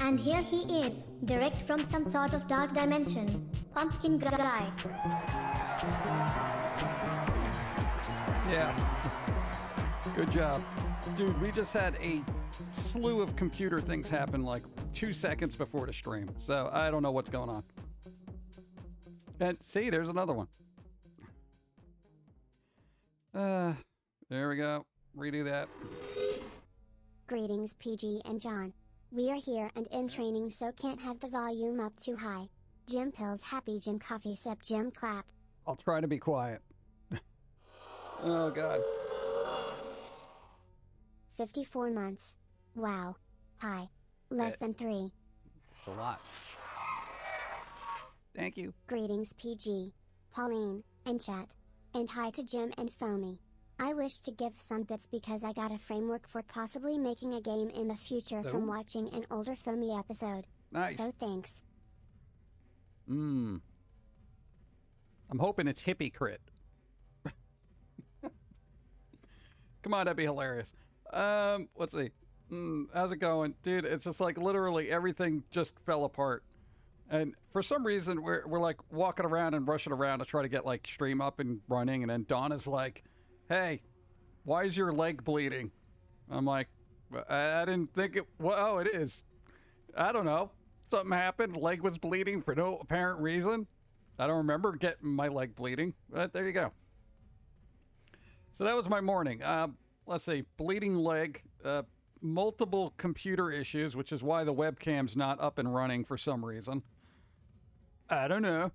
And here he is, direct from some sort of dark dimension. Pumpkin guy. Yeah. Good job. Dude, we just had a slew of computer things happen like 2 seconds before the stream. So I don't know what's going on. And see, there's another one. There we go. Redo that. Greetings, PG and John. We are here and in training, so can't have the volume up too high. Jim pills happy, Jim coffee sip, Jim clap. I'll try to be quiet. Oh, God. 54 months. Wow. Hi. Less than 3. It's a lot. Thank you. Greetings, PG, Pauline, and chat. And hi to Jim and Foamy. I wish to give some bits because I got a framework for possibly making a game in the future from watching an older Foamy episode. Nice. So thanks. I'm hoping it's hippie crit. Come on, that'd be hilarious. Let's see. How's it going? Dude, it's just like literally everything just fell apart. And for some reason, we're like walking around and rushing around to try to get like stream up and running. And then Donna's like, hey, why is your leg bleeding? I'm like, I didn't think it. Well, oh, it is. I don't know. Something happened. Leg was bleeding for no apparent reason. I don't remember getting my leg bleeding. But there you go. So that was my morning. Let's see. Bleeding leg. Multiple computer issues, which is why the webcam's not up and running for some reason. I don't know.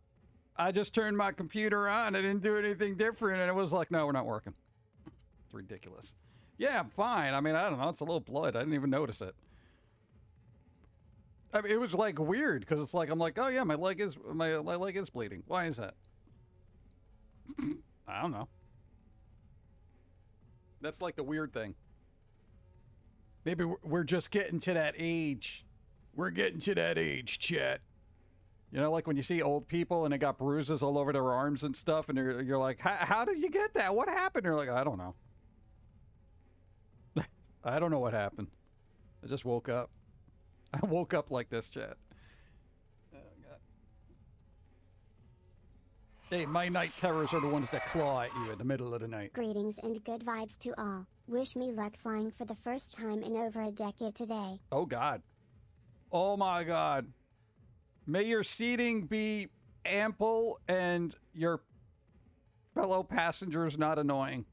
I just turned my computer on. I didn't do anything different. And it was like, no, we're not working. It's ridiculous. Yeah, I'm fine. I mean, I don't know. It's a little blood. I didn't even notice it. I mean, it was like weird because it's like, I'm like, oh yeah, my leg is bleeding. Why is that? I don't know. That's like the weird thing. Maybe we're just getting to that age. We're getting to that age, chat. You know, like when you see old people and they got bruises all over their arms and stuff, and you're like, how did you get that? What happened? They're like, I don't know. I don't know what happened. I just woke up. I woke up like this, chat. Oh, God. Hey, my night terrors are the ones that claw at you in the middle of the night. Greetings and good vibes to all. Wish me luck flying for the first time in over a decade today. Oh, God. Oh, my God. May your seating be ample and your fellow passengers not annoying.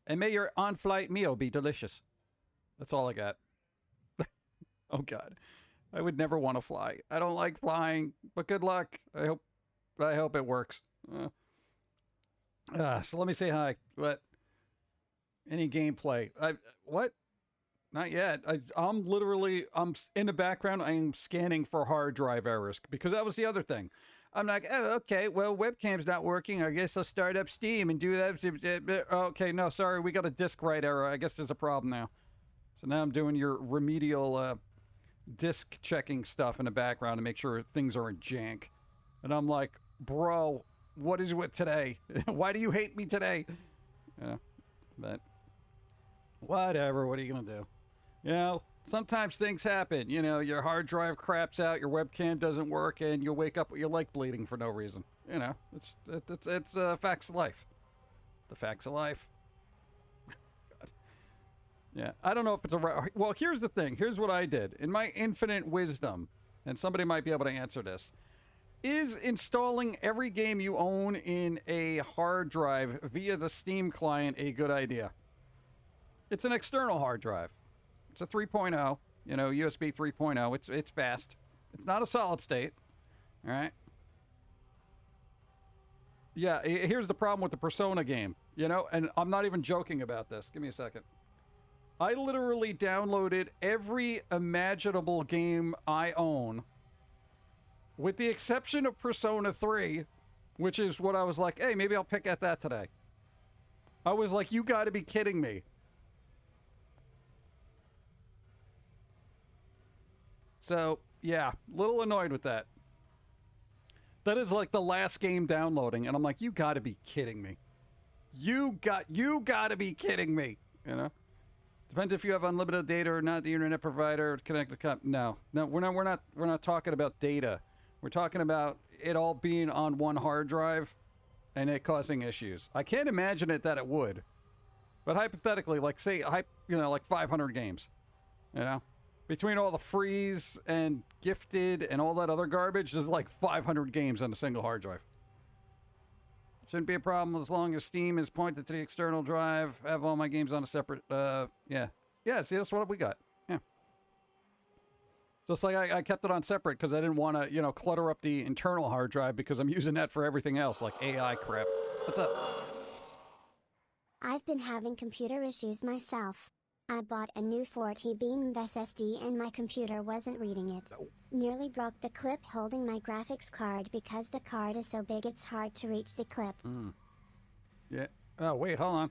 And may your on-flight meal be delicious. That's all I got. Oh, God. I would never want to fly. I don't like flying, but good luck. I hope it works. So let me say hi. What? Any gameplay? What? Not yet. I'm in the background. I'm scanning for hard drive errors because that was the other thing. I'm like, oh, okay, well, webcam's not working. I guess I'll start up Steam and do that. Okay, no, sorry, we got a disk write error. I guess there's a problem now. So now I'm doing your remedial disk checking stuff in the background to make sure things aren't jank. And I'm like, bro, what is with today? Why do you hate me today? Yeah, but whatever. What are you going to do? You know, sometimes things happen. You know, your hard drive craps out, your webcam doesn't work, and you'll wake up with your leg bleeding for no reason. You know, it's facts of life. The facts of life. God. Yeah, I don't know if it's a... Well, here's the thing. Here's what I did. In my infinite wisdom, and somebody might be able to answer this, is installing every game you own in a hard drive via the Steam client a good idea? It's an external hard drive. It's a 3.0, you know, USB 3.0. It's fast. It's not a solid state. All right. Yeah, here's the problem with the Persona game, you know, and I'm not even joking about this. Give me a second. I literally downloaded every imaginable game I own, with the exception of Persona 3, which is what I was like, hey, maybe I'll pick at that today. I was like, you gotta be kidding me. So, yeah, a little annoyed with that. That is like the last game downloading, and I'm like, you gotta be kidding me. You gotta be kidding me, you know? Depends if you have unlimited data or not. The internet provider connected. No, we're not talking about data. We're talking about it all being on one hard drive and it causing issues. I can't imagine it that it would, but hypothetically, like say, like 500 games, you know, between all the freeze and gifted and all that other garbage, there's like 500 games on a single hard drive. Shouldn't be a problem as long as Steam is pointed to the external drive. Have all my games on a separate, yeah. Yeah, see, that's what we got. Yeah. So it's like I kept it on separate because I didn't want to, clutter up the internal hard drive because I'm using that for everything else, like AI crap. What's up? I've been having computer issues myself. I bought a new 4TB SSD and my computer wasn't reading it. No. Nearly broke the clip holding my graphics card because the card is so big it's hard to reach the clip. Yeah. Oh, wait, hold on.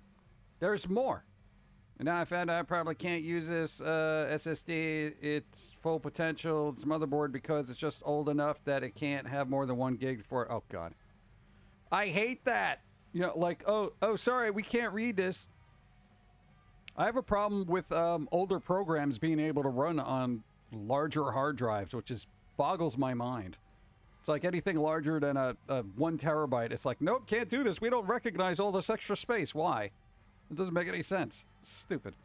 There's more. And now I found out I probably can't use this SSD. Its full potential, its motherboard, because it's just old enough that it can't have more than 1 gig for it. Oh, God. I hate that. Like, oh, sorry, we can't read this. I have a problem with older programs being able to run on larger hard drives, which boggles my mind. It's like anything larger than a 1 terabyte. It's like, nope, can't do this. We don't recognize all this extra space. Why? It doesn't make any sense. It's stupid.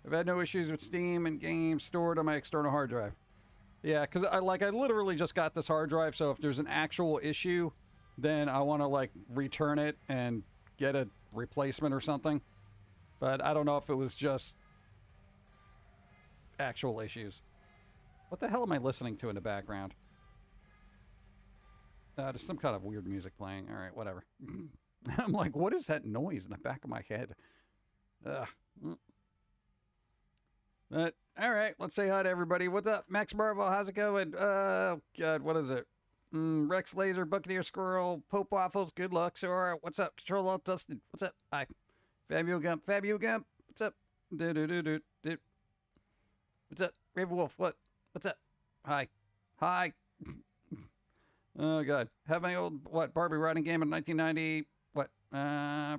I've had no issues with Steam and games stored on my external hard drive. Yeah, because I literally just got this hard drive, so if there's an actual issue, then I want to, return it and get a replacement or something. But I don't know if it was just actual issues. What the hell am I listening to in the background? There's some kind of weird music playing. All right, whatever. I'm like, what is that noise in the back of my head? But, all right, let's say hi to everybody. What's up, Max Marvel? How's it going? God, what is it? Rex Laser, Buccaneer Squirrel, Pope Waffles, good luck, Sora. What's up? Control Alt Dustin. What's up? Hi. Fabio Gump, what's up? What's up? Raven Wolf, what's up? Hi. Oh, God. Have my old, Barbie riding game in 1990,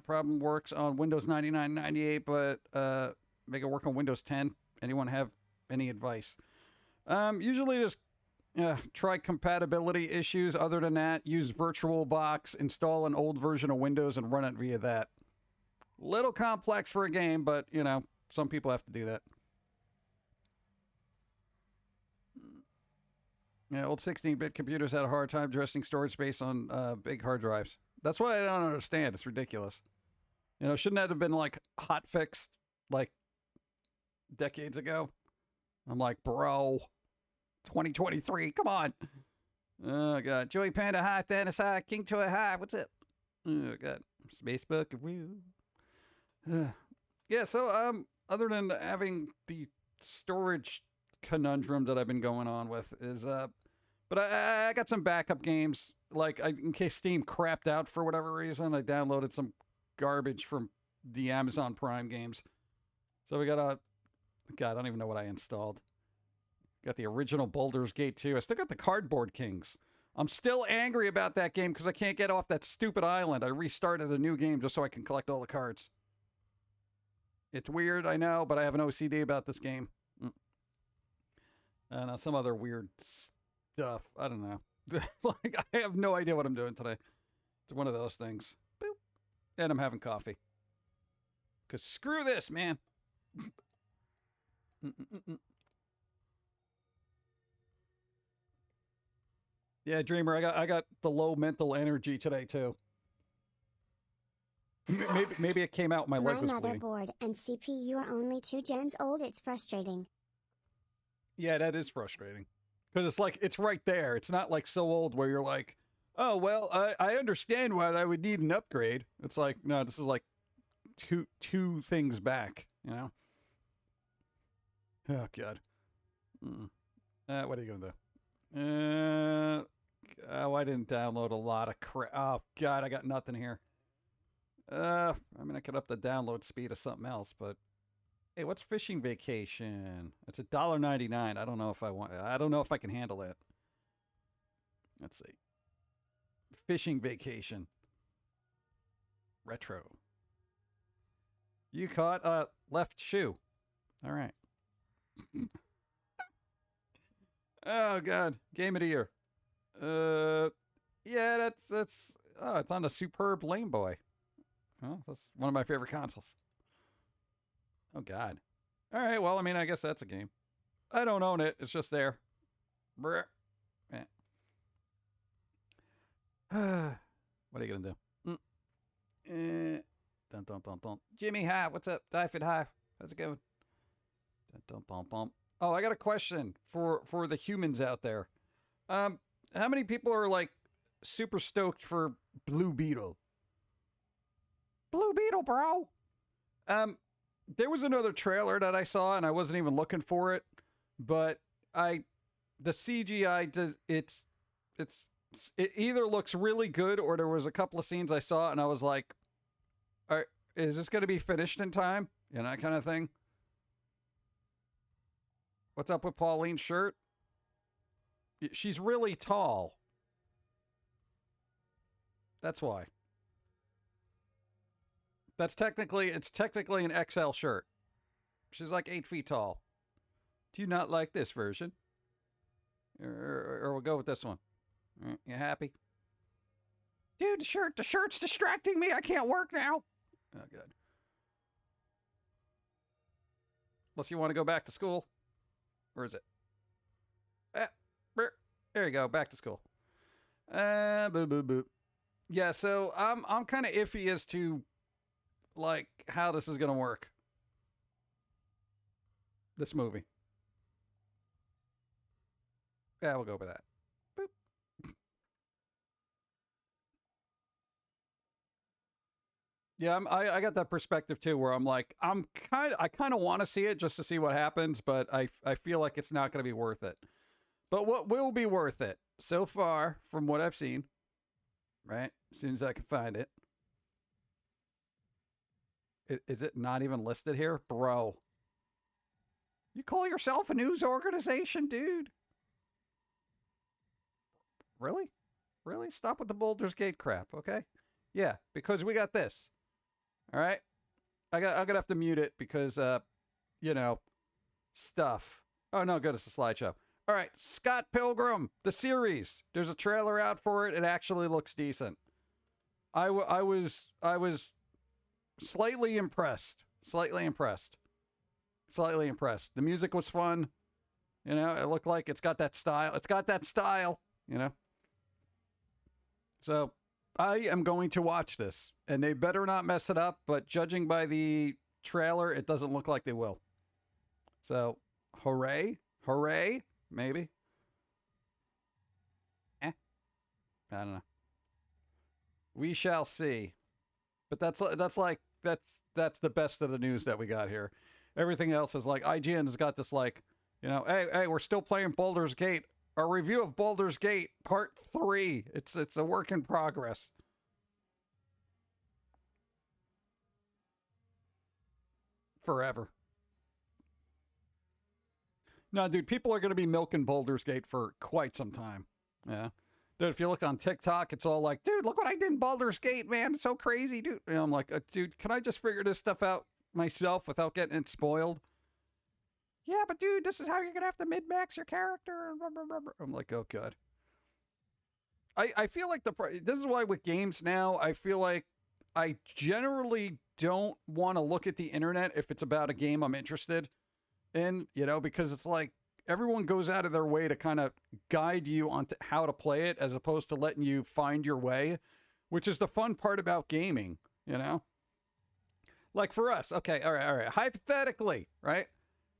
problem works on Windows 99, 98, but, make it work on Windows 10. Anyone have any advice? Usually just, try compatibility issues. Other than that, use VirtualBox, install an old version of Windows, and run it via that. Little complex for a game, but, some people have to do that. Yeah, old 16-bit computers had a hard time addressing storage space on big hard drives. That's what I don't understand. It's ridiculous. Shouldn't that have been, hot fixed, decades ago? I'm like, bro, 2023, come on. Oh, God. Joey Panda, hi. Thanos, hi. King Toy, hi. What's up? Oh, God. Spacebook, woo. Yeah, so other than having the storage conundrum that I've been going on with is but I got some backup games, in case Steam crapped out for whatever reason. I downloaded some garbage from the Amazon Prime games. So we got God, I don't even know what I installed. Got the original Baldur's Gate 2. I still got the Cardboard Kings. I'm still angry about that game because I can't get off that stupid island. I restarted a new game just so I can collect all the cards. It's weird, I know, but I have an OCD about this game. And some other weird stuff. I don't know. I have no idea what I'm doing today. It's one of those things. Boop. And I'm having coffee. Because screw this, man. Yeah, Dreamer, I got the low mental energy today, too. Maybe it came out my leg was bleeding. My motherboard and CPU are only 2 gens old. It's frustrating. Yeah, that is frustrating. Because it's right there. It's not so old where you're like, oh, well, I understand why I would need an upgrade. It's like, no, this is two things back, Oh, God. What are you going to do? I didn't download a lot of crap. Oh, God, I got nothing here. I mean, I could up the download speed of something else, but hey, what's Fishing Vacation? It's $1.99. I don't know if I don't know if I can handle that. Let's see. Fishing Vacation. Retro. You caught left shoe. All right. Oh God, game of the year. Yeah, that's. Oh, it's on a superb Lame Boy. Oh, that's one of my favorite consoles. Oh God. All right. Well, I mean, I guess that's a game. I don't own it. It's just there. Brr. Eh. What are you gonna do? Dun, dun, dun, dun. Jimmy, hi. What's up? Dyford, hi. How's it going? Dun, dun, bum, bum. Oh, I got a question for the humans out there. How many people are like super stoked for Blue Beetle? Blue Beetle, bro. There was another trailer that I saw, and I wasn't even looking for it, but the CGI does it either looks really good, or there was a couple of scenes I saw, and I was like, is this going to be finished in time? You know, that kind of thing. What's up with Pauline's shirt? She's really tall. That's why. It's technically an XL shirt. She's like 8 feet tall. Do you not like this version? Or we'll go with this one. You happy? Dude, the shirt's distracting me. I can't work now. Oh, good. Unless you want to go back to school. Where is it? There you go. Back to school. Boop, boop, boop. Yeah, so I'm kind of iffy as to like how this is gonna work. This movie. Yeah, we'll go with that. Boop. Yeah, I got that perspective too, where I'm like, I kind of want to see it just to see what happens, but I feel like it's not going to be worth it. But what will be worth it so far, from what I've seen, right? As soon as I can find it. Is it not even listed here? Bro. You call yourself a news organization, dude? Really? Really? Stop with the Baldur's Gate crap, okay? Yeah, because we got this. All right? I'm going to have to mute it because, you know, stuff. Oh, no, good. It's a slideshow. All right, Scott Pilgrim, the series. There's a trailer out for it. It actually looks decent. I was slightly impressed. Slightly impressed. The music was fun. You know, it looked like it's got that style. You know. So I am going to watch this, and they better not mess it up. But judging by the trailer, it doesn't look like they will. So, hooray, maybe. I don't know. We shall see. But that's the best of the news that we got here. Everything else is like IGN's got this like, you know, hey, we're still playing Baldur's Gate. Our review of Baldur's Gate Part 3. It's a work in progress. Forever. No, dude, people are going to be milking Baldur's Gate for quite some time. Yeah. Dude, if you look on TikTok, it's all like, dude, look what I did in Baldur's Gate, man. It's so crazy, dude. And I'm like, dude, can I just figure this stuff out myself without getting it spoiled? Yeah, but dude, this is how you're going to have to min-max your character. I'm like, oh, God. I feel like this is why with games now, I feel like I generally don't want to look at the internet if it's about a game I'm interested in, you know, because it's like everyone goes out of their way to kind of guide you on how to play it as opposed to letting you find your way, which is the fun part about gaming, you know? Like for us, okay, all right. Hypothetically, right?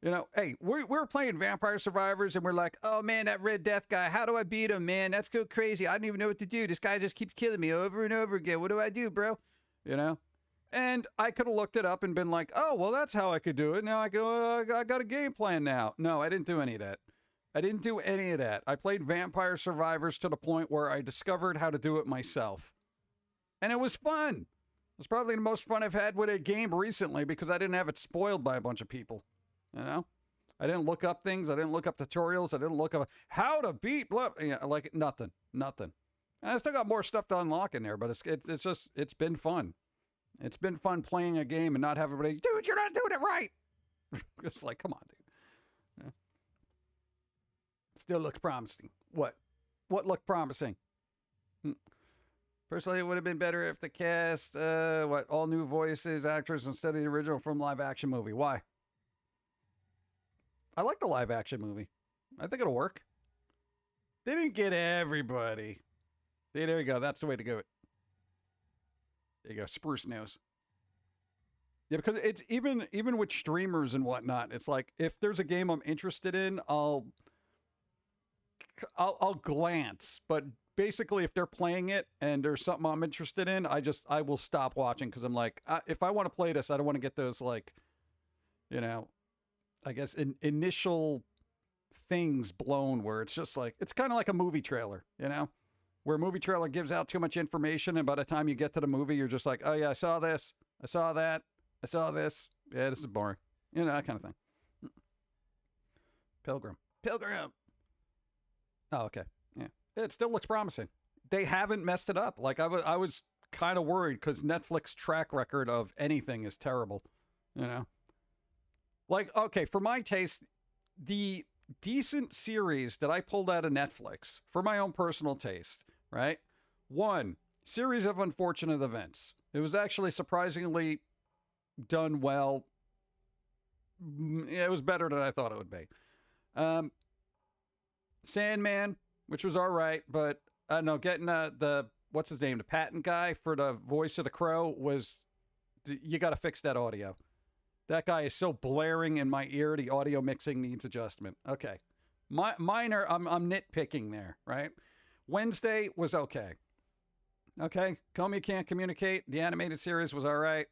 You know, hey, we're playing Vampire Survivors and we're like, oh man, that Red Death guy, how do I beat him, man? That's so crazy. I don't even know what to do. This guy just keeps killing me over and over again. What do I do, bro? You know? And I could have looked it up and been like, oh, well, that's how I could do it. Now I go, I got a game plan now. No, I didn't do any of that. I played Vampire Survivors to the point where I discovered how to do it myself. And it was fun. It was probably the most fun I've had with a game recently because I didn't have it spoiled by a bunch of people. You know? I didn't look up things. I didn't look up tutorials. I didn't look up how to beat blah. Yeah, like nothing. And I still got more stuff to unlock in there, but it's been fun. It's been fun playing a game and not having everybody, dude, you're not doing it right. It's like, come on, dude. Yeah. Still looks promising. What? What looked promising? Personally, it would have been better if the cast, all new voices, actors, instead of the original from live action movie. Why? I like the live action movie. I think it'll work. They didn't get everybody. See, there you go. That's the way to do it. There you go. Spruce nose. Yeah, because it's even with streamers and whatnot, it's like if there's a game I'm interested in, I'll glance, but basically if they're playing it and there's something I'm interested in, I will stop watching because I'm like, if I want to play this, I don't want to get those like, I guess initial things blown where it's just like, it's kind of like a movie trailer, where a movie trailer gives out too much information, and by the time you get to the movie, you're just like, oh yeah, I saw this, I saw that, I saw this. Yeah, this is boring. That kind of thing. Pilgrim. Oh, okay. Yeah. It still looks promising. They haven't messed it up. Like, I was kind of worried because Netflix track record of anything is terrible. Like, okay, for my taste, the decent series that I pulled out of Netflix, for my own personal taste, right? One, Series of Unfortunate Events. It was actually surprisingly done well. It was better than I thought it would be. Sandman, which was all right, but I don't know, getting what's his name, the patent guy for the voice of the Crow was, you got to fix that audio. That guy is so blaring in my ear, the audio mixing needs adjustment. Okay. Minor, I'm nitpicking there, right? Wednesday was okay. Okay. Kombat Can't Communicate, the animated series was all right.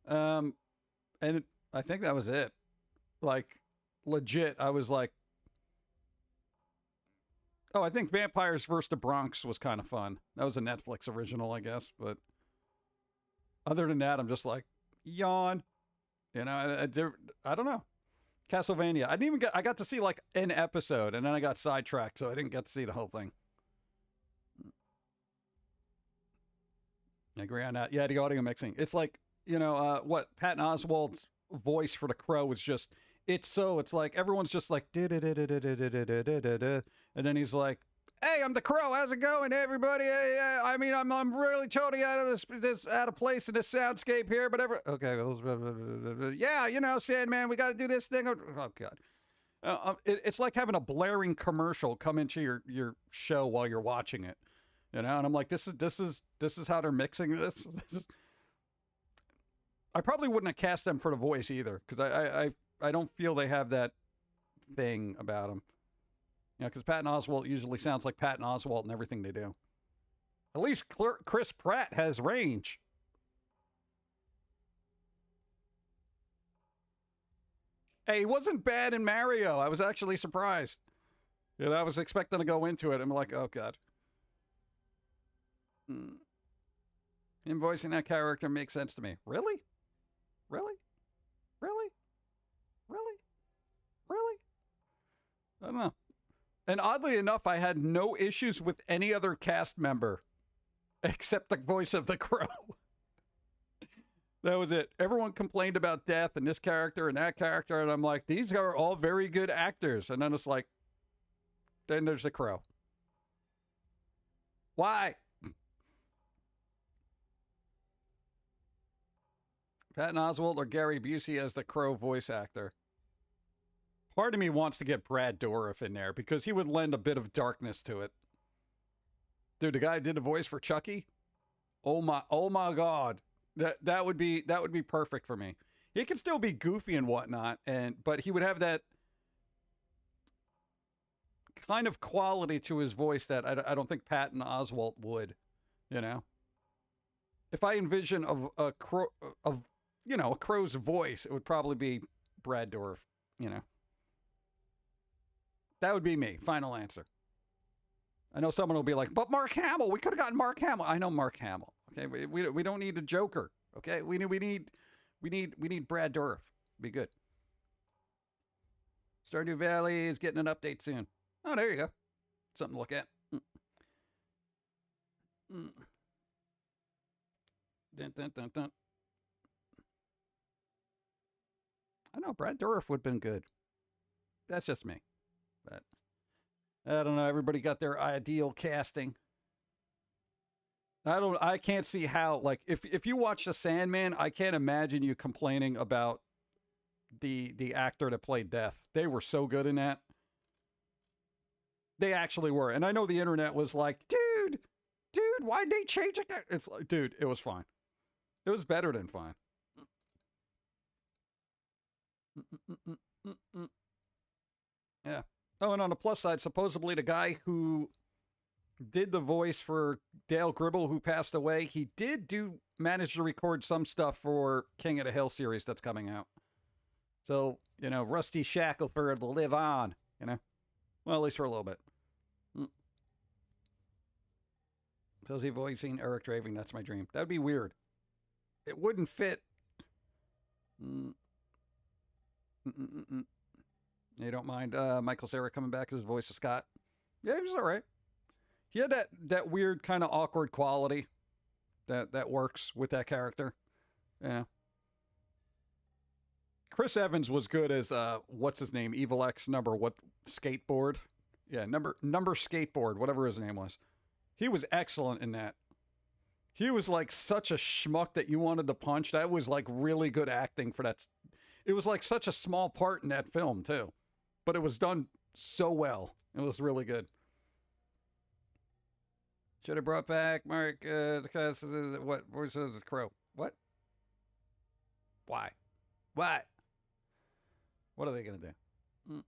And I think that was it. Like, legit, I was like, oh, I think Vampires vs. the Bronx was kind of fun. That was a Netflix original, I guess. But other than that, I'm just like, yawn. I don't know. Castlevania. I got to see like an episode, and then I got sidetracked, so I didn't get to see the whole thing. I agree on that. Yeah, the audio mixing. It's like, what Patton Oswalt's voice for the Crow was just, it's like everyone's just like, and then he's like, hey, I'm the Crow, how's it going, everybody? I'm really totally out of this out of place in this soundscape here, but yeah, Sandman, we got to do this thing. Oh God. It's like having a blaring commercial come into your show while you're watching it, and I'm like, this is how they're mixing this. I probably wouldn't have cast them for the voice either, because I don't feel they have that thing about them. Because Patton Oswalt usually sounds like Patton Oswalt in everything they do. At least Chris Pratt has range. Hey, he wasn't bad in Mario. I was actually surprised. I was expecting to go into it. I'm like, oh, God. Him voicing that character makes sense to me. Really? Really? Really? Really? Really? I don't know. And oddly enough, I had no issues with any other cast member except the voice of the Crow. That was it. Everyone complained about death and this character and that character, and I'm like, these are all very good actors. And then it's like, then there's the Crow. Why? Patton Oswalt or Gary Busey as the Crow voice actor? Part of me wants to get Brad Dourif in there because he would lend a bit of darkness to it. Dude, the guy who did the voice for Chucky? Oh my God. That would be perfect for me. He could still be goofy and whatnot, but he would have that kind of quality to his voice that I don't think Patton Oswalt would, If I envision a crow's voice, it would probably be Brad Dourif, That would be me. Final answer. I know someone will be like, but Mark Hamill, we could have gotten Mark Hamill. I know Mark Hamill. Okay, we don't need a Joker. Okay, we need Brad Dourif. Be good. Stardew Valley is getting an update soon. Oh, there you go. Something to look at. Dun, dun, dun, dun. I don't know. Brad Dourif would have been good. That's just me. But I don't know. Everybody got their ideal casting. I can't see how, like, if you watch The Sandman, I can't imagine you complaining about the actor that played Death. They were so good in that. They actually were. And I know the internet was like, dude, why'd they change it? It's like, dude, it was fine. It was better than fine. Yeah. Oh, and on the plus side, supposedly the guy who did the voice for Dale Gribble, who passed away, he did manage to record some stuff for King of the Hill series that's coming out. So, you know, Rusty Shackelford will live on, you know. Well, at least for a little bit. Cozy voicing Eric Draving, that's my dream. That'd be weird. It wouldn't fit. You don't mind Michael Cera coming back as the voice of Scott? Yeah, he was all right. He had that weird kind of awkward quality that works with that character. Yeah. Chris Evans was good as what's his name? Evil X number what skateboard? Yeah, number skateboard, whatever his name was. He was excellent in that. He was like such a schmuck that you wanted to punch. That was like really good acting for that. It was like such a small part in that film too, but it was done so well. It was really good. Should have brought back Mark because what was the Crow? What? Why? What? What are they gonna do?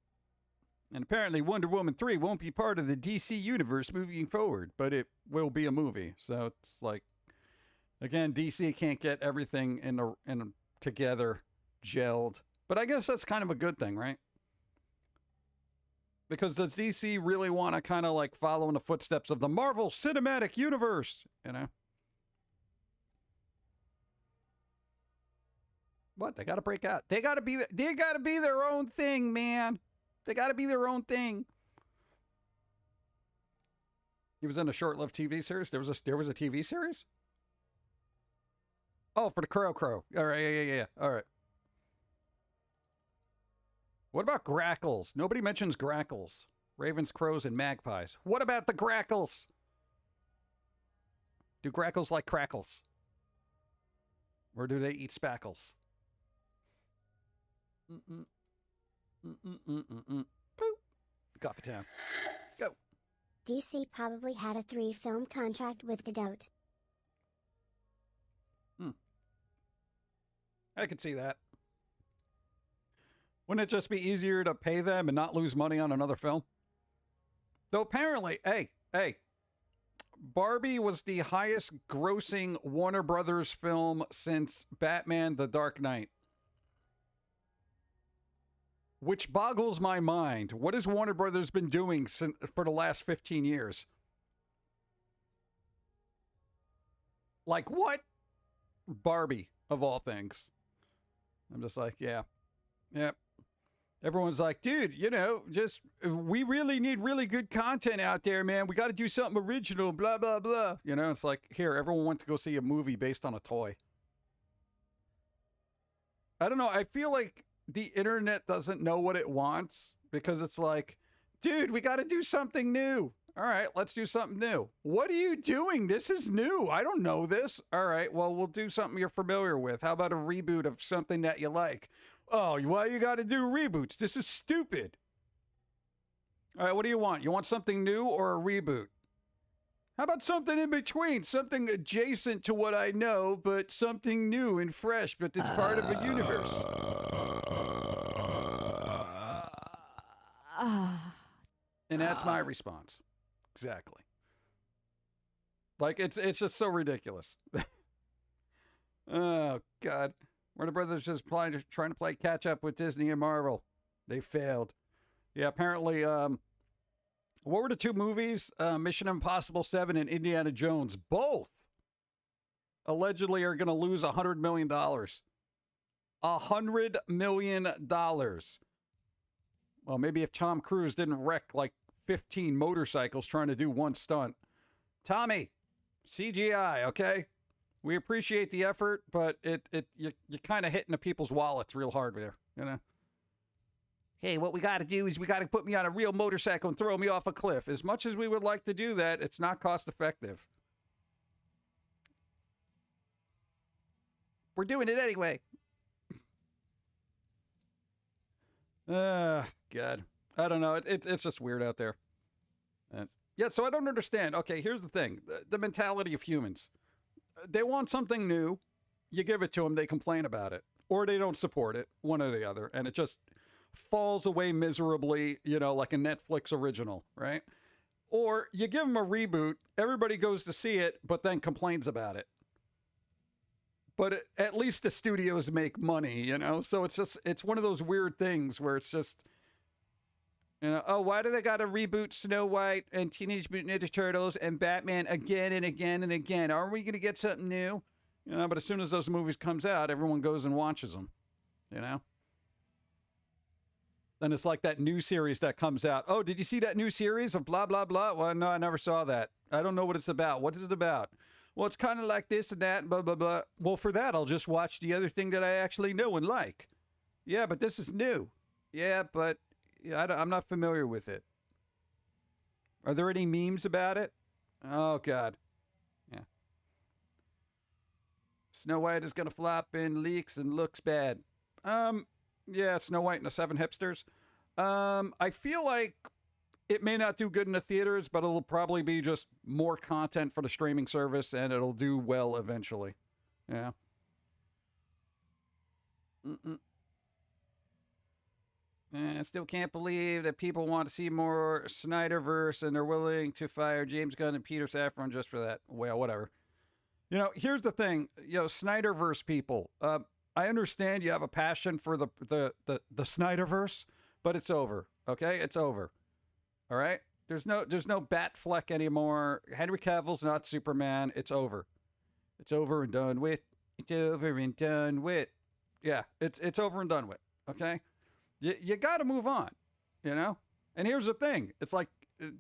And apparently Wonder Woman 3 won't be part of the DC universe moving forward, but it will be a movie. So it's like, again, DC can't get everything in together, gelled. But I guess that's kind of a good thing, right? Because does DC really want to kind of like follow in the footsteps of the Marvel Cinematic Universe? You know? What? They got to break out. They got to be their own thing, man. They got to be their own thing. He was in a short-lived TV series. There was a TV series. Oh, for the Crow. All right, yeah. All right. What about grackles? Nobody mentions grackles. Ravens, crows, and magpies. What about the grackles? Do grackles like crackles? Or do they eat spackles? Poop. Coffee time. Go. DC probably had a 3-film contract with Godot. I could see that. Wouldn't it just be easier to pay them and not lose money on another film? Though apparently, hey, Barbie was the highest grossing Warner Brothers film since Batman: The Dark Knight. Which boggles my mind. What has Warner Brothers been doing for the last 15 years? Like what? Barbie, of all things. I'm just like, yeah. Everyone's like, dude, you know, we really need really good content out there, man. We got to do something original, blah, blah, blah. You know, it's like, here, everyone wants to go see a movie based on a toy. I don't know. I feel like the internet doesn't know what it wants because it's like, dude, we got to do something new. All right, let's do something new. What are you doing? This is new. I don't know this. All right, well, we'll do something you're familiar with. How about a reboot of something that you like? Oh, why you got to do reboots? This is stupid. All right, what do you want? You want something new or a reboot? How about something in between? Something adjacent to what I know, but something new and fresh, but it's part of a universe. And that's my response. Exactly. Like, it's just so ridiculous. Oh, God. Warner Brothers just trying to play catch up with Disney and Marvel. They failed. Yeah, apparently, what were the two movies? Mission Impossible 7 and Indiana Jones. Both allegedly are going to lose $100 million. $100 million. Well, maybe if Tom Cruise didn't wreck like 15 motorcycles trying to do one stunt. Tommy, CGI, okay? We appreciate the effort, but you're kind of hitting the people's wallets real hard there, you know? Hey, what we got to do is we got to put me on a real motorcycle and throw me off a cliff. As much as we would like to do that, it's not cost effective. We're doing it anyway. God. I don't know. It's just weird out there. Yeah, so I don't understand. Okay, here's the thing. The mentality of humans. They want something new. You give it to them, they complain about it. Or they don't support it, one or the other. And it just falls away miserably, you know, like a Netflix original, right? Or you give them a reboot, everybody goes to see it, but then complains about it. But at least the studios make money, you know? So it's one of those weird things where it's just, you know, oh, why do they got to reboot Snow White and Teenage Mutant Ninja Turtles and Batman again and again and again? Aren't we going to get something new? You know, but as soon as those movies comes out, everyone goes and watches them, you know? Then it's like that new series that comes out. Oh, did you see that new series of blah, blah, blah? Well, no, I never saw that. I don't know what it's about. What is it about? Well, it's kind of like this and that, and blah, blah, blah. Well, for that, I'll just watch the other thing that I actually know and like. Yeah, but this is new. Yeah, but I'm not familiar with it. Are there any memes about it? Oh, God. Yeah. Snow White is going to flop in leaks and looks bad. Yeah, Snow White and the Seven Hipsters. I feel like it may not do good in the theaters, but it'll probably be just more content for the streaming service, and it'll do well eventually. Yeah. I still can't believe that people want to see more Snyderverse, and they're willing to fire James Gunn and Peter Safran just for that. Well, whatever. You know, here's the thing. You know, Snyderverse people. I understand you have a passion for the Snyderverse, but it's over. Okay, it's over. All right. There's no Batfleck anymore. Henry Cavill's not Superman. It's over. It's over and done with. It's over and done with. Yeah, it's over and done with. Okay. You got to move on. You know. And here's the thing. It's like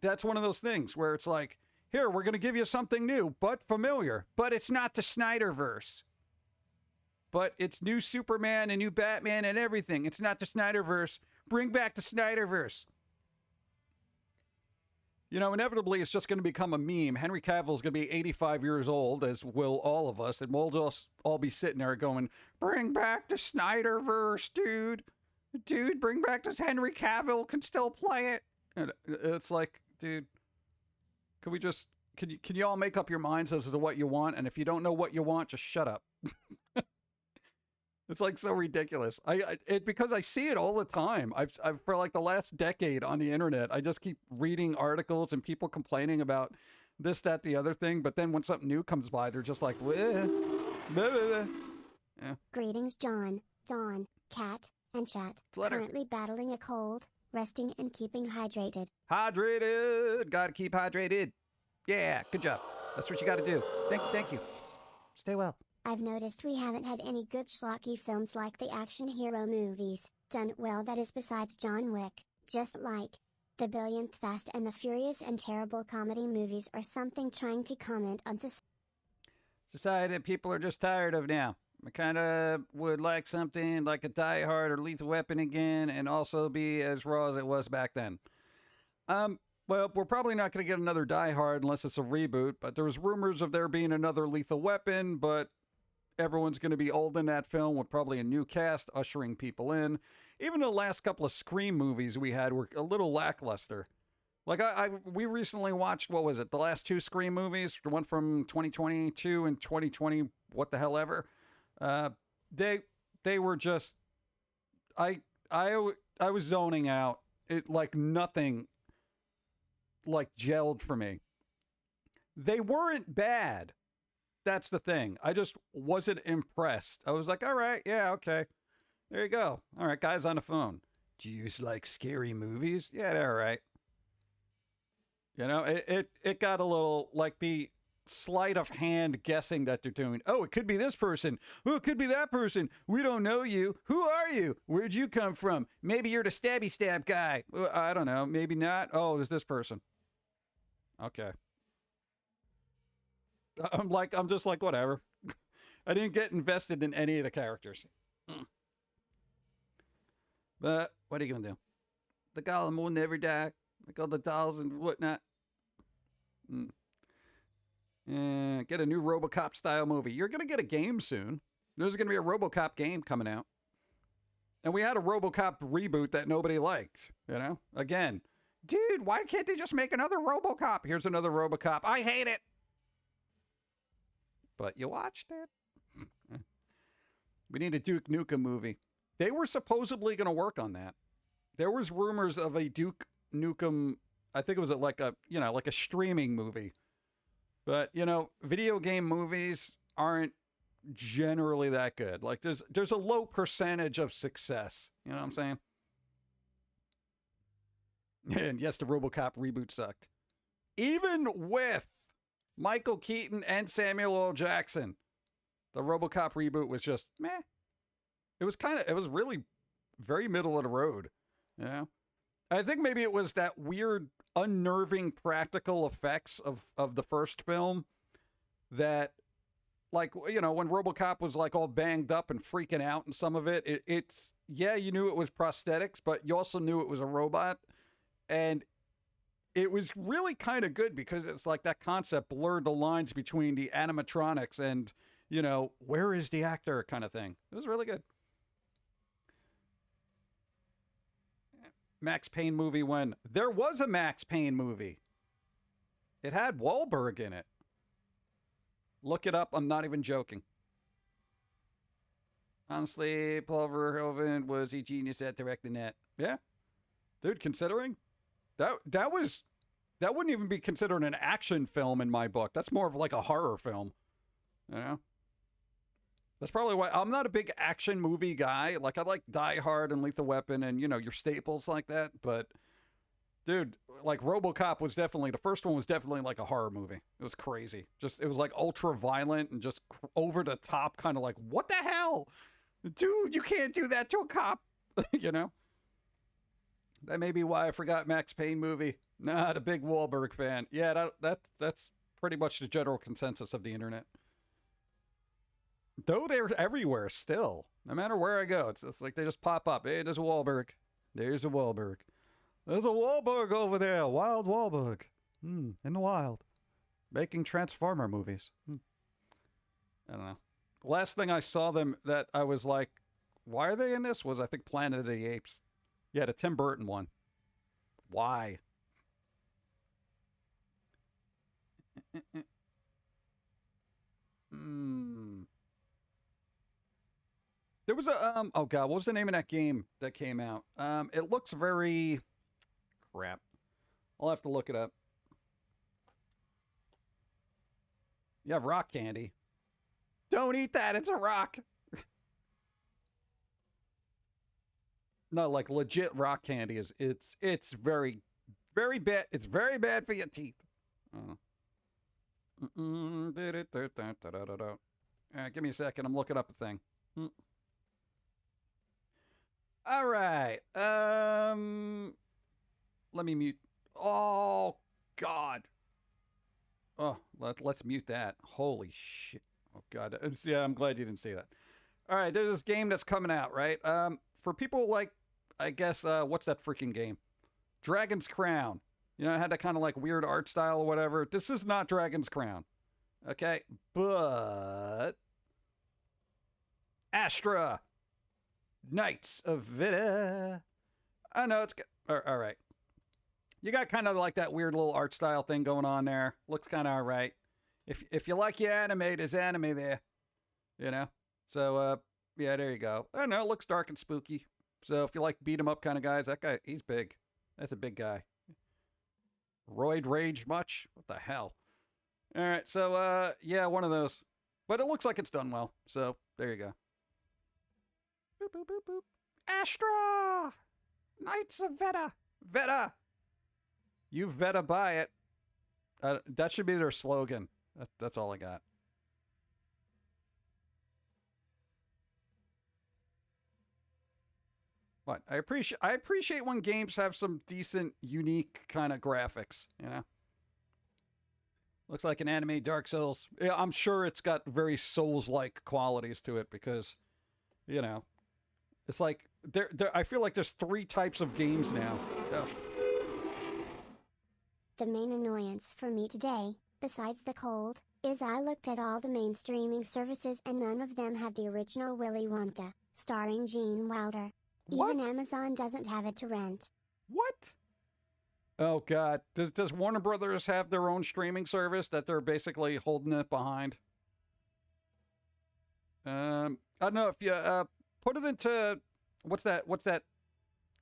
that's one of those things where it's like, here we're gonna give you something new but familiar, but it's not the Snyderverse. But it's new Superman and new Batman and everything. It's not the Snyderverse. Bring back the Snyderverse. You know, inevitably, it's just going to become a meme. Henry Cavill's going to be 85 years old, as will all of us, and we'll just all be sitting there going, bring back the Snyderverse, dude. Dude, bring back this Henry Cavill, can still play it. And it's like, dude, can you all make up your minds as to what you want? And if you don't know what you want, just shut up. It's like so ridiculous. Because I see it all the time. I've for like the last decade on the internet, I just keep reading articles and people complaining about this, that, the other thing. But then when something new comes by, they're just like, bleh, blah, blah, blah. Yeah. Greetings, John, Dawn, Cat, and Chat. Flutter. Currently battling a cold, resting and keeping hydrated. Hydrated. Gotta keep hydrated. Yeah, good job. That's what you gotta do. Thank you. Stay well. I've noticed we haven't had any good schlocky films like the action hero movies, done well, that is, besides John Wick, just like the billionth Fast and the Furious and terrible comedy movies or something, trying to comment on society that people are just tired of now. I kind of would like something like a Die Hard or Lethal Weapon again, and also be as raw as it was back then. Well, we're probably not going to get another Die Hard unless it's a reboot, but there was rumors of there being another Lethal Weapon, but everyone's going to be old in that film with probably a new cast ushering people in. Even the last couple of Scream movies we had were a little lackluster. Like we recently watched, what was it, the last two Scream movies, the one from 2022 and 2020, what the hell ever. They were just, I was zoning out. It like nothing like gelled for me. They weren't bad. That's the thing. I just wasn't impressed. I was like, all right, yeah, okay. There you go. All right, guys on the phone. Do you like scary movies? Yeah, they're all right. You know, it got a little like the sleight of hand guessing that they're doing. Oh, it could be this person. Oh, it could be that person. We don't know you. Who are you? Where'd you come from? Maybe you're the stabby stab guy. I don't know. Maybe not. Oh, there's this person. Okay. I'm just like, whatever. I didn't get invested in any of the characters. But what are you gonna do? The Gollum will never die, like all the dolls and whatnot. Get a new RoboCop style movie. You're gonna get a game soon. There's gonna be a RoboCop game coming out. And we had a RoboCop reboot that nobody liked, you know? Again, dude, why can't they just make another RoboCop? Here's another RoboCop. I hate it. But you watched it. We need a Duke Nukem movie. They were supposedly going to work on that. There was rumors of a Duke Nukem, I think it was like a streaming movie. But, video game movies aren't generally that good. Like there's a low percentage of success. You know what I'm saying? And yes, the RoboCop reboot sucked. Even with Michael Keaton and Samuel L. Jackson, the RoboCop reboot was just meh. It was really very middle of the road. You know? I think maybe it was that weird, unnerving practical effects of the first film that, like, when RoboCop was like all banged up and freaking out and some of it's you knew it was prosthetics, but you also knew it was a robot. And it was really kind of good because it's like that concept blurred the lines between the animatronics and, where is the actor kind of thing. It was really good. Max Payne movie when there was a Max Payne movie. It had Wahlberg in it. Look it up. I'm not even joking. Honestly, Paul Verhoeven was a genius at directing that. Yeah. Dude, considering that wouldn't even be considered an action film in my book. That's more of like a horror film. You know? That's probably why I'm not a big action movie guy. Like, I like Die Hard and Lethal Weapon and, your staples like that. But, dude, like, RoboCop was definitely, the first one was definitely like a horror movie. It was crazy. It was like ultra violent and just over the top, kind of like, what the hell? Dude, you can't do that to a cop. That may be why I forgot Max Payne movie. Not a big Wahlberg fan. Yeah, that's pretty much the general consensus of the internet. Though they're everywhere still. No matter where I go, it's like they just pop up. Hey, there's a Wahlberg. There's a Wahlberg. There's a Wahlberg over there. Wild Wahlberg. In the wild. Making Transformer movies. I don't know. Last thing I saw them that I was like, why are they in this? Was I think Planet of the Apes. Yeah, the Tim Burton one. Why? There was a oh god, what was the name of that game that came out? It looks very crap. I'll have to look it up. You have rock candy. Don't eat that, it's a rock. No, like legit rock candy it's very, very bad. It's very bad for your teeth. Give me a second. I'm looking up a thing. All right. Let me mute. Oh God. Oh, let's mute that. Holy shit. Oh God. Yeah, I'm glad you didn't see that. All right, there's this game that's coming out, right? For people like, I guess, what's that freaking game? Dragon's Crown. It had that kind of like weird art style or whatever. This is not Dragon's Crown. Okay, but Astra, Knights of Vita. I know it's good. All right. You got kind of like that weird little art style thing going on there. Looks kind of all right. If you like your anime, there's anime there. So yeah, there you go. I know it looks dark and spooky. So if you like beat 'em up kind of guys, that guy, he's big. That's a big guy. Roid rage much? What the hell? All right, so yeah, one of those. But it looks like it's done well. So there you go. Boop, boop, boop, boop. Astra! Knights of Veta! Veta! You Veta buy it. That should be their slogan. That's all I got. But I appreciate when games have some decent, unique kind of graphics, Looks like an anime Dark Souls. Yeah, I'm sure it's got very Souls-like qualities to it because, you know, it's like I feel like there's 3 types of games now. Oh. The main annoyance for me today, besides the cold, is I looked at all the main streaming services and none of them had the original Willy Wonka, starring Gene Wilder. What? Even Amazon doesn't have it to rent. What? Oh God! Does Warner Brothers have their own streaming service that they're basically holding it behind? I don't know if you put it into what's that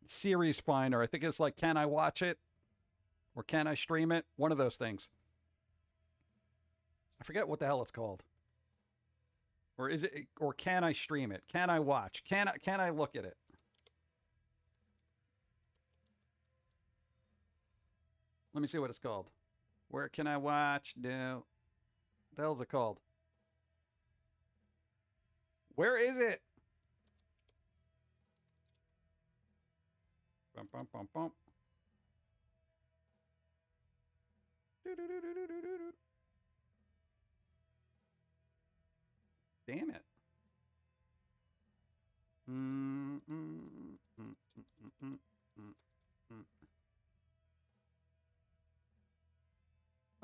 series finder? I think it's like Can I Watch It or Can I Stream It? One of those things. I forget what the hell it's called. Or is it? Or Can I Stream It? Can I watch? Can I look at it? Let me see what it's called. Where can I watch? No. What the hell is it called? Where is it? Bum, bum, bum, bum. Damn it.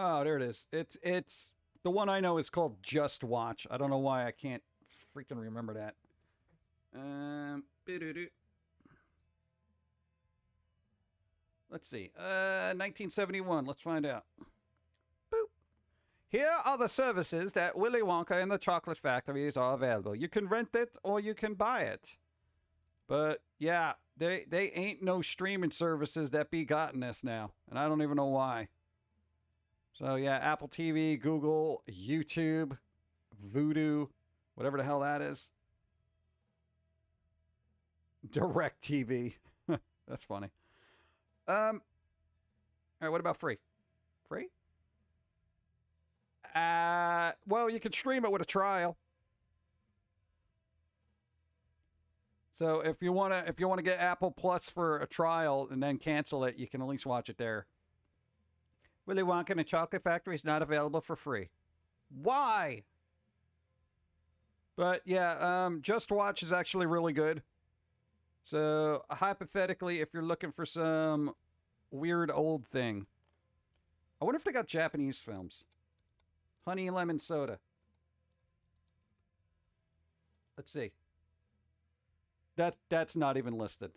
Oh, there it is. It's the one I know is called Just Watch. I don't know why I can't freaking remember that. Let's see. 1971. Let's find out. Boop. Here are the services that Willy Wonka and the Chocolate Factories are available. You can rent it or you can buy it. But yeah, they ain't no streaming services that be gotten this now, and I don't even know why. So yeah, Apple TV, Google, YouTube, Voodoo, whatever the hell that is. Direct TV. That's funny. All right, what about free? Free? Well, you can stream it with a trial. So if you wanna get Apple Plus for a trial and then cancel it, you can at least watch it there. Willy Wonka and the Chocolate Factory is not available for free. Why? But yeah, Just Watch is actually really good. So hypothetically, if you're looking for some weird old thing, I wonder if they got Japanese films. Honey Lemon Soda. Let's see. That's not even listed.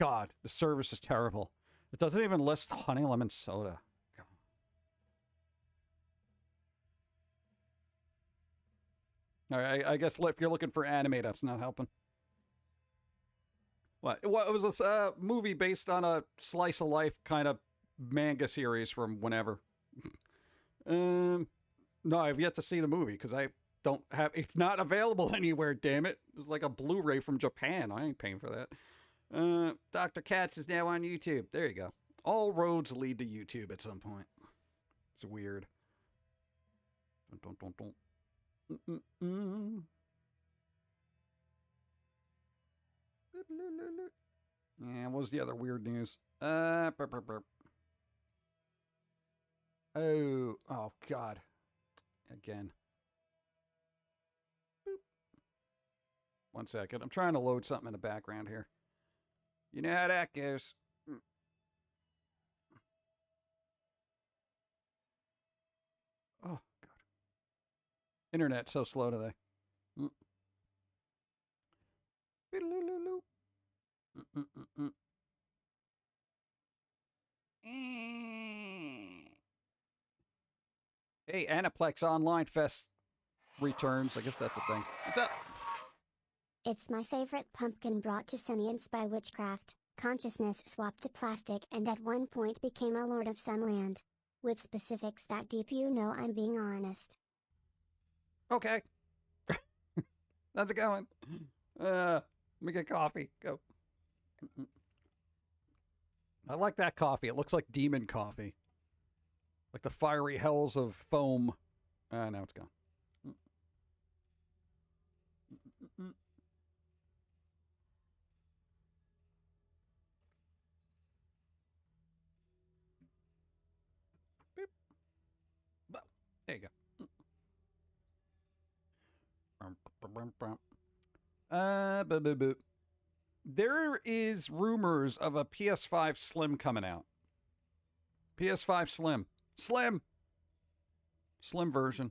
God, the service is terrible. It doesn't even list Honey Lemon Soda. All right, I guess if you're looking for anime, that's not helping. What? Well, it was a movie based on a slice of life kind of manga series from whenever. No, I've yet to see the movie because I don't have. It's not available anywhere. Damn it! It was like a Blu-ray from Japan. I ain't paying for that. Dr. Katz is now on YouTube. There you go. All roads lead to YouTube at some point. It's weird. Dun, dun, dun, dun. Yeah, what was the other weird news? Burp, burp, burp. Oh, God. Again. Boop. 1 second. I'm trying to load something in the background here. You know how that goes. Oh, God. Internet's so slow today. Hey, Aniplex Online Fest returns. I guess that's a thing. What's up? It's my favorite pumpkin brought to sentience by witchcraft. Consciousness swapped to plastic and at one point became a lord of some land. With specifics that deep, you know I'm being honest. Okay. How's it going? Let me get coffee. Go. I like that coffee. It looks like demon coffee. Like the fiery hells of foam. Now it's gone. Beep. There you go. There is rumors of a PS5 Slim coming out. PS5 Slim. Slim version.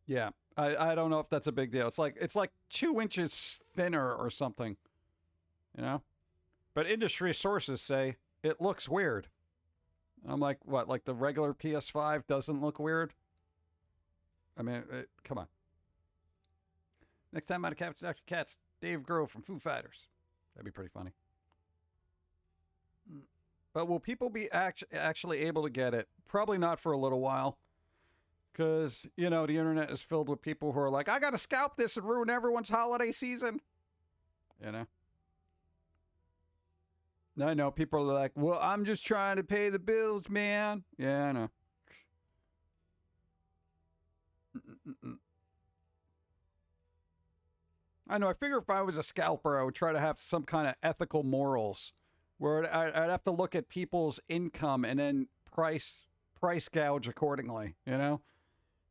Yeah. I don't know if that's a big deal. It's like 2 inches thinner or something. You know? But industry sources say it looks weird. I'm like, what? Like the regular PS5 doesn't look weird? I mean, come on. Next time on Captain Dr. Katz, Dave Grohl from Foo Fighters. That'd be pretty funny. But will people be actually able to get it? Probably not for a little while. Because, you know, the internet is filled with people who are like, I got to scalp this and ruin everyone's holiday season. You know? I know people are like, well, I'm just trying to pay the bills, man. Yeah, I know. I know. I figure if I was a scalper, I would try to have some kind of ethical morals where I'd have to look at people's income and then price gouge accordingly, you know?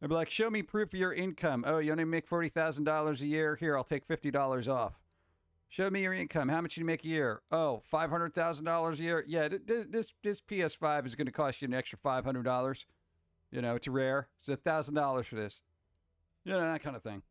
I'd be like, show me proof of your income. Oh, you only make $40,000 a year? Here, I'll take $50 off. Show me your income. How much do you make a year? Oh, $500,000 a year? Yeah, this PS5 is going to cost you an extra $500. You know, it's rare. It's $1,000 for this. You know, that kind of thing.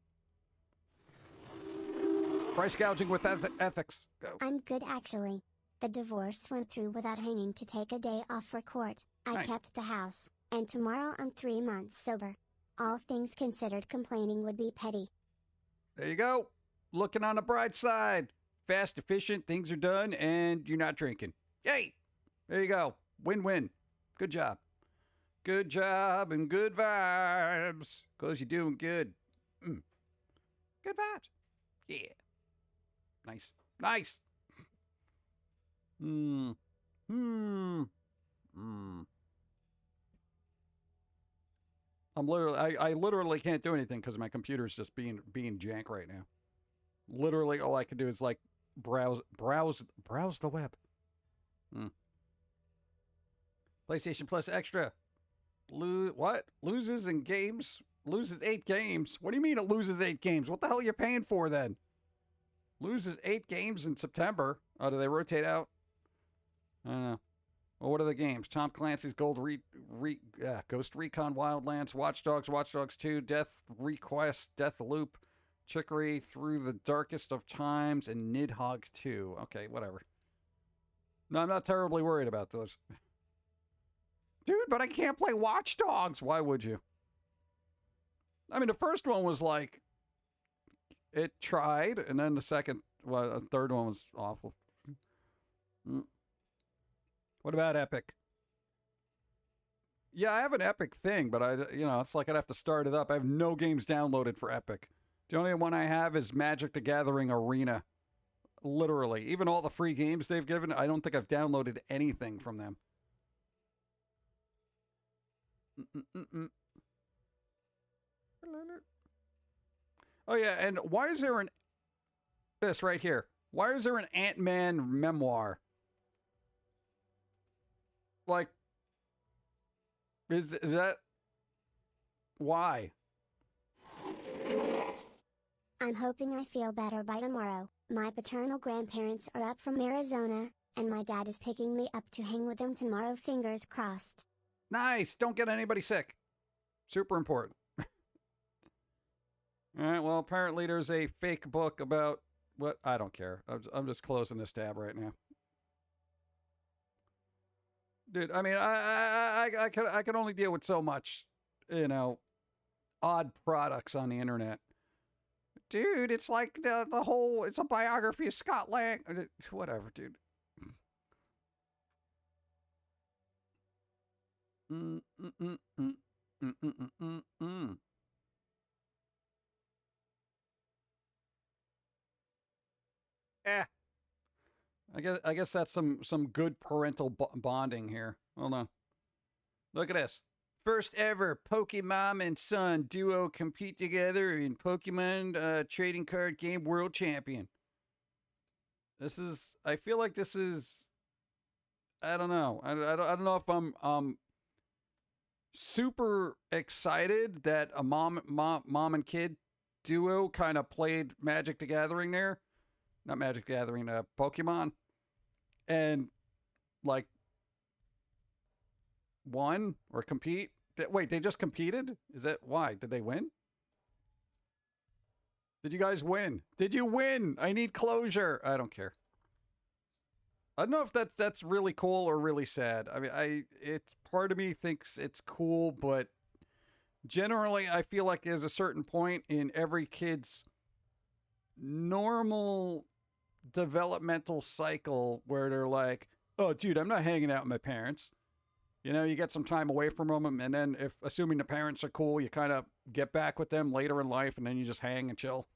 Price gouging with ethics. Go. I'm good, actually. The divorce went through without hanging to take a day off for court. I kept the house, and tomorrow I'm 3 months sober. All things considered, complaining would be petty. There you go. Looking on the bright side. Fast, efficient, things are done, and you're not drinking. Yay! There you go. Win-win. Good job. Good job and good vibes. Because you're doing good. Good vibes. Yeah. Nice. Nice. I literally can't do anything because my computer's just being jank right now. Literally, all I can do is like browse the web. PlayStation Plus Extra. What? Loses 8 games? What do you mean it loses 8 games? What the hell are you paying for then? Loses 8 games in September. Oh, do they rotate out? I don't know. Well, what are the games? Tom Clancy's Ghost Recon Wildlands, Watch Dogs 2, Death Request, Death Loop, Chicory Through the Darkest of Times, and Nidhogg 2. Okay, whatever. No, I'm not terribly worried about those. Dude, but I can't play Watch Dogs. Why would you? I mean, the first one was like, it tried, and then the third one was awful. What about Epic? Yeah, I have an Epic thing, but it's like I'd have to start it up. I have no games downloaded for Epic. The only one I have is Magic the Gathering Arena. Literally. Even all the free games they've given, I don't think I've downloaded anything from them. Oh, yeah, and why is there this right here. Why is there an Ant-Man memoir? Like, is that why? I'm hoping I feel better by tomorrow. My paternal grandparents are up from Arizona, and my dad is picking me up to hang with them tomorrow. Fingers crossed. Nice. Don't get anybody sick. Super important. All right. Well, apparently there's a fake book about what? I don't care. I'm just closing this tab right now. Dude, I mean, I can only deal with so much, odd products on the internet. Dude, it's like the whole, it's a biography of Scott Lang. Whatever, dude. I guess that's some good parental bonding here. Hold on. Look at this. First ever Pokemon and son duo compete together in Pokemon trading card game world champion. I feel like this is, I don't know. I don't know if I'm super excited that a mom and kid duo kind of played Magic the Gathering there. Not Magic the Gathering, Pokemon. And, like, won or compete. Wait, they just competed? Is that why? Did they win? Did you guys win? Did you win? I need closure. I don't care. I don't know if that's really cool or really sad. I mean, it's part of me thinks it's cool, but generally I feel like there's a certain point in every kid's normal developmental cycle where they're like, "Oh, dude, I'm not hanging out with my parents." You know, you get some time away from them, and then if assuming the parents are cool, you kind of get back with them later in life, and then you just hang and chill.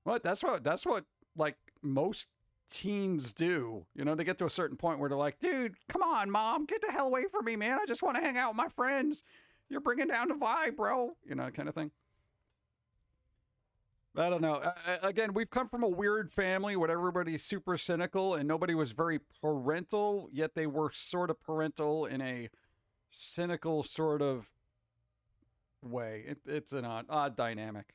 What? That's what like most teens do. You know, they get to a certain point where they're like, dude, come on, mom, get the hell away from me, man. I just want to hang out with my friends. You're bringing down the vibe, bro. You know, kind of thing. I don't know. Again, we've come from a weird family where everybody's super cynical and nobody was very parental, yet they were sort of parental in a cynical sort of way. It's an odd dynamic.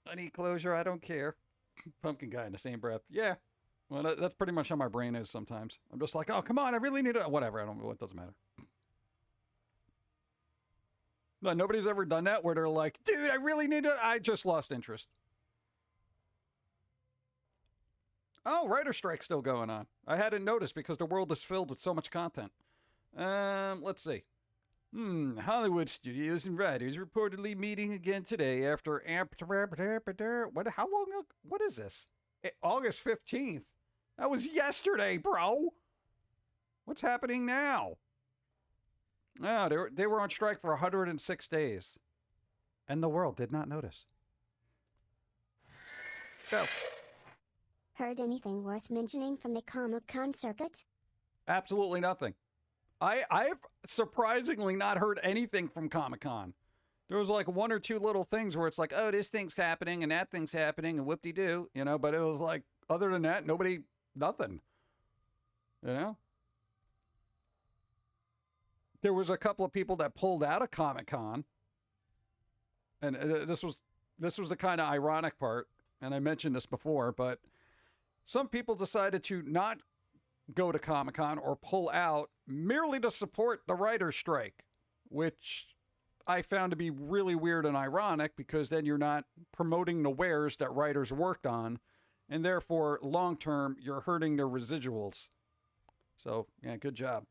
I need closure. I don't care. Pumpkin guy in the same breath. Yeah. Well, that's pretty much how my brain is sometimes. I'm just like, oh, come on. I really need it. Whatever. I don't know. It doesn't matter. No, nobody's ever done that where they're like, dude, I really need it. I just lost interest. Oh, writer strike's still going on. I hadn't noticed because the world is filled with so much content. Let's see. Hollywood studios and writers reportedly meeting again today after how long ago? What is this? August 15th. That was yesterday, bro. What's happening now? No, they were on strike for 106 days. And the world did not notice. Go. Heard anything worth mentioning from the Comic-Con circuit? Absolutely nothing. I've surprisingly not heard anything from Comic-Con. There was like one or two little things where it's like, oh, this thing's happening and that thing's happening and whoop-de-doo, you know, but it was like, other than that, nothing, you know? There was a couple of people that pulled out of Comic-Con, and this was the kind of ironic part, and I mentioned this before, but some people decided to not go to Comic-Con or pull out merely to support the writer's strike, which I found to be really weird and ironic because then you're not promoting the wares that writers worked on, and therefore, long-term, you're hurting their residuals. So, yeah, good job.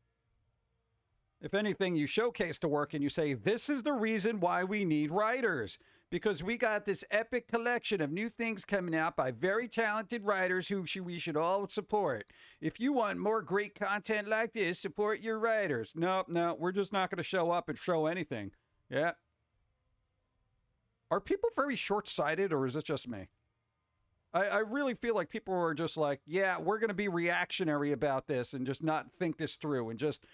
If anything, you showcase the work and you say, this is the reason why we need writers. Because we got this epic collection of new things coming out by very talented writers who we should all support. If you want more great content like this, support your writers. No, we're just not going to show up and show anything. Yeah. Are people very short-sighted, or is it just me? I really feel like people are just like, yeah, we're going to be reactionary about this and just not think this through and just...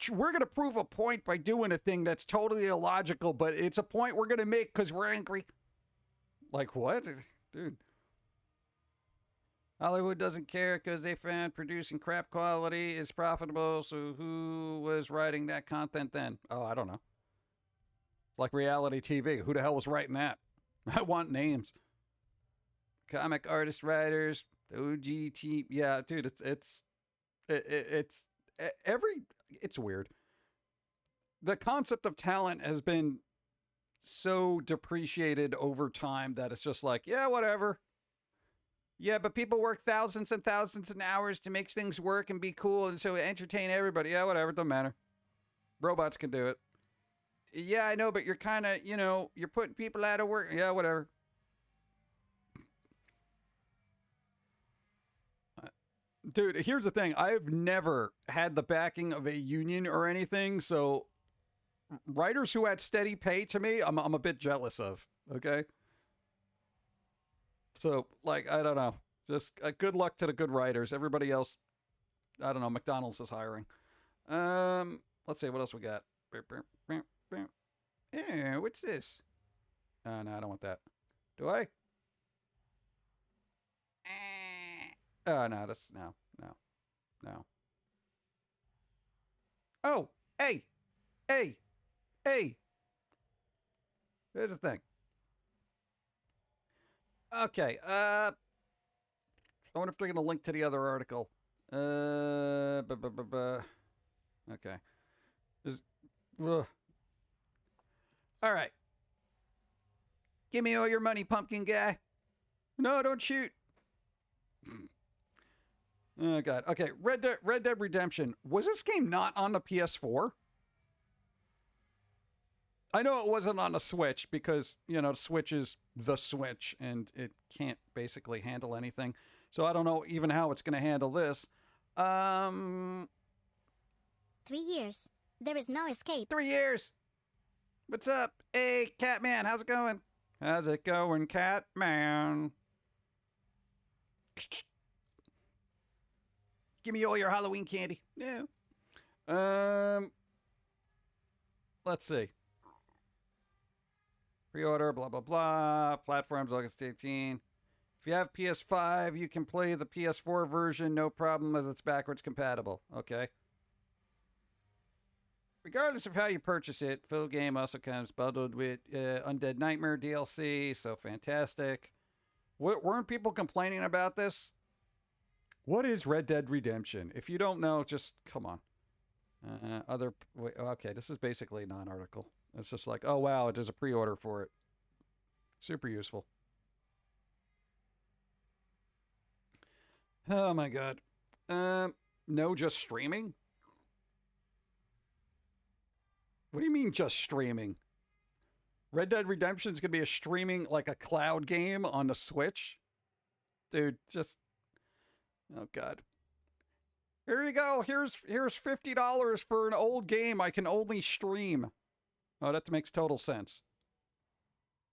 We're going to prove a point by doing a thing that's totally illogical, but it's a point we're going to make because we're angry. Like, what? Dude. Hollywood doesn't care because they found producing crap quality is profitable, so who was writing that content then? Oh, I don't know. It's like reality TV. Who the hell was writing that? I want names. Comic artist writers, OGT. Yeah, dude, it's weird. The concept of talent has been so depreciated over time that it's just like, yeah, whatever. Yeah, but people work thousands and thousands of hours to make things work and be cool and so entertain everybody. Yeah, whatever, doesn't matter. Robots can do it. Yeah, I know, but you're kind of, you're putting people out of work. Yeah, whatever. Dude, here's the thing. I've never had the backing of a union or anything, so writers who had steady pay to me, I'm a bit jealous of, okay? So, like, I don't know. Just good luck to the good writers. Everybody else, I don't know, McDonald's is hiring. Let's see, what else we got? Yeah, what's this? Oh, no, I don't want that. Do I? Oh, no, no. No. Oh, hey. Here's the thing. Okay, I wonder if they're going to link to the other article. Okay. All right. Give me all your money, pumpkin guy. No, don't shoot. Oh, God. Okay, Red Dead Redemption. Was this game not on the PS4? I know it wasn't on the Switch because, the Switch is the Switch and it can't basically handle anything. So I don't know even how it's going to handle this. 3 years. There is no escape. 3 years. What's up? Hey, Catman, how's it going? How's it going, Catman? Give me all your Halloween candy. No. Let's see. Pre-order, blah, blah, blah. Platforms, August 18. If you have PS5, you can play the PS4 version, no problem, as it's backwards compatible. Okay. Regardless of how you purchase it, full game also comes bundled with Undead Nightmare DLC, so fantastic. Weren't people complaining about this? What is Red Dead Redemption? If you don't know, just come on. Okay, this is basically a non-article. It's just like, oh wow, there's a pre-order for it. Super useful. Oh my god. No, just streaming? What do you mean just streaming? Red Dead Redemption is going to be a streaming, like a cloud game on the Switch? Dude, just... Oh, God. Here you go. Here's $50 for an old game I can only stream. Oh, that makes total sense.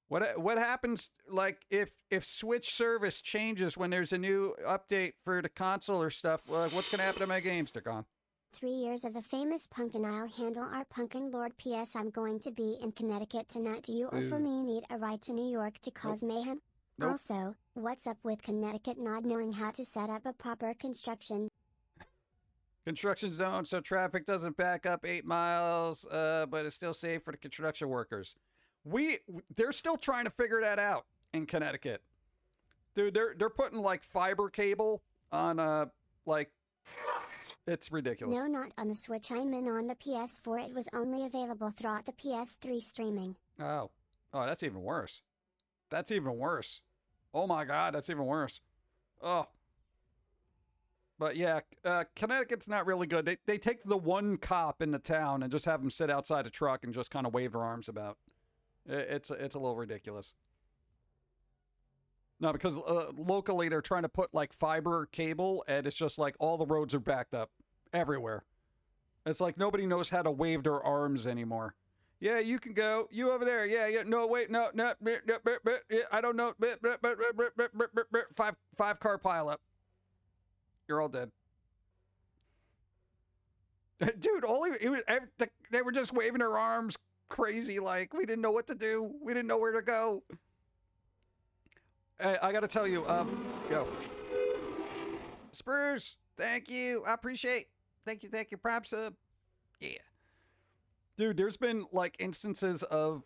What happens, like, if Switch service changes when there's a new update for the console or stuff, like, what's going to happen to my games? They're gone. 3 years of the famous Pum'Kin. I'll handle our Pum'Kin Lord. P.S. I'm going to be in Connecticut tonight. Do you or for me need a ride to New York to cause mayhem? Nope. Also, what's up with Connecticut not knowing how to set up a proper construction zone so traffic doesn't back up 8 miles, but it's still safe for the construction workers. They're still trying to figure that out in Connecticut. Dude, they're putting like fiber cable on like it's ridiculous. No, not on the Switch. I'm in on the PS4. It was only available throughout the PS3 streaming. Oh, that's even worse. That's even worse. Oh my god, that's even worse. Oh. But yeah, Connecticut's not really good. They take the one cop in the town and just have him sit outside a truck and just kind of wave their arms about. It's a little ridiculous. No, because locally they're trying to put like fiber cable and it's just like all the roads are backed up everywhere. It's like nobody knows how to wave their arms anymore. Yeah, you can go. You over there. Yeah. No, wait, no. I don't know. 5 car pileup. You're all dead. Dude, they were just waving their arms crazy like we didn't know what to do. We didn't know where to go. I gotta tell you, go. Spurs, thank you. I appreciate. Thank you. Props up. Yeah. Dude, there's been like instances of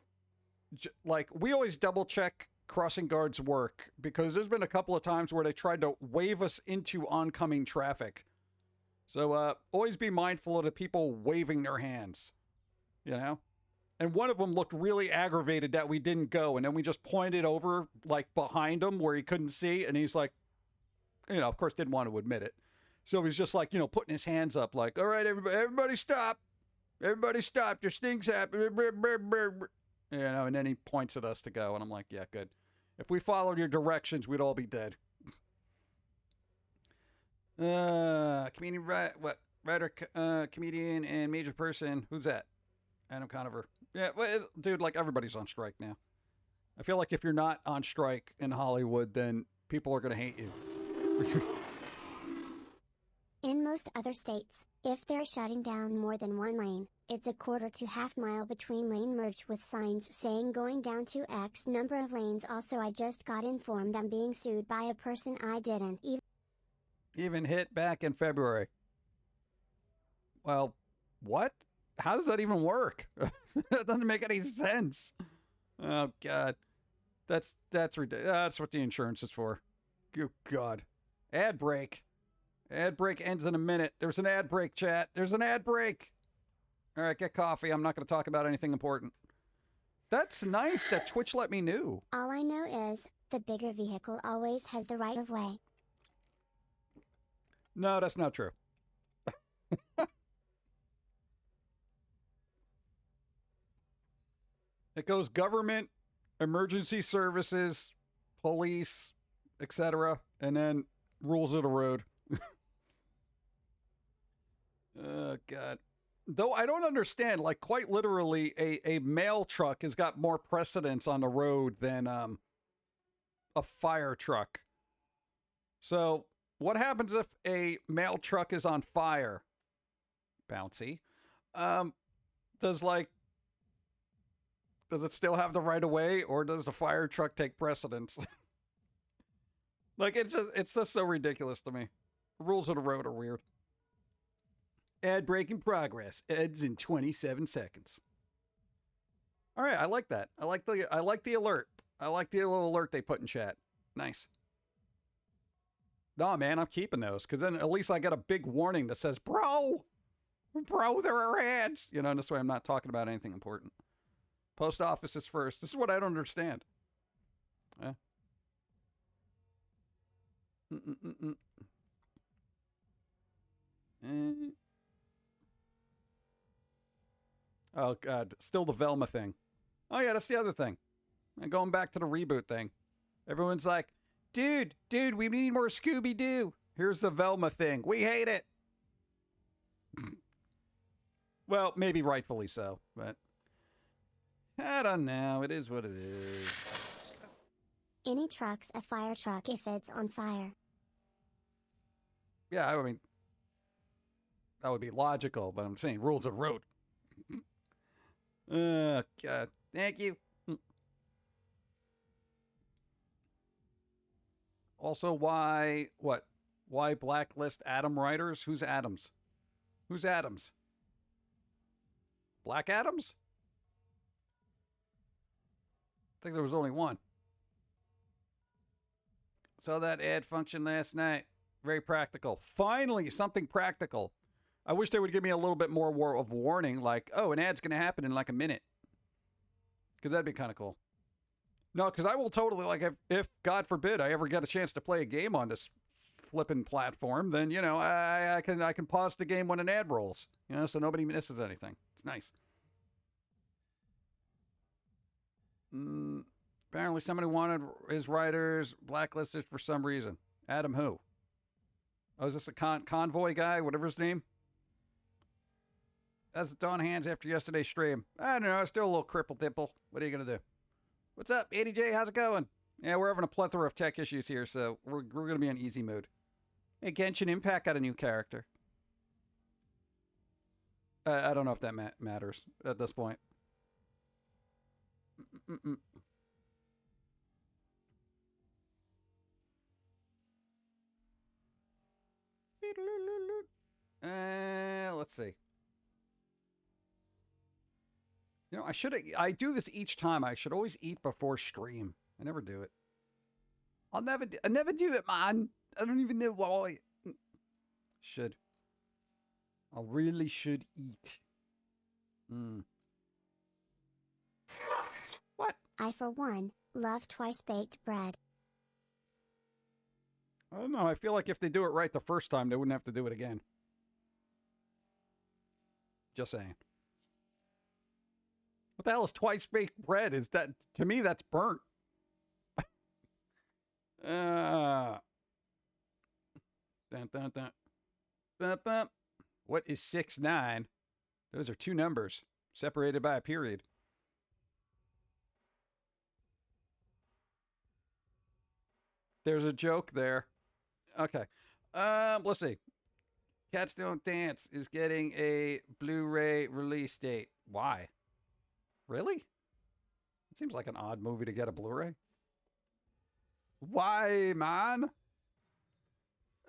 like we always double check crossing guards' work because there's been a couple of times where they tried to wave us into oncoming traffic. So always be mindful of the people waving their hands, you know? And one of them looked really aggravated that we didn't go. And then we just pointed over like behind him where he couldn't see. And he's like, of course didn't want to admit it. So he's just like, putting his hands up like, all right, everybody stop. Everybody stop. There's things happening. And then he points at us to go. And I'm like, yeah, good. If we followed your directions, we'd all be dead. Comedian, writer, comedian, and major person. Who's that? Adam Conover. Yeah, well, dude, like everybody's on strike now. I feel like if you're not on strike in Hollywood, then people are going to hate you. In most other states, if they're shutting down more than one lane, it's a quarter to half mile between lane merge with signs saying going down to X number of lanes. Also, I just got informed I'm being sued by a person I didn't even hit back in February. Well, what? How does that even work? That doesn't make any sense. Oh God, that's ridiculous. That's what the insurance is for. Good God. Ad break. Ad break ends in a minute. There's an ad break, chat. There's an ad break. All right, get coffee. I'm not going to talk about anything important. That's nice that Twitch let me know. All I know is, the bigger vehicle always has the right of way. No, that's not true. It goes government, emergency services, police, etc., and then rules of the road. Oh, God. Though I don't understand, like, quite literally, a mail truck has got more precedence on the road than a fire truck. So, what happens if a mail truck is on fire? Bouncy. Does it still have the right of way, or does the fire truck take precedence? Like, it's just so ridiculous to me. Rules of the road are weird. Ad break in progress. Ends in 27 seconds. All right, I like that. I like the alert. I like the little alert they put in chat. Nice. Nah, man, I'm keeping those, because then at least I get a big warning that says, bro, there are ads. You know, this way I'm not talking about anything important. Post office is first. This is what I don't understand. Oh, God. Still the Velma thing. Oh, yeah, that's the other thing. And going back to the reboot thing. Everyone's like, dude, we need more Scooby-Doo. Here's the Velma thing. We hate it. Well, maybe rightfully so, but I don't know. It is what it is. Any truck's a fire truck if it's on fire. Yeah, I mean, that would be logical, but I'm saying rules of road. Oh, God. Thank you. Also, why blacklist Adam writers? Who's Adams? Who's Adams? Black Adams? I think there was only one. Saw that ad function last night. Very practical. Finally, something practical. I wish they would give me a little bit more of warning, like, oh, an ad's going to happen in like a minute. Because that'd be kind of cool. No, because I will totally, like, if, God forbid, I ever get a chance to play a game on this flipping platform, then, you know, I can pause the game when an ad rolls, you know, so nobody misses anything. It's nice. Apparently somebody wanted his writers blacklisted for some reason. Adam who? Oh, is this a convoy guy, whatever his name? That's Dawn Hands after yesterday's stream. I don't know, still a little cripple-dipple. What are you going to do? What's up, ADJ? How's it going? Yeah, we're having a plethora of tech issues here, so we're going to be in easy mode. Hey, Genshin Impact got a new character. I don't know if that matters at this point. Let's see. You know, I do this each time. I should always eat before stream. I never do it. I never do it, man. I don't even know why. Should. I really should eat. What? I, for one, love twice-baked bread. I don't know. I feel like if they do it right the first time, they wouldn't have to do it again. Just saying. What the hell is twice-baked bread? Is that, to me, that's burnt. Dun, dun, dun. Bum, bum. What is 6-9? Those are two numbers separated by a period. There's a joke there. Okay. Let's see. Cats Don't Dance is getting a Blu-ray release date. Why? Really? It seems like an odd movie to get a Blu-ray. Why, man?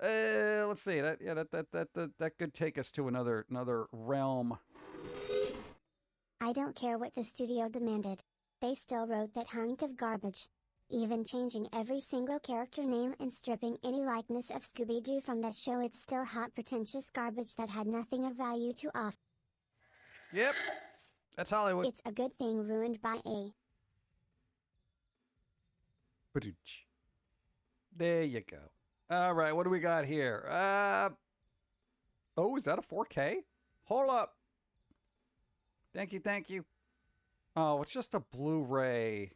Let's see. That could take us to another realm. I don't care what the studio demanded. They still wrote that hunk of garbage. Even changing every single character name and stripping any likeness of Scooby-Doo from that show, it's still hot pretentious garbage that had nothing of value to offer. Yep. That's Hollywood. It's a good thing ruined by a... There you go. All right, what do we got here? Oh, is that a 4K? Hold up. Thank you. Oh, it's just a Blu-ray.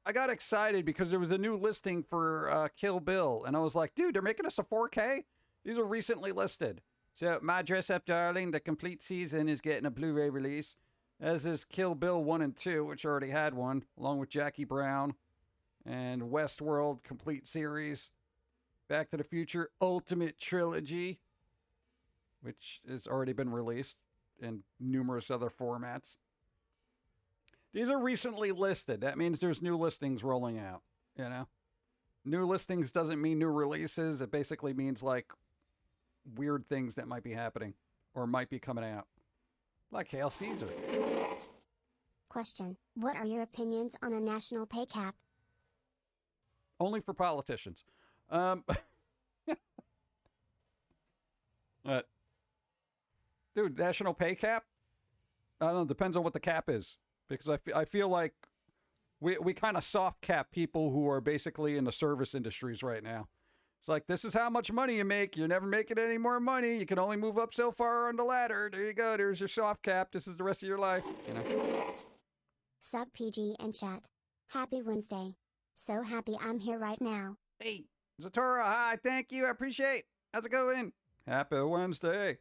I got excited because there was a new listing for Kill Bill, and I was like, dude, they're making us a 4K? These are recently listed. So, My Dress Up Darling, the complete season is getting a Blu-ray release, as is Kill Bill 1 and 2, which already had one, along with Jackie Brown, and Westworld complete series, Back to the Future Ultimate Trilogy, which has already been released in numerous other formats. These are recently listed. That means there's new listings rolling out, you know? New listings doesn't mean new releases. It basically means, like, weird things that might be happening or might be coming out. Like Hail Caesar. Question: what are your opinions on a national pay cap? Only for politicians. Dude, national pay cap? I don't know. Depends on what the cap is. Because I feel like we kind of soft cap people who are basically in the service industries right now. It's like, this is how much money you make. You're never making any more money. You can only move up so far on the ladder. There you go. There's your soft cap. This is the rest of your life. You know. Sub PG and chat. Happy Wednesday. So happy I'm here right now. Hey, Zatora, hi. Thank you. I appreciate. How's it going? Happy Wednesday.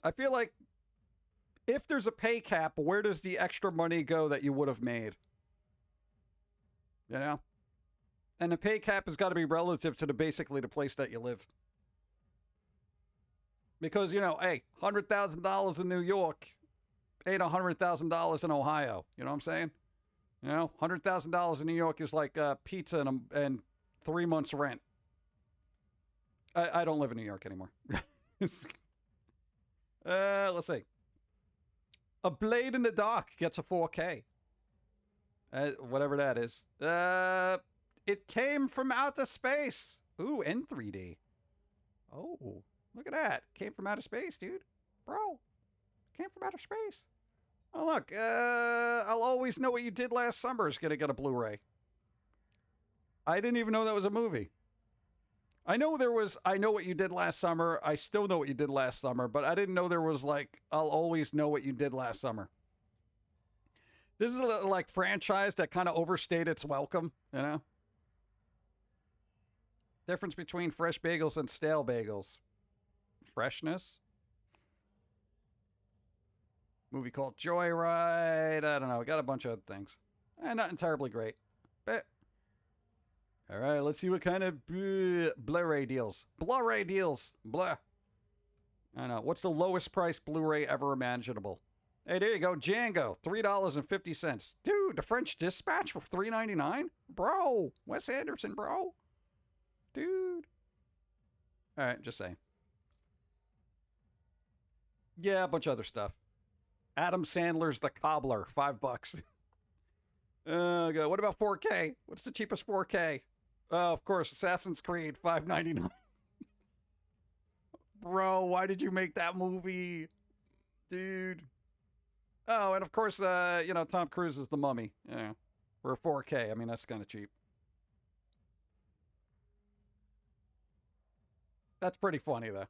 I feel like if there's a pay cap, where does the extra money go that you would have made? You know? And the pay cap has got to be relative to basically the place that you live. Because, you know, hey, $100,000 in New York ain't $100,000 in Ohio. You know what I'm saying? You know, $100,000 in New York is like pizza and 3 months rent. I don't live in New York anymore. Let's see. A Blade in the Dark gets a 4K. Whatever that is. It came from outer space. Ooh, in 3D. Oh, look at that. Came from outer space, dude. Bro. Came from outer space. Oh, look. I'll Always Know What You Did Last Summer is going to get a Blu-ray. I didn't even know that was a movie. I know there was I Know What You Did Last Summer. I Still Know What You Did Last Summer, but I didn't know there was, like, I'll Always Know What You Did Last Summer. This is a like franchise that kind of overstayed its welcome, you know? Difference between fresh bagels and stale bagels. Freshness. Movie called Joyride. I don't know. We got a bunch of other things. Nothing terribly great. But all right, let's see what kind of Blu-ray deals. Blu-ray deals. Blah. I don't know. What's the lowest price Blu-ray ever imaginable? Hey, there you go. Django, $3.50. Dude, The French Dispatch for $3.99? Bro, Wes Anderson, bro. Dude. All right, just saying. Yeah, a bunch of other stuff. Adam Sandler's The Cobbler, $5. God. What about 4K? What's the cheapest 4K? Oh, of course, Assassin's Creed, $5.99. Bro, why did you make that movie? Dude. Oh, and of course, you know, Tom Cruise is The Mummy. You know, for 4K. I mean, that's kind of cheap. That's pretty funny, though.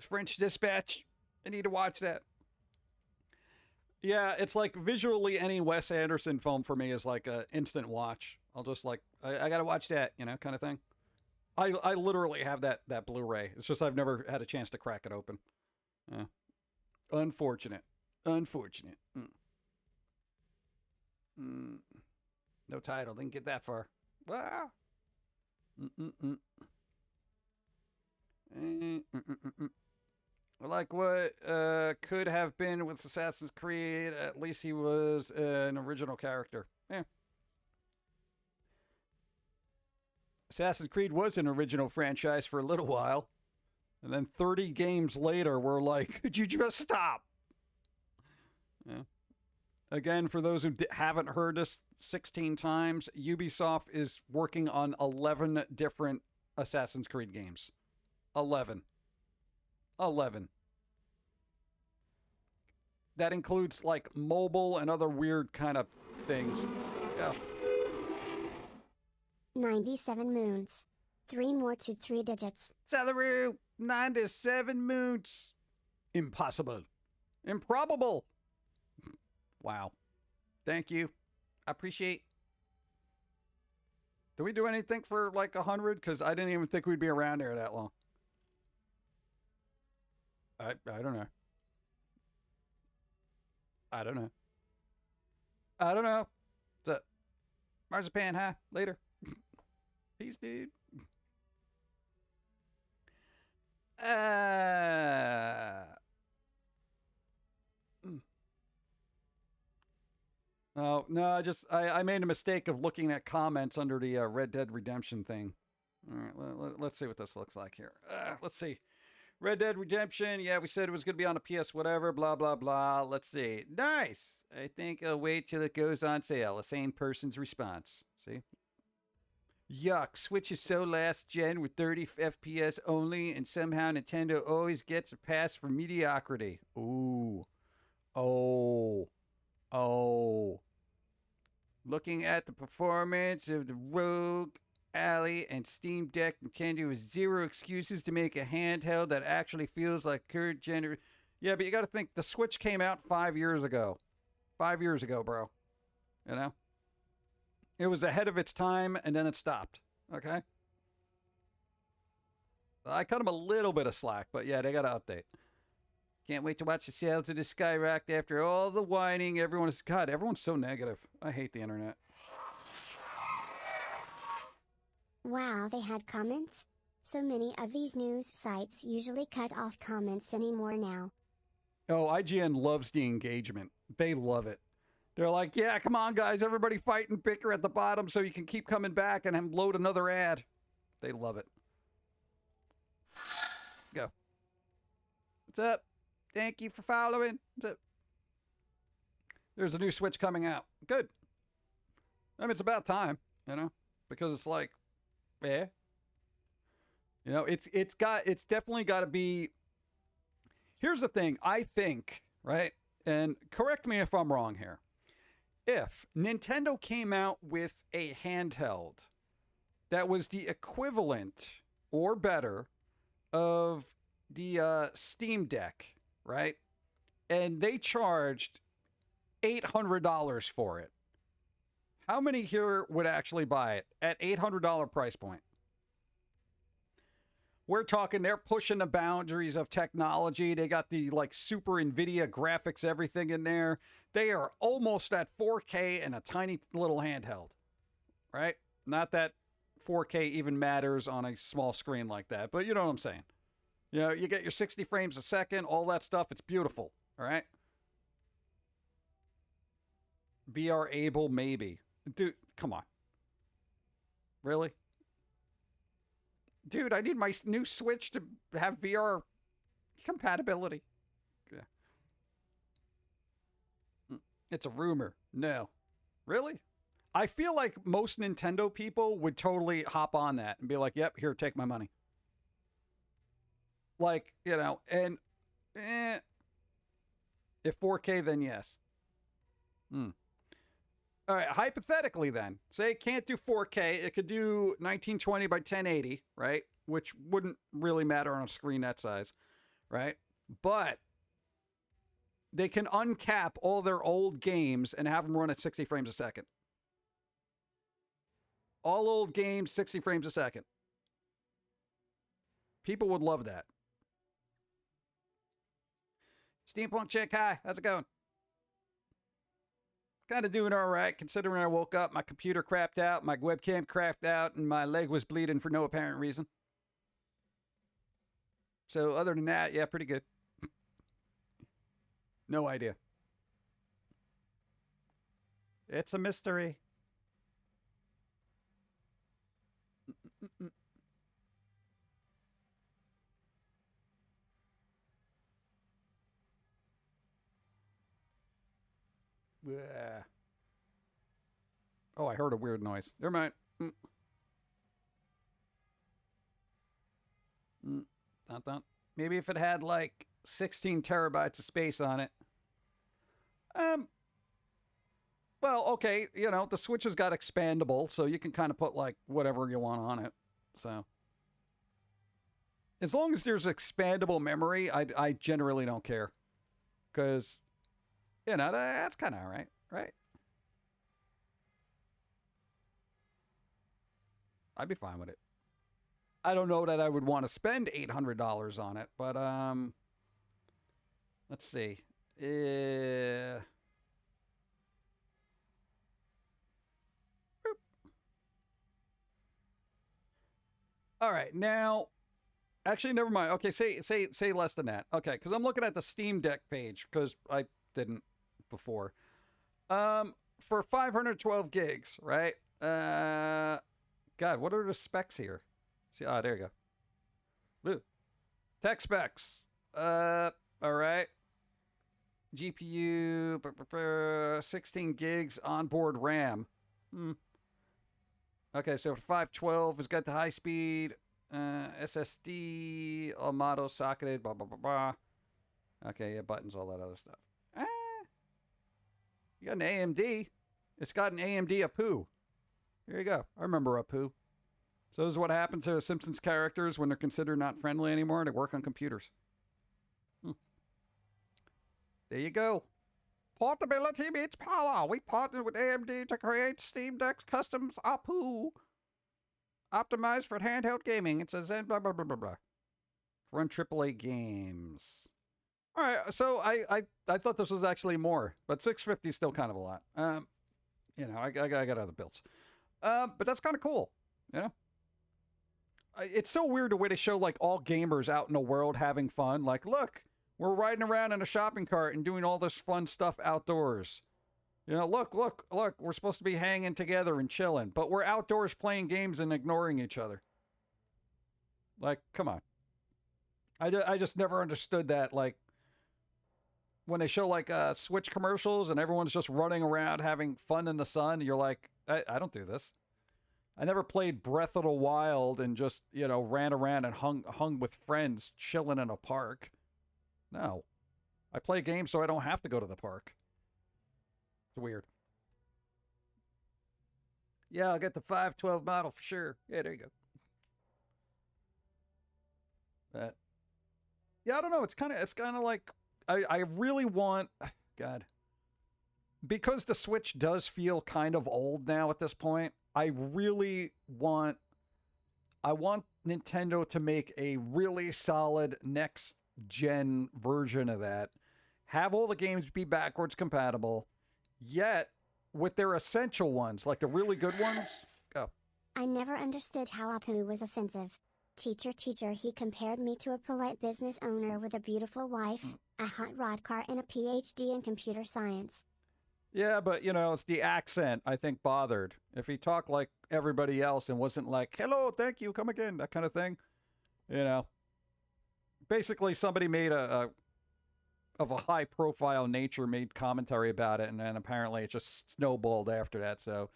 French Dispatch. I need to watch that. Yeah, it's like visually any Wes Anderson film for me is like an instant watch. I'll just like, I got to watch that, you know, kind of thing. I literally have that Blu-ray. It's just I've never had a chance to crack it open. Unfortunate. Unfortunate. No title. Didn't get that far. Ah. Like what could have been with Assassin's Creed, at least he was an original character. Yeah. Assassin's Creed was an original franchise for a little while. And then 30 games later, we're like, could you just stop? Yeah. Again, for those who haven't heard this 16 times, Ubisoft is working on 11 different Assassin's Creed games. 11. That includes, like, mobile and other weird kind of things. Yeah. 97 moons. 3 more to 3 digits. Salary 97 moons. Impossible. Improbable. Wow. Thank you. I appreciate. Did we do anything for like 100? Because I didn't even think we'd be around here that long. I don't know. I don't know. I don't know. So, Marzipan, huh? Later. Peace, dude. Oh, no, I made a mistake of looking at comments under the Red Dead Redemption thing. All right, let's see what this looks like here. Let's see. Red Dead Redemption, yeah, we said it was going to be on a PS whatever, blah, blah, blah. Let's see. Nice. I think I'll wait till it goes on sale. A sane person's response. See? Yuck. Switch is so last gen with 30 FPS only, and somehow Nintendo always gets a pass for mediocrity. Ooh. Oh. Looking at the performance of the Rogue, Ally, and Steam Deck, Nintendo has zero excuses to make a handheld that actually feels like current generation. Yeah, but you got to think the Switch came out 5 years ago. 5 years ago, bro. You know? It was ahead of its time, and then it stopped. Okay? I cut them a little bit of slack, but yeah, they got to update. Can't wait to watch the sales of the skyrocket after all the whining. Everyone's so negative. I hate the internet. Wow, they had comments? So many of these news sites usually cut off comments anymore now. Oh, IGN loves the engagement. They love it. They're like, yeah, come on, guys. Everybody fight and bicker at the bottom so you can keep coming back and load another ad. They love it. Go. What's up? Thank you for following. What's up? There's a new Switch coming out. Good. I mean, it's about time, you know, because it's like, yeah. You know, it's definitely got to be. Here's the thing. I think, right? And correct me if I'm wrong here. If Nintendo came out with a handheld that was the equivalent or better of the Steam Deck, right? And they charged $800 for it. How many here would actually buy it at $800 price point? We're talking they're pushing the boundaries of technology. They got the like super NVIDIA graphics, everything in there. They are almost at 4K and a tiny little handheld, right? Not that 4K even matters on a small screen like that, but you know what I'm saying. You know, you get your 60 frames a second, all that stuff. It's beautiful, all right? VR able, maybe. Dude, come on. Really? Dude, I need my new Switch to have VR compatibility. Yeah. It's a rumor. No. Really? I feel like most Nintendo people would totally hop on that and be like, yep, here, take my money. Like, you know, and if 4K, then yes. All right, hypothetically then, say it can't do 4K, it could do 1920 by 1080, right? Which wouldn't really matter on a screen that size, right? But they can uncap all their old games and have them run at 60 frames a second. All old games, 60 frames a second. People would love that. Steampunk Chick, hi, how's it going? Kind of doing all right, considering I woke up, my computer crapped out, my webcam crapped out, and my leg was bleeding for no apparent reason. So other than that, yeah, pretty good. No idea. It's a mystery. Bleh. Oh, I heard a weird noise. Never mind. Dun, dun. Maybe if it had like 16 terabytes of space on it. Well, okay, you know, the Switch has got expandable, so you can kind of put like whatever you want on it. So as long as there's expandable memory, I generally don't care. Because, you know, that's kind of all right, right? I'd be fine with it. I don't know that I would want to spend $800 on it, but let's see. All right, now, actually, never mind. Okay, say less than that. Okay, because I'm looking at the Steam Deck page because I didn't before. For 512 gigs, right? God, what are the specs here? See, there you go. Ooh. Tech specs. All right. GPU, 16 gigs onboard RAM. Okay, so for 512, it's got the high speed SSD, all models socketed, blah, blah, blah, blah. Okay, yeah, buttons, all that other stuff. You got an AMD. It's got an AMD Apu. Here you go. I remember Apu. So this is what happened to Simpsons characters when they're considered not friendly anymore. They work on computers. There you go. Portability meets power. We partnered with AMD to create Steam Deck's custom Apu. Optimized for handheld gaming. It says blah, blah, blah, blah, blah. Run AAA games. All right, so I thought this was actually more, but $650 is still kind of a lot. You know, I got other bills. But that's kind of cool. You know? It's so weird the way they show like all gamers out in the world having fun. Like, look, we're riding around in a shopping cart and doing all this fun stuff outdoors. You know, look, we're supposed to be hanging together and chilling, but we're outdoors playing games and ignoring each other. Like, come on. I just never understood that. Like, when they show like Switch commercials and everyone's just running around having fun in the sun, you're like, I don't do this. I never played Breath of the Wild and just, you know, ran around and hung with friends chilling in a park. No. I play games so I don't have to go to the park. It's weird. Yeah, I'll get the 512 model for sure. Yeah, there you go. But yeah, I don't know. It's kind of like I really want, God, because the Switch does feel kind of old now at this point. I want Nintendo to make a really solid next gen version of that. Have all the games be backwards compatible, yet with their essential ones, like the really good ones. Go. I never understood how Apu was offensive. Teacher, he compared me to a polite business owner with a beautiful wife, a hot rod car, and a PhD in computer science. Yeah, but, you know, it's the accent, I think, bothered. If he talked like everybody else and wasn't like, hello, thank you, come again, that kind of thing, you know. Basically, somebody made of a high-profile nature made commentary about it, and then apparently it just snowballed after that. So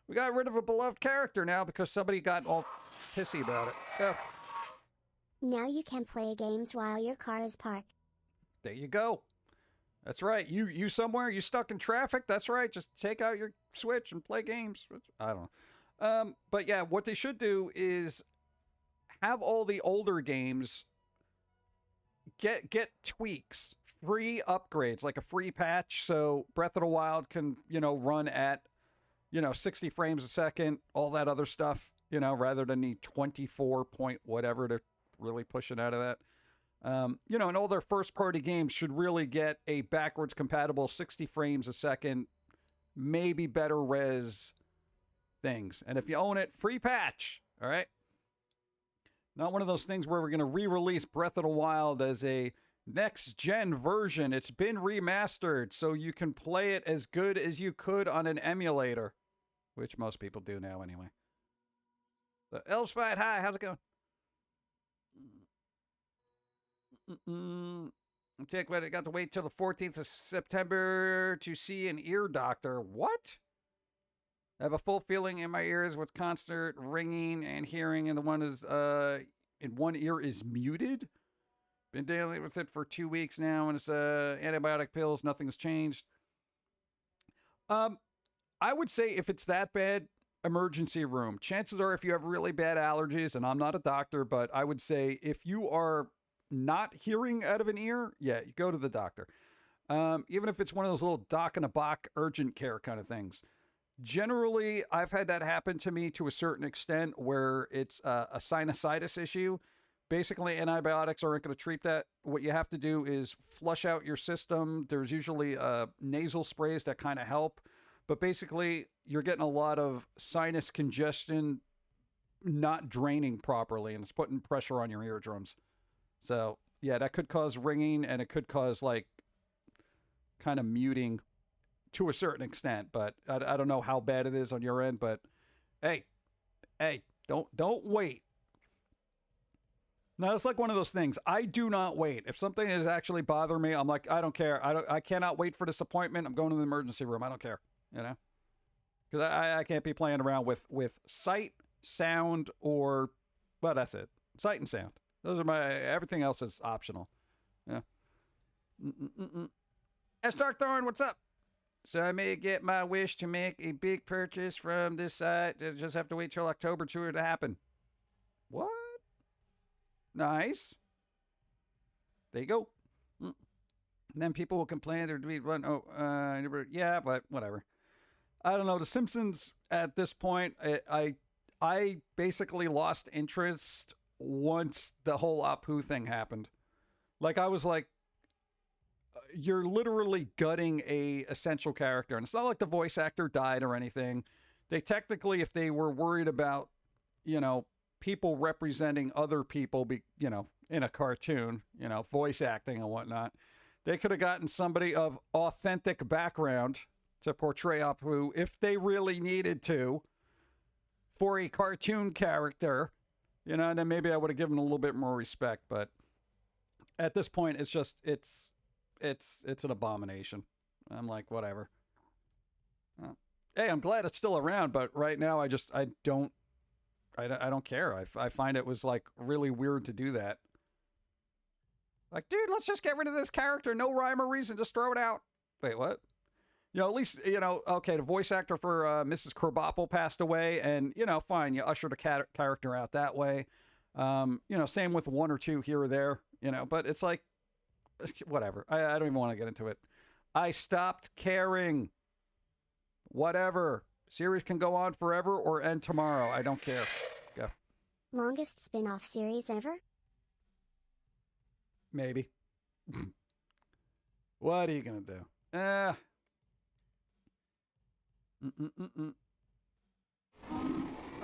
we got rid of a beloved character now because somebody got all pissy about it. Yeah. Now you can play games while your car is parked. There you go. That's right. You somewhere, you stuck in traffic? That's right. Just take out your Switch and play games. I don't know. But yeah, what they should do is have all the older games get tweaks, free upgrades, like a free patch, so Breath of the Wild can, you know, run at, you know, 60 frames a second, all that other stuff, you know, rather than the 24 point whatever they're really pushing out of that. You know, and all their first-party games should really get a backwards compatible 60 frames a second, maybe better res things. And if you own it, free patch, all right? Not one of those things where we're going to re-release Breath of the Wild as a next-gen version. It's been remastered, so you can play it as good as you could on an emulator, which most people do now anyway. So, Elves Fight, hi, how's it going? I got to wait till the 14th of September to see an ear doctor. What? I have a full feeling in my ears with constant ringing and hearing, and the one is in one ear is muted. Been dealing with it for 2 weeks now, and it's antibiotic pills. Nothing's changed. I would say if it's that bad, emergency room. Chances are, if you have really bad allergies, and I'm not a doctor, but I would say if you are not hearing out of an ear, yeah, you go to the doctor. Even if it's one of those little doc in a box urgent care kind of things. Generally, I've had that happen to me to a certain extent where it's a sinusitis issue. Basically, antibiotics aren't going to treat that. What you have to do is flush out your system. There's usually nasal sprays that kind of help. But basically, you're getting a lot of sinus congestion not draining properly, and it's putting pressure on your eardrums. So, yeah, that could cause ringing, and it could cause, like, kind of muting to a certain extent. But I don't know how bad it is on your end. But, hey, don't wait. Now, it's like one of those things. I do not wait. If something is actually bothering me, I'm like, I don't care. I cannot wait for this appointment. I'm going to the emergency room. I don't care. You know? Because I can't be playing around with sight, sound, or, well, that's it. Sight and sound. Those are everything else is optional. Yeah. Dark Thorn, what's up? So I may get my wish to make a big purchase from this site. I just have to wait till October for it to happen. What? Nice. There you go. And then people will complain. Yeah, but whatever. I don't know. The Simpsons at this point, I basically lost interest once the whole Apu thing happened. Like, I was like, you're literally gutting a essential character. And it's not like the voice actor died or anything. They technically, if they were worried about, people representing other people, in a cartoon, voice acting and whatnot, they could have gotten somebody of authentic background to portray Apu if they really needed to for a cartoon character, and then maybe I would have given a little bit more respect. But at this point, it's just, it's an abomination. I'm like, whatever. Hey, I'm glad it's still around, but right now I don't care. I find it was like really weird to do that. Like, dude, let's just get rid of this character. No rhyme or reason. Just throw it out. Wait, what? At least, okay, the voice actor for Mrs. Krabappel passed away, and, fine, you usher the character out that way. Same with one or two here or there, but it's like, whatever. I don't even want to get into it. I stopped caring. Whatever. Series can go on forever or end tomorrow. I don't care. Go. Longest spin-off series ever? Maybe. What are you going to do?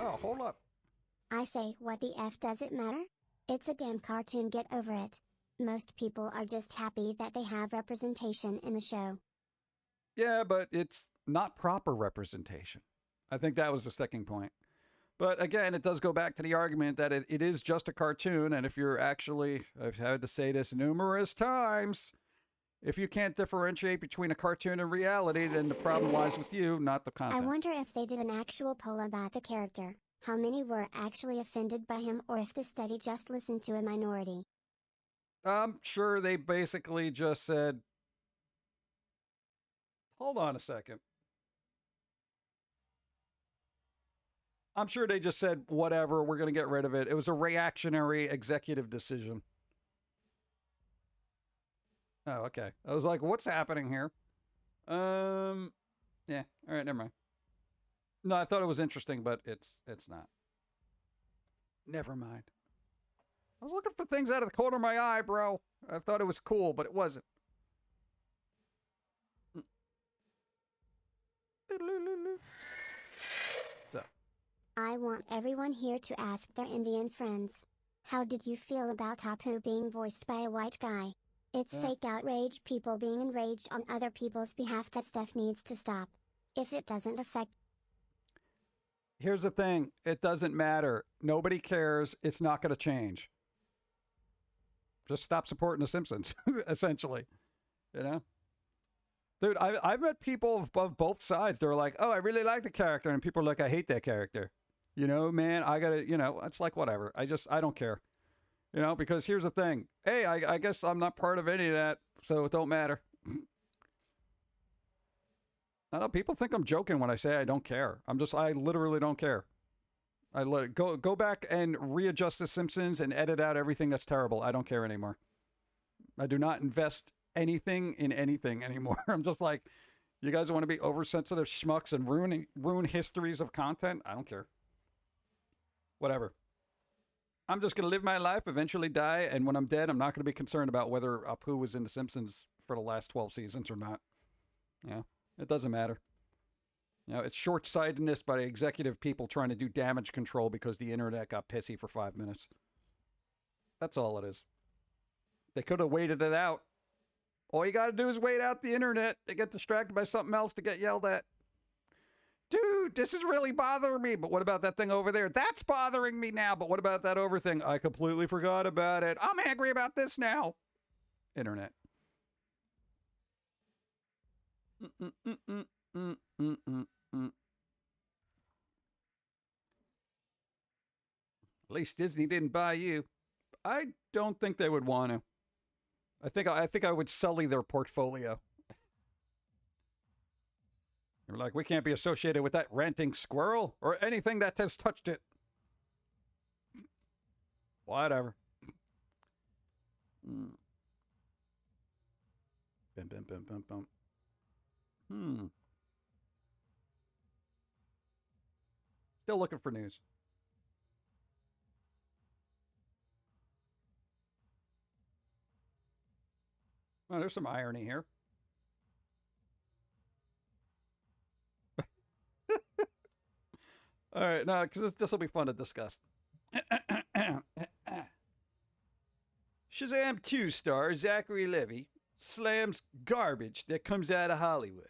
Oh, hold up. I say, what the F does it matter? It's a damn cartoon, get over it. Most people are just happy that they have representation in the show. Yeah, but it's not proper representation. I think that was the sticking point. But again, it does go back to the argument that it is just a cartoon, and if you're actually, I've had to say this numerous times, if you can't differentiate between a cartoon and reality, then the problem lies with you, not the content. I wonder if they did an actual poll about the character, how many were actually offended by him, or if the study just listened to a minority. I'm sure they basically just said, hold on a second. I'm sure they just said, whatever, we're going to get rid of it. It was a reactionary executive decision. Oh, okay. I was like, what's happening here? Yeah, all right, never mind. No, I thought it was interesting, but it's not. Never mind. I was looking for things out of the corner of my eye, bro. I thought it was cool, but it wasn't. So. I want everyone here to ask their Indian friends. How did you feel about Apu being voiced by a white guy? It's fake outrage, people being enraged on other people's behalf. That stuff needs to stop. If it doesn't affect... Here's the thing. It doesn't matter. Nobody cares. It's not going to change. Just stop supporting The Simpsons, essentially. You know? Dude, I've met people of both sides. They're like, oh, I really like the character. And people are like, I hate that character. You know, man, I gotta, you know, it's like, whatever. I don't care. You know, because here's the thing. Hey, I guess I'm not part of any of that, so it don't matter. I know people think I'm joking when I say I don't care. I literally don't care. Go back and readjust The Simpsons and edit out everything that's terrible. I don't care anymore. I do not invest anything in anything anymore. I'm just like, you guys want to be oversensitive schmucks and ruin histories of content? I don't care. Whatever. I'm just going to live my life, eventually die, and when I'm dead, I'm not going to be concerned about whether Apu was in The Simpsons for the last 12 seasons or not. Yeah, it doesn't matter. You know, it's short-sightedness by executive people trying to do damage control because the internet got pissy for 5 minutes. That's all it is. They could have waited it out. All you got to do is wait out the internet. They get distracted by something else to get yelled at. Dude, this is really bothering me. But what about that thing over there? That's bothering me now. But what about that over thing? I completely forgot about it. I'm angry about this now. Internet. At least Disney didn't buy you. I don't think they would want to. I think I would sully their portfolio. They're like, we can't be associated with that ranting squirrel or anything that has touched it. Whatever. Bum, bum, bum, bum, bum. Still looking for news. Oh, there's some irony here. All right, no, because this will be fun to discuss. Shazam 2 star Zachary Levi slams garbage that comes out of Hollywood.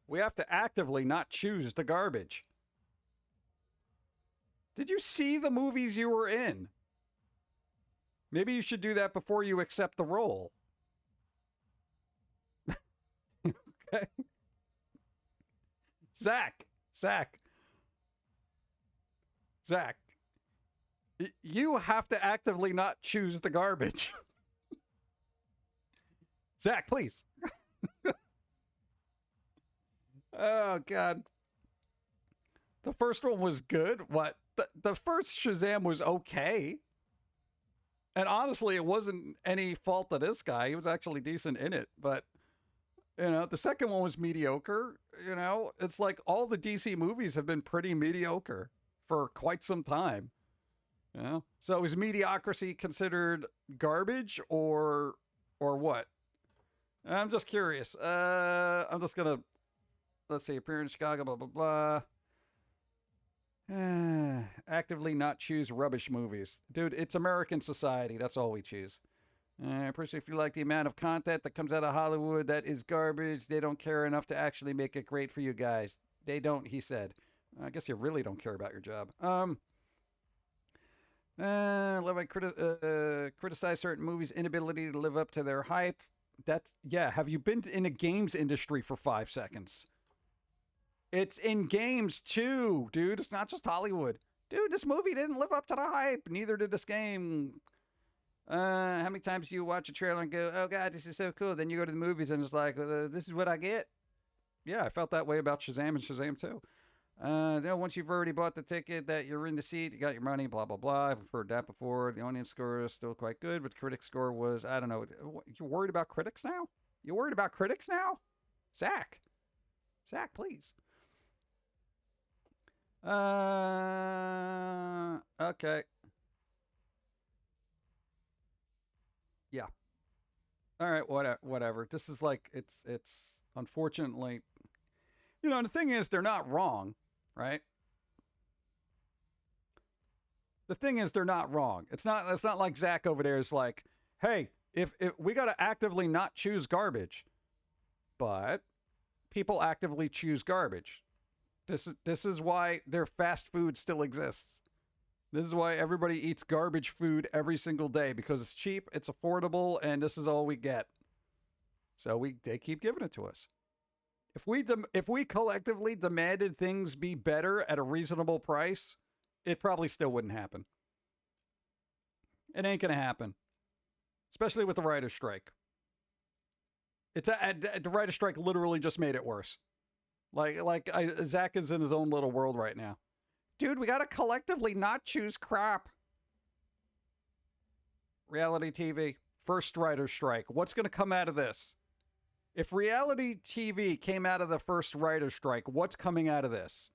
We have to actively not choose the garbage. Did you see the movies you were in? Maybe you should do that before you accept the role. Okay. Zach, you have to actively not choose the garbage. Zach, please. Oh, God. The first one was good. What? The first Shazam was okay. And honestly, it wasn't any fault of this guy. He was actually decent in it. But, you know, the second one was mediocre. You know, it's like all the DC movies have been pretty mediocre for quite some time. You know? So is mediocrity considered garbage or what? I'm just curious. I'm just going to, let's see, appear in Chicago, blah, blah, blah. Actively not choose rubbish movies. Dude, it's American society. That's all we choose. I personally feel like the amount of content that comes out of Hollywood that is garbage, they don't care enough to actually make it great for you guys. They don't, he said. I guess you really don't care about your job. Criticize certain movies' inability to live up to their hype. Yeah, have you been in a games industry for 5 seconds? It's in games too, dude. It's not just Hollywood. Dude, this movie didn't live up to the hype. Neither did this game. How many times do you watch a trailer and go, oh God, this is so cool. Then you go to the movies and it's like, this is what I get. Yeah, I felt that way about Shazam and Shazam 2. Once you've already bought the ticket that you're in the seat, you got your money, blah, blah, blah. I've heard that before. The audience score is still quite good, but the critic score was, I don't know. You're worried about critics now? You worried about critics now? Zach, please. Okay. Yeah. All right, whatever. This is like, it's unfortunately, you know, the thing is, they're not wrong, right? The thing is, they're not wrong. It's not like Zach over there is like, hey, if we got to actively not choose garbage, but people actively choose garbage. This is why their fast food still exists. This is why everybody eats garbage food every single day, because it's cheap, it's affordable, and this is all we get. So they keep giving it to us. If we collectively demanded things be better at a reasonable price, it probably still wouldn't happen. It ain't gonna happen, especially with the writer's strike. The writer's strike literally just made it worse. Zach is in his own little world right now. Dude, we gotta collectively not choose crap. Reality TV, first writer's strike. What's gonna come out of this? If reality TV came out of the first writer's strike, what's coming out of this?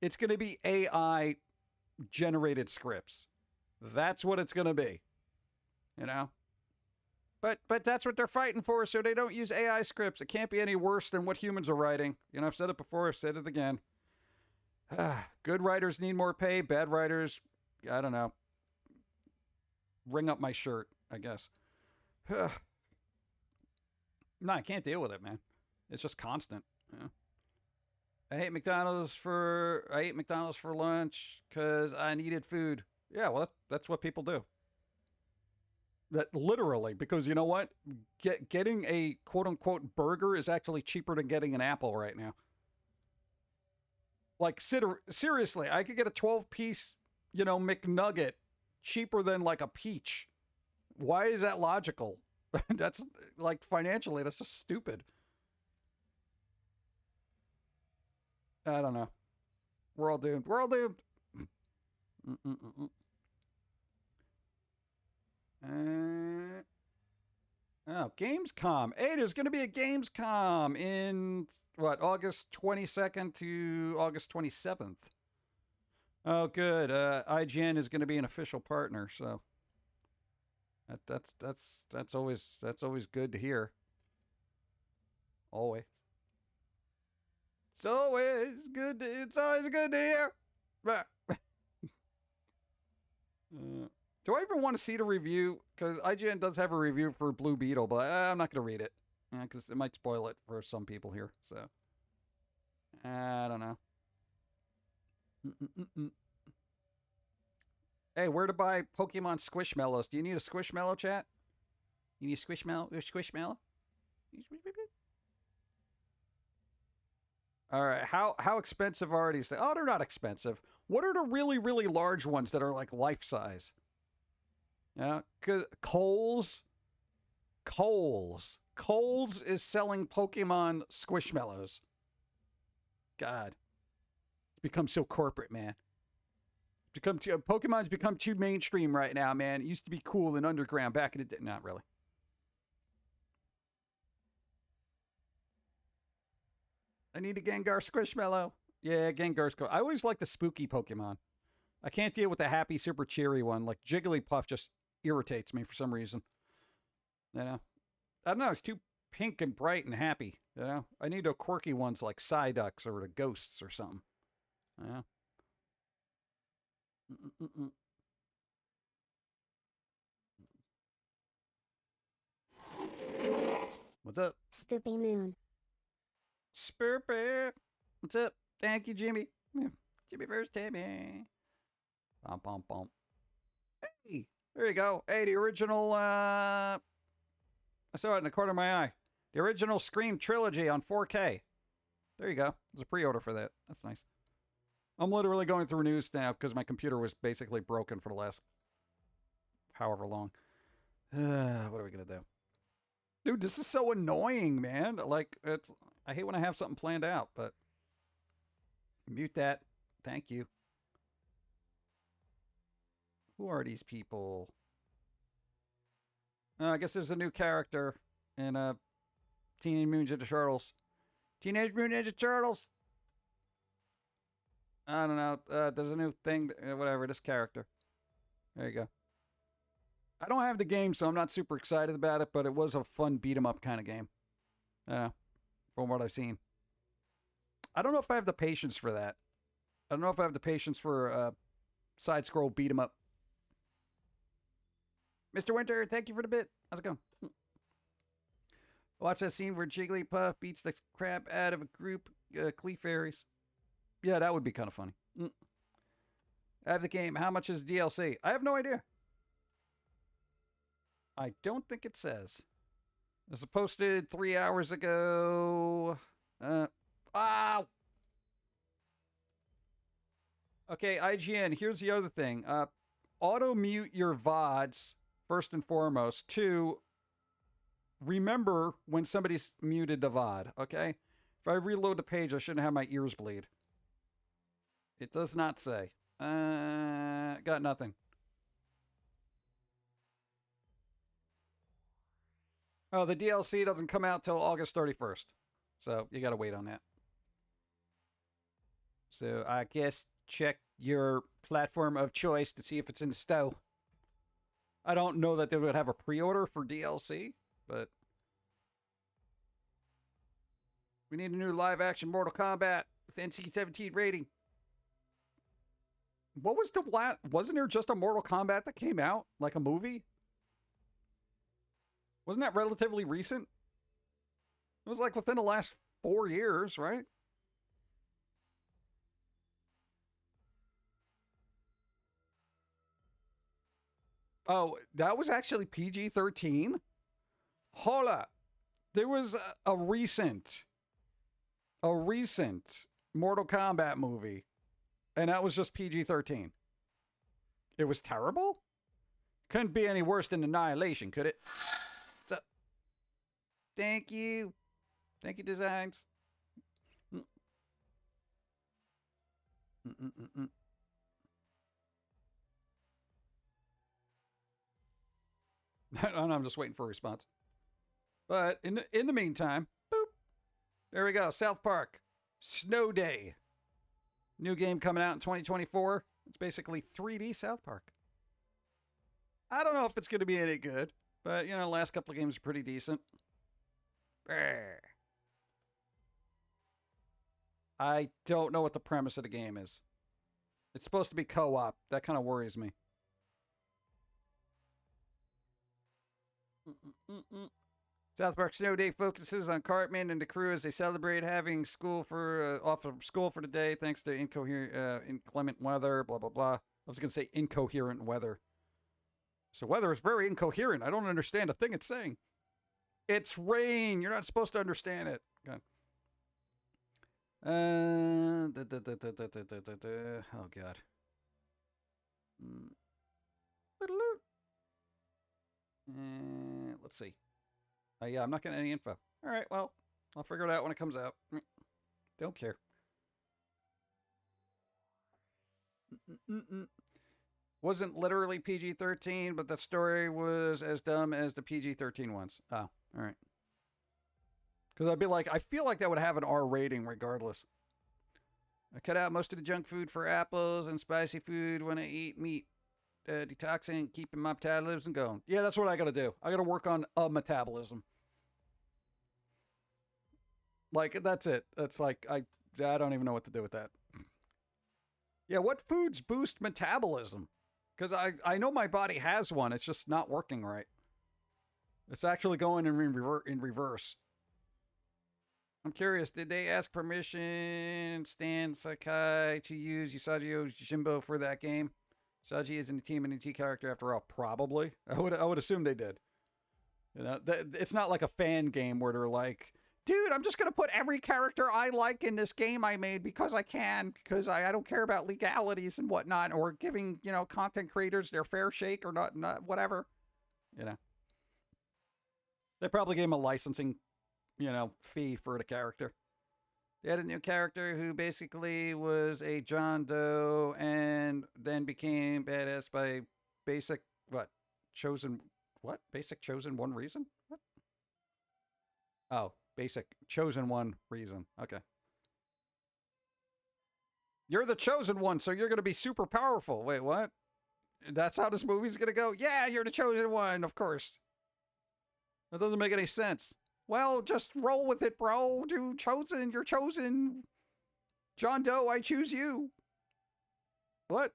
It's gonna be AI generated scripts. That's what it's gonna be. You know? But that's what they're fighting for, so they don't use AI scripts. It can't be any worse than what humans are writing. You know, I've said it before, I've said it again. Good writers need more pay. Bad writers, I don't know. Ring up my shirt, I guess. No, I can't deal with it, man. It's just constant. Yeah. I ate McDonald's for lunch because I needed food. Yeah, well, that's what people do. That literally, because you know what? Getting a quote-unquote burger is actually cheaper than getting an apple right now. Like, seriously, I could get a 12-piece, McNugget cheaper than, like, a peach. Why is that logical? That's, like, financially, that's just stupid. I don't know. We're all doomed. We're all doomed. Gamescom. Hey, there's going to be a Gamescom in, August 22nd to August 27th. Oh, good. IGN is going to be an official partner, so that's always good to hear. Always. It's always good to hear. Do I even want to see the review? Because IGN does have a review for Blue Beetle, but I'm not going to read it. Because it might spoil it for some people here. So, I don't know. Hey, where to buy Pokemon Squishmallows? Do you need a Squishmallow, chat? You need a Squishmallow? All right, how expensive are these things? Oh, they're not expensive. What are the really, really large ones that are like life size? Yeah, cause Kohl's is selling Pokemon Squishmallows. God, it's become so corporate, man. Pokemon's become too mainstream right now, man. It used to be cool and underground back in the day. Not really. I need a Gengar Squishmallow. Yeah, Gengar's cool. I always like the spooky Pokemon. I can't deal with the happy, super cheery one. Like Jigglypuff just irritates me for some reason. You know? I don't know. It's too pink and bright and happy. You know? I need the quirky ones like Psyducks or the Ghosts or something. Yeah. What's up? Spoopy Moon. Spoopy. What's up? Thank you, Jimmy. Jimmy versus Timmy. Bum, bum, bum. Hey, there you go. Hey, the original, I saw it in the corner of my eye. The original Scream trilogy on 4K. There you go. There's a pre-order for that. That's nice. I'm literally going through news now because my computer was basically broken for the last however long. What are we going to do? Dude, this is so annoying, man. Like, I hate when I have something planned out, but mute that. Thank you. Who are these people? I guess there's a new character in Teenage Mutant Ninja Turtles. Teenage Mutant Ninja Turtles! I don't know. There's a new thing. Whatever, this character. There you go. I don't have the game, so I'm not super excited about it, but it was a fun beat-em-up kind of game. From what I've seen. I don't know if I have the patience for that. I don't know if I have the patience for side-scroll beat-em-up. Mr. Winter, thank you for the bit. How's it going? Watch that scene where Jigglypuff beats the crap out of a group Clee fairies. Yeah, that would be kind of funny. I have the game. How much is DLC? I have no idea. I don't think it says. This was posted 3 hours ago. Wow. Okay, IGN, here's the other thing. Auto-mute your VODs, first and foremost. 2, remember when somebody's muted the VOD, okay? If I reload the page, I shouldn't have my ears bleed. It does not say. Got nothing. Oh, the DLC doesn't come out till August 31st. So you gotta wait on that. So I guess check your platform of choice to see if it's in the store. I don't know that they would have a pre-order for DLC, but we need a new live-action Mortal Kombat with NC-17 rating. What was the last? Wasn't there just a Mortal Kombat that came out, like a movie? Wasn't that relatively recent? It was like within the last 4 years, right? Oh, that was actually PG-13? Hold up. There was a recent Mortal Kombat movie, and that was just PG-13. It was terrible? Couldn't be any worse than Annihilation, could it? So, thank you. Thank you, Designs. I'm just waiting for a response. But in the meantime, boop. There we go. South Park. Snow Day. New game coming out in 2024. It's basically 3D South Park. I don't know if it's going to be any good, but, you know, the last couple of games are pretty decent. I don't know what the premise of the game is. It's supposed to be co-op. That kind of worries me. South Park Snow Day focuses on Cartman and the crew as they celebrate having school for off of school for the day thanks to inclement weather, blah, blah, blah. I was going to say incoherent weather. So weather is very incoherent. I don't understand a thing it's saying. It's rain. You're not supposed to understand it. Okay. Oh, God. Let's see. Yeah, I'm not getting any info. All right, well, I'll figure it out when it comes out. Don't care. Wasn't literally PG-13, but the story was as dumb as the PG-13 ones. Oh, all right. Because I'd be like, I feel like that would have an R rating regardless. I cut out most of the junk food for apples and spicy food when I eat meat. Detoxing, keeping my metabolism going. Yeah, that's what I gotta do. I gotta work on a metabolism. Like, that's it. That's like, I don't even know what to do with that. Yeah, what foods boost metabolism? Because I know my body has one. It's just not working right. It's actually going in reverse. I'm curious, did they ask permission, Stan Sakai, to use Usagi Yojimbo for that game? Saji isn't a TMNT character after all. Probably. I would assume they did. You know, it's not like a fan game where they're like, dude, I'm just going to put every character I like in this game I made because I can, because I don't care about legalities and whatnot, or giving, you know, content creators their fair shake or not whatever. You know. They probably gave him a licensing, you know, fee for the character. They had a new character who basically was a John Doe and then became badass by basic, chosen one reason? What? Oh, basic chosen one reason. Okay. You're the chosen one, so you're going to be super powerful. Wait, what? That's how this movie's going to go? Yeah, you're the chosen one, of course. That doesn't make any sense. Well, just roll with it, bro. Dude, chosen. You're chosen. John Doe, I choose you. What?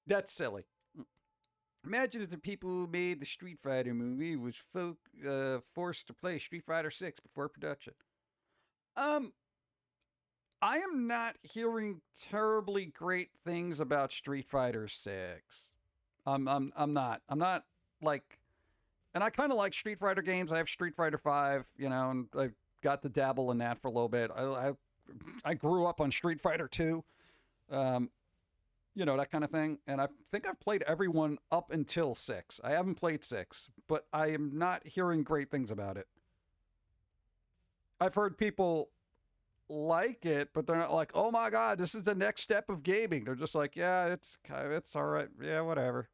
That's silly. Imagine if the people who made the Street Fighter movie was forced to play Street Fighter 6 before production. I am not hearing terribly great things about Street Fighter 6. I'm not. I'm not like, and I kind of like Street Fighter games. I have Street Fighter 5, and I got to dabble in that for a little bit. I grew up on Street Fighter 2. That kind of thing. And I think I've played everyone up until 6. I haven't played 6, but I am not hearing great things about it. I've heard people like it, but they're not like, oh my God, this is the next step of gaming. They're just like, yeah, it's all right. Yeah, whatever.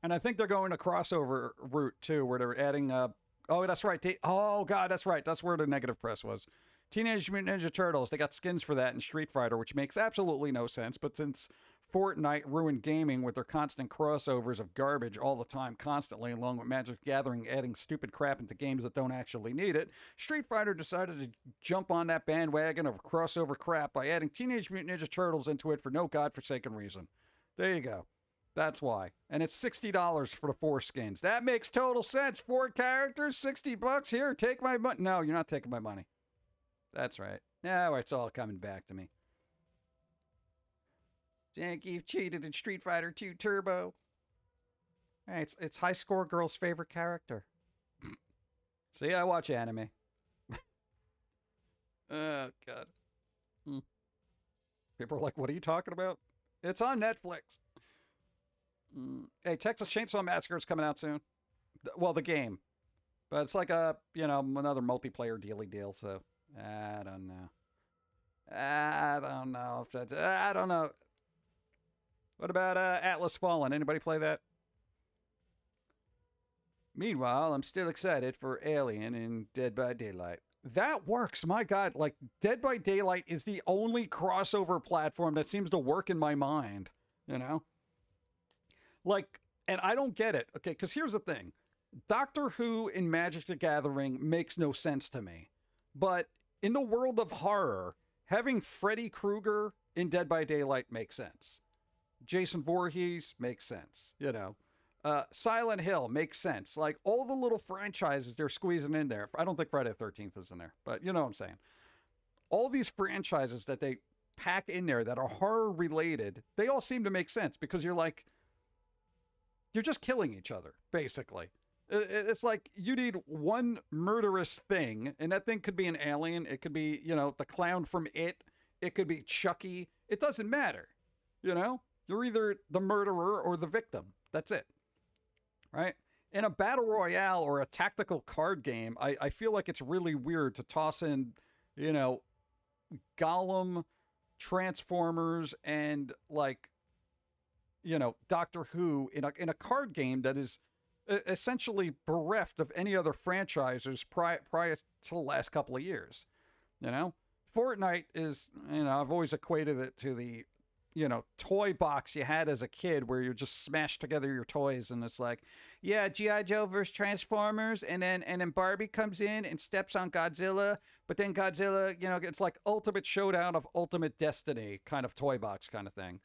And I think they're going a crossover route too, where they're adding, oh, that's right. Oh God, that's right. That's where the negative press was. Teenage Mutant Ninja Turtles, they got skins for that in Street Fighter, which makes absolutely no sense. But since Fortnite ruined gaming with their constant crossovers of garbage all the time, constantly, along with Magic the Gathering adding stupid crap into games that don't actually need it, Street Fighter decided to jump on that bandwagon of crossover crap by adding Teenage Mutant Ninja Turtles into it for no godforsaken reason. There you go. That's why. And it's $60 for the 4 skins. That makes total sense. 4 characters, $60. Here, take my money. No, you're not taking my money. That's right. Now it's all coming back to me. Zangief cheated in Street Fighter 2 Turbo. Hey, it's high score girl's favorite character. See, I watch anime. Oh, God. People are like, what are you talking about? It's on Netflix. Hey, Texas Chainsaw Massacre is coming out soon. Well, the game. But it's like another multiplayer deal, so I don't know. I don't know. What about Atlas Fallen? Anybody play that? Meanwhile, I'm still excited for Alien and Dead by Daylight. That works, my God. Like, Dead by Daylight is the only crossover platform that seems to work in my mind, Like, and I don't get it, okay, because here's the thing. Doctor Who and Magic the Gathering makes no sense to me. But in the world of horror, having Freddy Krueger in Dead by Daylight makes sense. Jason Voorhees makes sense, Silent Hill makes sense. Like, all the little franchises they're squeezing in there. I don't think Friday the 13th is in there, but you know what I'm saying. All these franchises that they pack in there that are horror related, they all seem to make sense because you're just killing each other, basically. It's like you need one murderous thing, and that thing could be an alien. It could be, the clown from It. It could be Chucky. It doesn't matter, You're either the murderer or the victim. That's it, right? In a battle royale or a tactical card game, I feel like it's really weird to toss in, Gollum, Transformers, and Doctor Who in a card game that is essentially bereft of any other franchises prior to the last couple of years. Fortnite is, I've always equated it to the, toy box you had as a kid where you just smash together your toys and it's like, yeah, G.I. Joe versus Transformers, and then Barbie comes in and steps on Godzilla, but then Godzilla, it's like Ultimate Showdown of Ultimate Destiny kind of toy box kind of thing.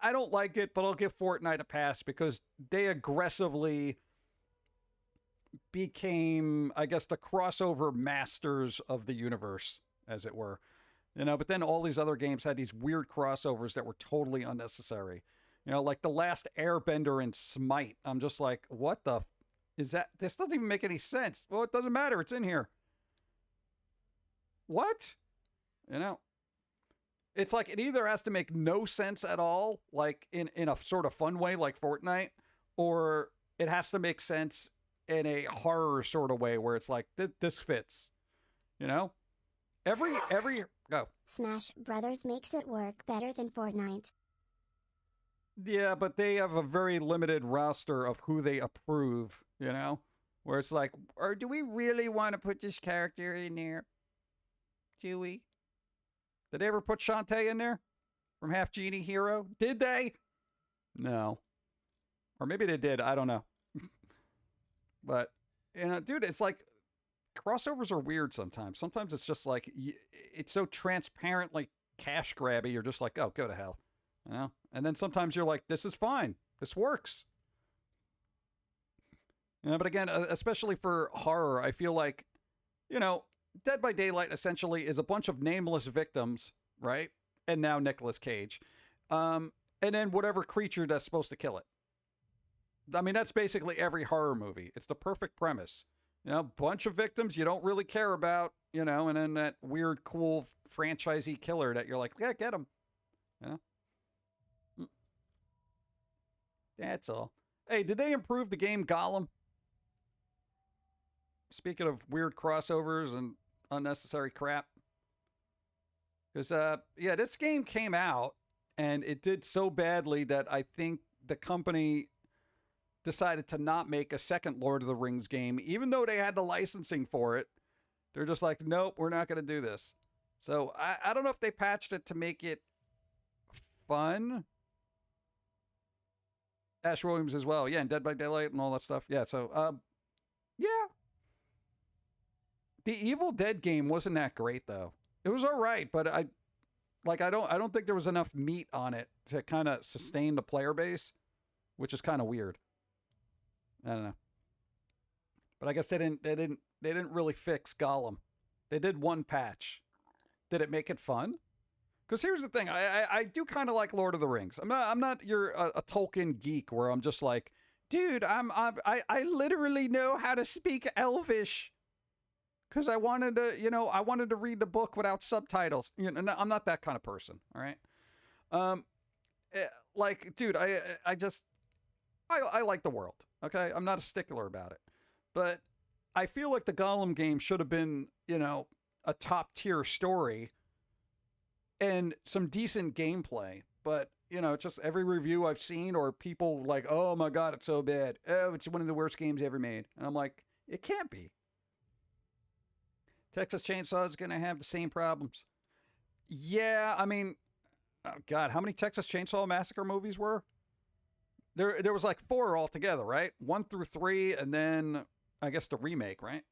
I don't like it, but I'll give Fortnite a pass because they aggressively became, I guess, the crossover masters of the universe, as it were. But then all these other games had these weird crossovers that were totally unnecessary. Like the last Airbender and Smite. I'm just like, what the is that? This doesn't even make any sense. Well, it doesn't matter. It's in here. What? It's like it either has to make no sense at all, like in a sort of fun way like Fortnite, or it has to make sense in a horror sort of way where it's like, this fits. Every go. Smash Brothers makes it work better than Fortnite. Yeah, but they have a very limited roster of who they approve, where it's like, or do we really want to put this character in there? Do we? Did they ever put Shantae in there? From Half Genie Hero? Did they? No. Or maybe they did. I don't know. But, dude, it's like crossovers are weird sometimes. Sometimes it's just like, it's so transparently cash grabby. You're just like, oh, go to hell. And then sometimes you're like, this is fine. This works. But again, especially for horror, I feel like, Dead by Daylight essentially is a bunch of nameless victims, right? And now Nicolas Cage. And then whatever creature that's supposed to kill it. I mean, that's basically every horror movie. It's the perfect premise. You know, bunch of victims you don't really care about, you know, and then that weird, cool franchisee killer that you're like, yeah, get him. You know? That's all. Hey, did they improve the game Gollum? Speaking of weird crossovers and unnecessary crap. Because, yeah, this game came out, and it did so badly that I think the company decided to not make a second Lord of the Rings game, even though they had the licensing for it. They're just like, nope, we're not going to do this. So I don't know if they patched it to make it fun. Ash Williams as well. Yeah, and Dead by Daylight and all that stuff. Yeah, so, yeah. The Evil Dead game wasn't that great, though. It was all right, but I don't think there was enough meat on it to kind of sustain the player base, which is kind of weird. I don't know. But I guess they didn't really fix Gollum. They did one patch. Did it make it fun? Because here's the thing, I do kind of like Lord of the Rings. I'm not a Tolkien geek where I'm just like, dude, I literally know how to speak Elvish. Because I wanted to read the book without subtitles. You know, I'm not that kind of person. All right. Like, dude, I like the world. Okay, I'm not a stickler about it, but I feel like the Gollum game should have been, you know, a top tier story and some decent gameplay. But you know, just every review I've seen or people like, oh my god, it's so bad. Oh, it's one of the worst games ever made. And I'm like, it can't be. Texas Chainsaw is going to have the same problems. Yeah, I mean, oh God, how many Texas Chainsaw Massacre movies were? There was like 4 altogether, right? 1 through 3, and then I guess the remake, right?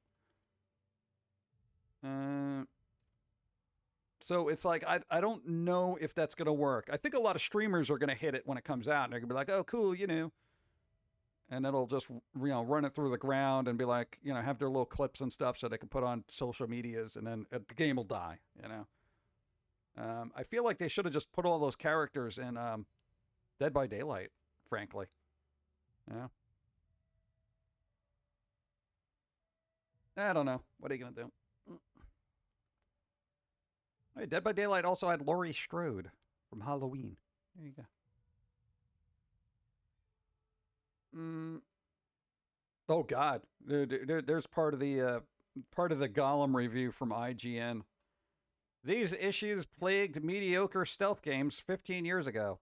So it's like, I don't know if that's going to work. I think a lot of streamers are going to hit it when it comes out, and they're going to be like, oh, cool, you know. And it'll just, you know, run it through the ground and be like, you know, have their little clips and stuff so they can put on social medias, and then the game will die, you know. I feel like they should have just put all those characters in Dead by Daylight, frankly. Yeah. I don't know. What are you going to do? Hey, Dead by Daylight also had Laurie Strode from Halloween. There you go. Oh God, there's part of the Gollum review from IGN. These issues plagued mediocre stealth games 15 years ago.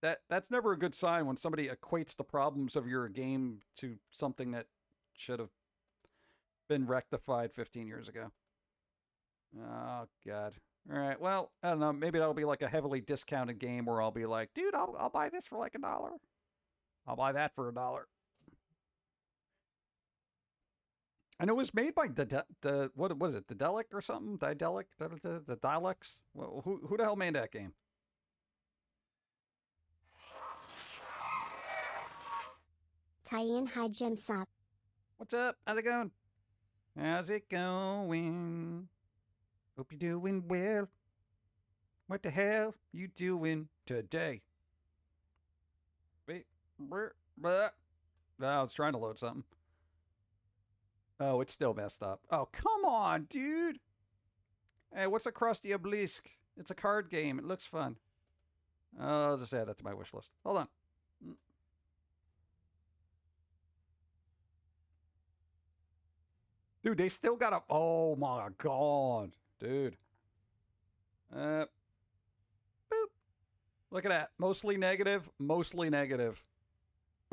That's never a good sign when somebody equates the problems of your game to something that should have been rectified 15 years ago. Oh God. All right. Well, I don't know. Maybe that'll be like a heavily discounted game where I'll be like, dude, I'll buy this for like $1. I'll buy that for $1. And it was made by what was it? Daedalic or something? Daedalic? The Daleks? Well, who the hell made that game? Tie-in, hi Jim Sup. What's up? How's it going? How's it going? Hope you're doing well. What the hell you doing today? Wait, I was trying to load something. Oh, it's still messed up. Oh, come on, dude. Hey, what's across the obelisk? It's a card game. It looks fun. I'll just add that to my wish list. Hold on. Dude, they still got a... Oh, my God. Dude. Boop. Look at that. Mostly negative. Mostly negative.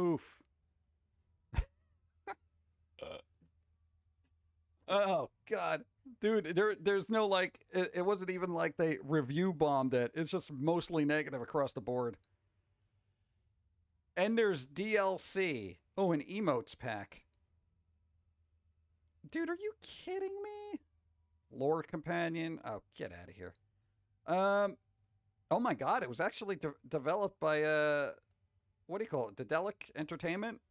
Oof. Oh, God. Dude, there's no, like... It wasn't even like they review bombed it. It's just mostly negative across the board. And there's DLC. Oh, an emotes pack. Dude, are you kidding me? Lore companion. Oh, get out of here. Oh my God, it was actually developed by what do you call it? Daedalic Entertainment.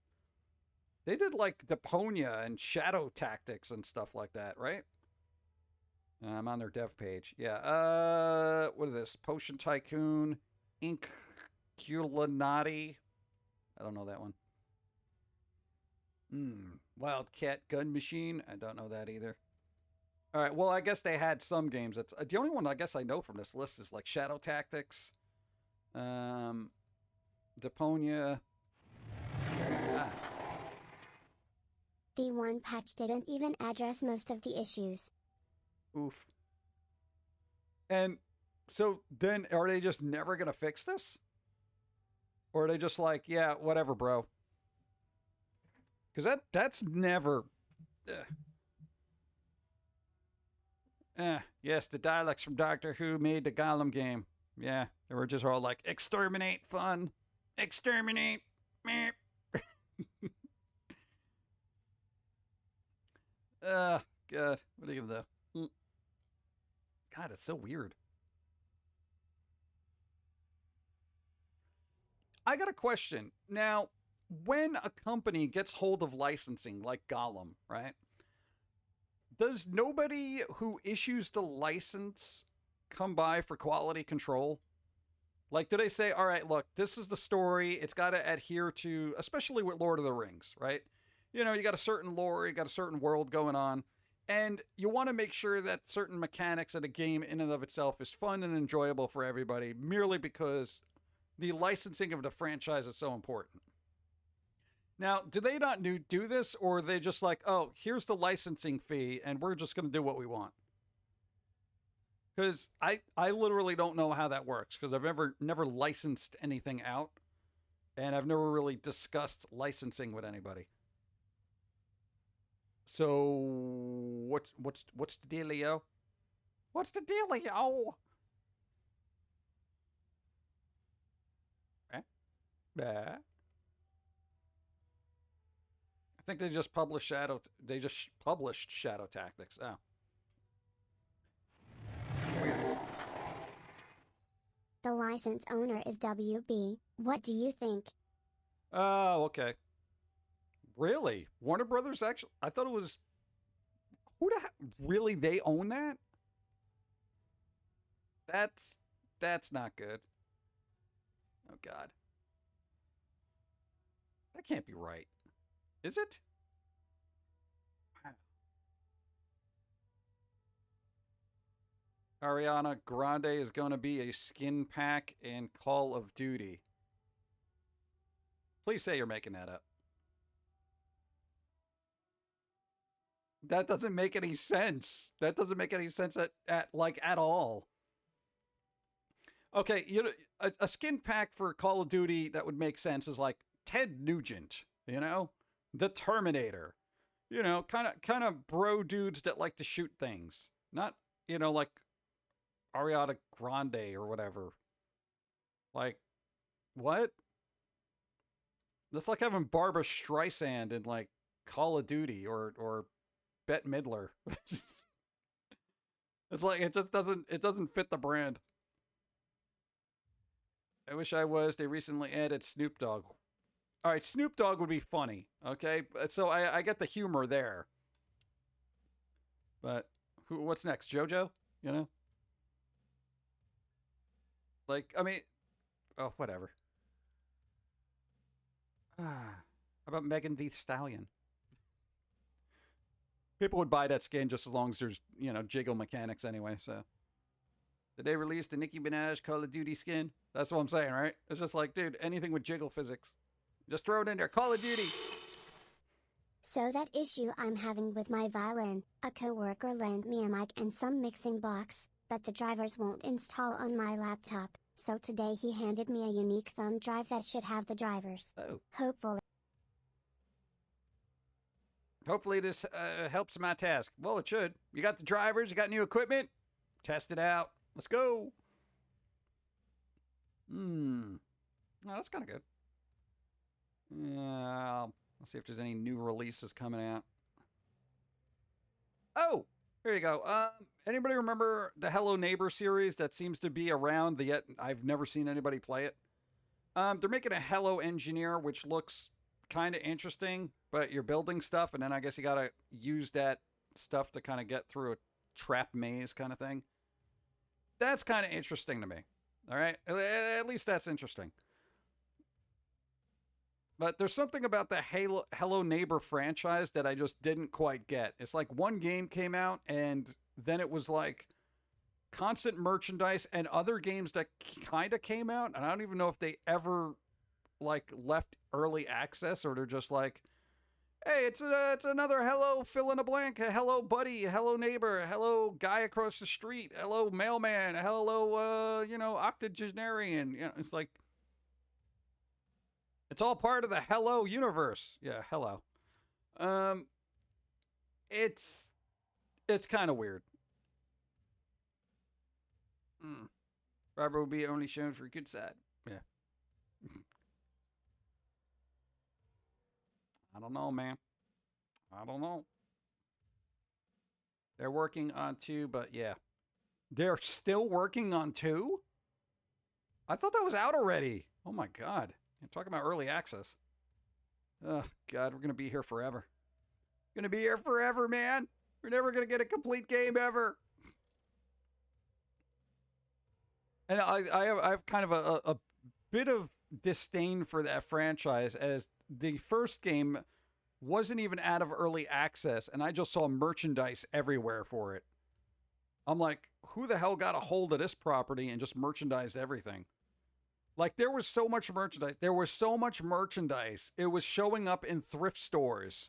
They did like Deponia and Shadow Tactics and stuff like that, right? I'm on their dev page. Yeah. What is this? Potion Tycoon, Inculinati. I don't know that one. Wildcat Gun Machine. I don't know that either. All right. Well, I guess they had some games. That's the only one I guess I know from this list is like Shadow Tactics, Deponia. The one patch didn't even address most of the issues. Oof. And so then are they just never going to fix this? Or are they just like, yeah, whatever, bro? Because that's never... Yes, the dialects from Doctor Who made the Gollum game. Yeah, they were just all like, exterminate fun. Exterminate. Meh. God. What do you give the... God, it's so weird. I got a question. Now, when a company gets hold of licensing like Gollum, right? Does nobody who issues the license come by for quality control? Like, do they say, all right, look, this is the story. It's got to adhere to, especially with Lord of the Rings, right? You know, you got a certain lore, you got a certain world going on, and you want to make sure that certain mechanics of the game in and of itself is fun and enjoyable for everybody, merely because the licensing of the franchise is so important. Now, do they not do this, or are they just like, oh, here's the licensing fee, and we're just going to do what we want? Because I literally don't know how that works, because I've never licensed anything out, and I've never really discussed licensing with anybody. So, what's the dealio? What's the dealio? I think they just published Shadow. They just published Shadow Tactics. Oh. Weird. The license owner is WB. What do you think? Oh, okay. Really? Warner Brothers actually? I thought it was... Really? They own that? That's not good. Oh, God. That can't be right. Is it? Wow. Ariana Grande is going to be a skin pack in Call of Duty. Please say you're making that up. That doesn't make any sense. That doesn't make any sense at all. Okay, you know, a skin pack for Call of Duty that would make sense is like Ted Nugent, you know? The Terminator. You know, kind of bro dudes that like to shoot things. Not, you know, like Ariana Grande or whatever. Like, what? That's like having Barbara Streisand in like Call of Duty or Bette Midler. It's like it doesn't fit the brand. I wish I was. They recently added Snoop Dogg. All right, Snoop Dogg would be funny, okay? So I get the humor there. But what's next? JoJo? You know? Like, I mean, oh, whatever. How about Megan Thee Stallion? People would buy that skin just as long as there's, you know, jiggle mechanics anyway, so. Did they release the Nicki Minaj Call of Duty skin? That's what I'm saying, right? It's just like, dude, anything with jiggle physics. Just throw it in there. Call of Duty. So that issue I'm having with my violin, a coworker lent me a mic and some mixing box, but the drivers won't install on my laptop, so today he handed me a unique thumb drive that should have the drivers. Oh. Hopefully this helps my task. Well, it should. You got the drivers, you got new equipment. Test it out. Let's go. Oh, that's kind of good. Yeah, let's see if there's any new releases coming out. Oh, here you go. Anybody remember the Hello Neighbor series that seems to be around, yet I've never seen anybody play it? They're making a Hello Engineer, which looks kind of interesting. but you're building stuff, and then I guess you gotta use that stuff to kind of get through a trap maze kind of thing. That's kind of interesting to me. All right, at least that's interesting. But there's something about the Hello Neighbor franchise that I just didn't quite get. It's like one game came out, and then it was like constant merchandise and other games that kind of came out, and I don't even know if they ever like left early access, or they're just like, hey, it's another hello fill in a blank, hello buddy, hello neighbor, hello guy across the street, hello mailman, hello octogenarian. It's like it's all part of the hello universe. Yeah, hello. It's kind of weird. Barbara will be only shown for a good side. Yeah. I don't know, man. I don't know. They're working on 2, but yeah. They're still working on 2? I thought that was out already. Oh my God. I'm talking about early access. Oh God, we're going to be here forever. Going to be here forever, man. We're never going to get a complete game ever. And I have kind of a bit of disdain for that franchise, as the first game wasn't even out of early access, and I just saw merchandise everywhere for it. I'm like, who the hell got a hold of this property and just merchandised everything? Like, there was so much merchandise. There was so much merchandise. It was showing up in thrift stores.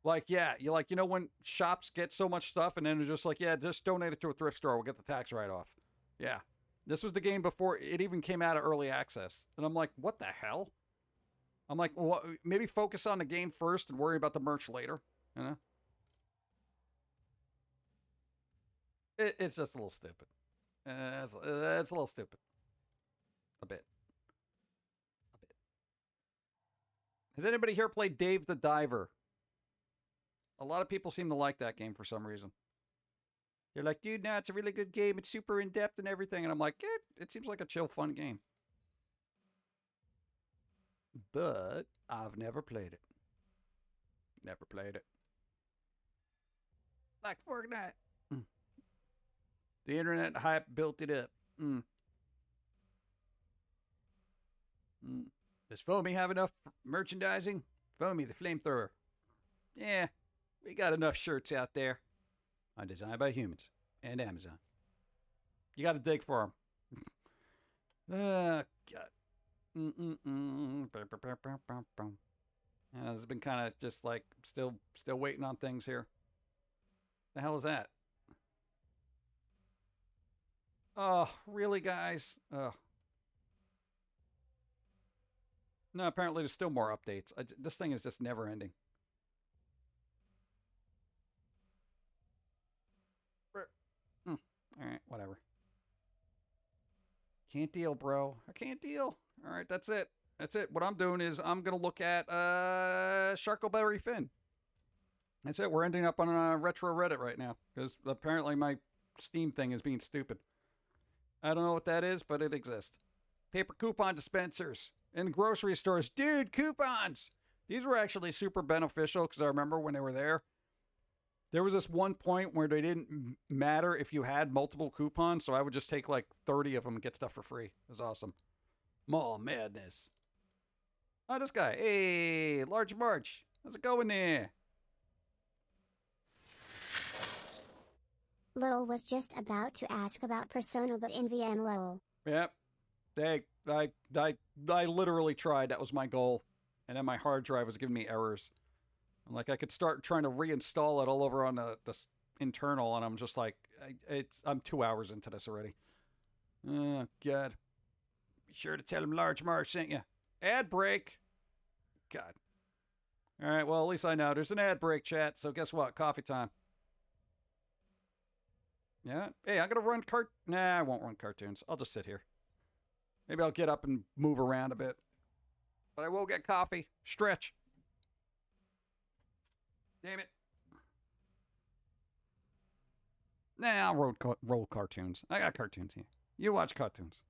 Like, yeah, you're like, when shops get so much stuff, and then it's just like, yeah, just donate it to a thrift store. We'll get the tax write-off. Yeah. This was the game before it even came out of early access. And I'm like, what the hell? I'm like, well, maybe focus on the game first and worry about the merch later. It's just a little stupid. It's a little stupid. A bit. Has anybody here played Dave the Diver? A lot of people seem to like that game for some reason. They're like, dude, no, it's a really good game. It's super in-depth and everything. And I'm like, it seems like a chill, fun game. But I've never played it. Never played it. Like Fortnite. The internet hype built it up. Does Foamy have enough merchandising? Foamy, the flamethrower. Yeah, we got enough shirts out there. Designed by humans and Amazon. You got to dig for them. God. It's been kind of just like still waiting on things here. The hell is that? Oh, really, guys? Oh. No, apparently there's still more updates. This thing is just never ending. All right, whatever. Can't deal, bro. I can't deal. All right, that's it. That's it. What I'm doing is I'm going to look at Sharkleberry Finn. That's it. We're ending up on retro Reddit right now, because apparently my Steam thing is being stupid. I don't know what that is, but it exists. Paper coupon dispensers in grocery stores. Dude, coupons! These were actually super beneficial, because I remember when they were there. There was this one point where they didn't matter if you had multiple coupons, so I would just take like 30 of them and get stuff for free. It was awesome. Mall madness. Oh, this guy. Hey, Large March. How's it going there? Lowell was just about to ask about Persona but in VM Lowell. Yep. I literally tried. That was my goal. And then my hard drive was giving me errors. I'm like, I could start trying to reinstall it all over on the internal, and I'm just like, I'm 2 hours into this already. Oh, God. Be sure to tell him Large March sent you. Ad break. God. All right, well, at least I know. There's an ad break, chat, so guess what? Coffee time. Yeah? Hey, I'm going to run Nah, I won't run cartoons. I'll just sit here. Maybe I'll get up and move around a bit. But I will get coffee. Stretch. Damn it. Nah, I'll roll cartoons. I got cartoons here. You watch cartoons.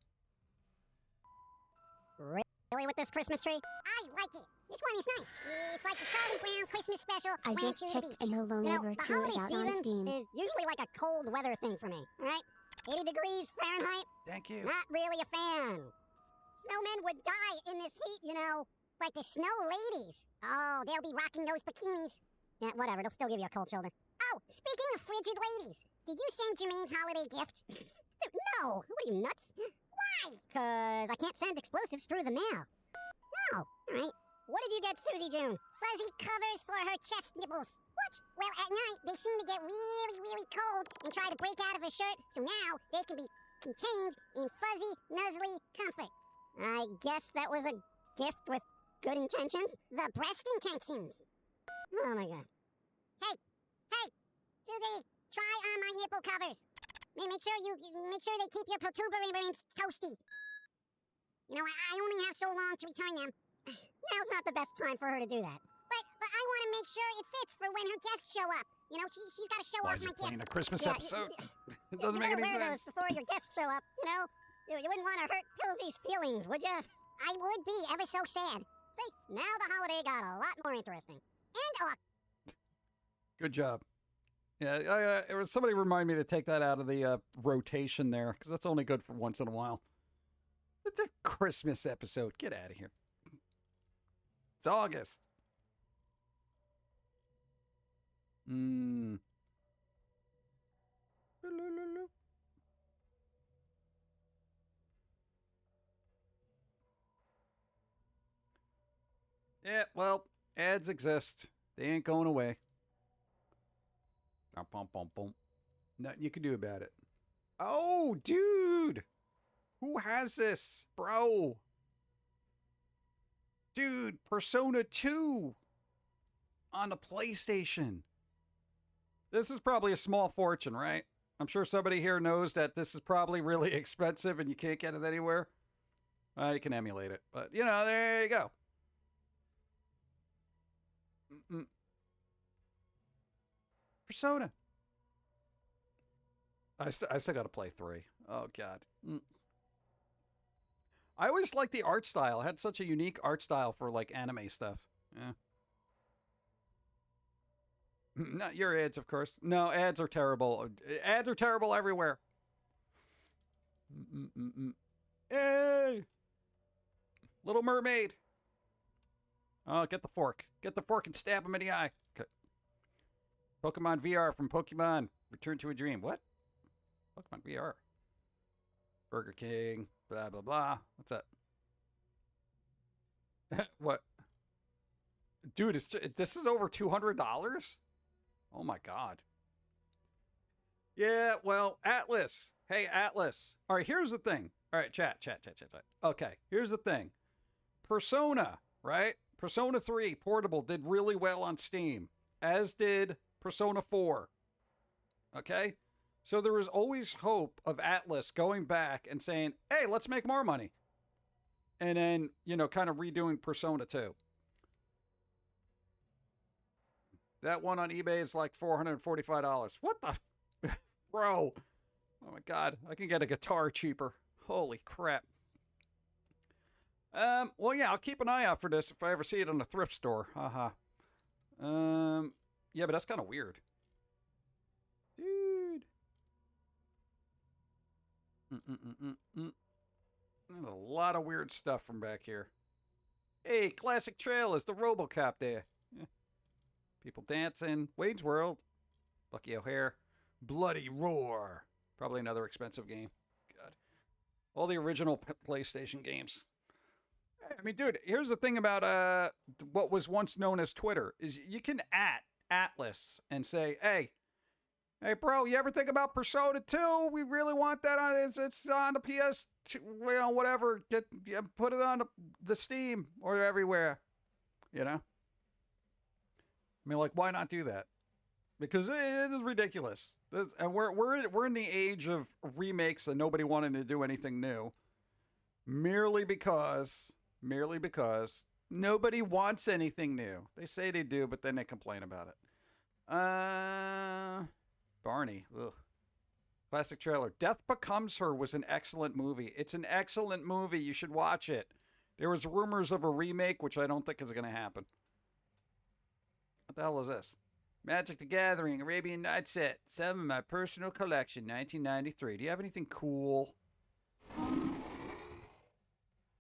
Really with this Christmas tree? I like it. This one is nice. It's like the Charlie Brown Christmas special. I just to the checked beach. and the Lone River the 2 holiday is out season on Steam. is usually like a cold weather thing for me, all right? 80 degrees Fahrenheit, Thank you. not really a fan. Snowmen would die in this heat, like the snow ladies. Oh, they'll be rocking those bikinis. Yeah, whatever, they'll still give you a cold shoulder. Oh, speaking of frigid ladies, did you send Jermaine's holiday gift? No, what are you, nuts? Why? 'Cause I can't send explosives through the mail. Oh, all right. What did you get Susie June? Fuzzy covers for her chest nipples. What? Well, at night, they seem to get really, really cold and try to break out of her shirt, so now they can be contained in fuzzy, nuzzly comfort. I guess that was a gift with good intentions? The breast intentions. Oh my god. Hey, Susie, try on my nipple covers. Make sure they keep your protuberance toasty. I only have so long to return them. Now's not the best time for her to do that. But I want to make sure it fits for when her guests show up. She's got to show Why off is my it playing gift. a Christmas episode? It doesn't You make any wear sense. those before your guests show up, You wouldn't want to hurt Pilsy's feelings, would ya? I would be ever so sad. See, now the holiday got a lot more interesting. And Good job. Yeah, somebody remind me to take that out of the rotation there, because that's only good for once in a while. It's a Christmas episode. Get out of here. It's August. Yeah, well, ads exist. They ain't going away. Nothing you can do about it. Oh, dude! Who has this? Bro! Dude, Persona 2 on the PlayStation. This is probably a small fortune, right? I'm sure somebody here knows that this is probably really expensive and you can't get it anywhere. You can emulate it, but, there you go. Persona. I still got to play 3. Oh, God. I always liked the art style. It had such a unique art style for, anime stuff. Yeah. Not your ads, of course. No, ads are terrible. Ads are terrible everywhere. Hey! Little Mermaid. Oh, get the fork. Get the fork and stab him in the eye. Okay. Pokemon VR from Pokemon. Return to a Dream. What? Pokemon VR. Burger King. Blah, blah, blah. What's that? What? Dude, this is over $200? Oh, my God. Yeah, well, Atlas. Hey, Atlas. All right, here's the thing. All right, chat. Okay, here's the thing. Persona, right? Persona 3 Portable did really well on Steam, as did Persona 4. Okay? So there was always hope of Atlas going back and saying, hey, let's make more money. And then, kind of redoing Persona 2. That one on eBay is like $445. What the? Bro. Oh my God. I can get a guitar cheaper. Holy crap. Well, yeah, I'll keep an eye out for this if I ever see it in a thrift store. Haha. Yeah, but that's kind of weird. Dude. There's a lot of weird stuff from back here. Hey, classic trail is the RoboCop there. Yeah. People dancing. Wade's World. Bucky O'Hare. Bloody Roar. Probably another expensive game. God. All the original PlayStation games. I mean, dude, here's the thing about what was once known as Twitter, is you can Atlas and say, hey, bro, you ever think about Persona 2? We really want that on, it's on the PS, whatever, put it on the Steam or everywhere, I mean, why not do that? Because it is ridiculous. And we're in the age of remakes and nobody wanting to do anything new. Merely because nobody wants anything new. They say they do, but then they complain about it. Barney. Ugh. Classic trailer. Death Becomes Her was an excellent movie. It's an excellent movie. You should watch it. There was rumors of a remake, which I don't think is going to happen. What the hell is this? Magic the Gathering, Arabian Night set. Some of my personal collection, 1993. Do you have anything cool?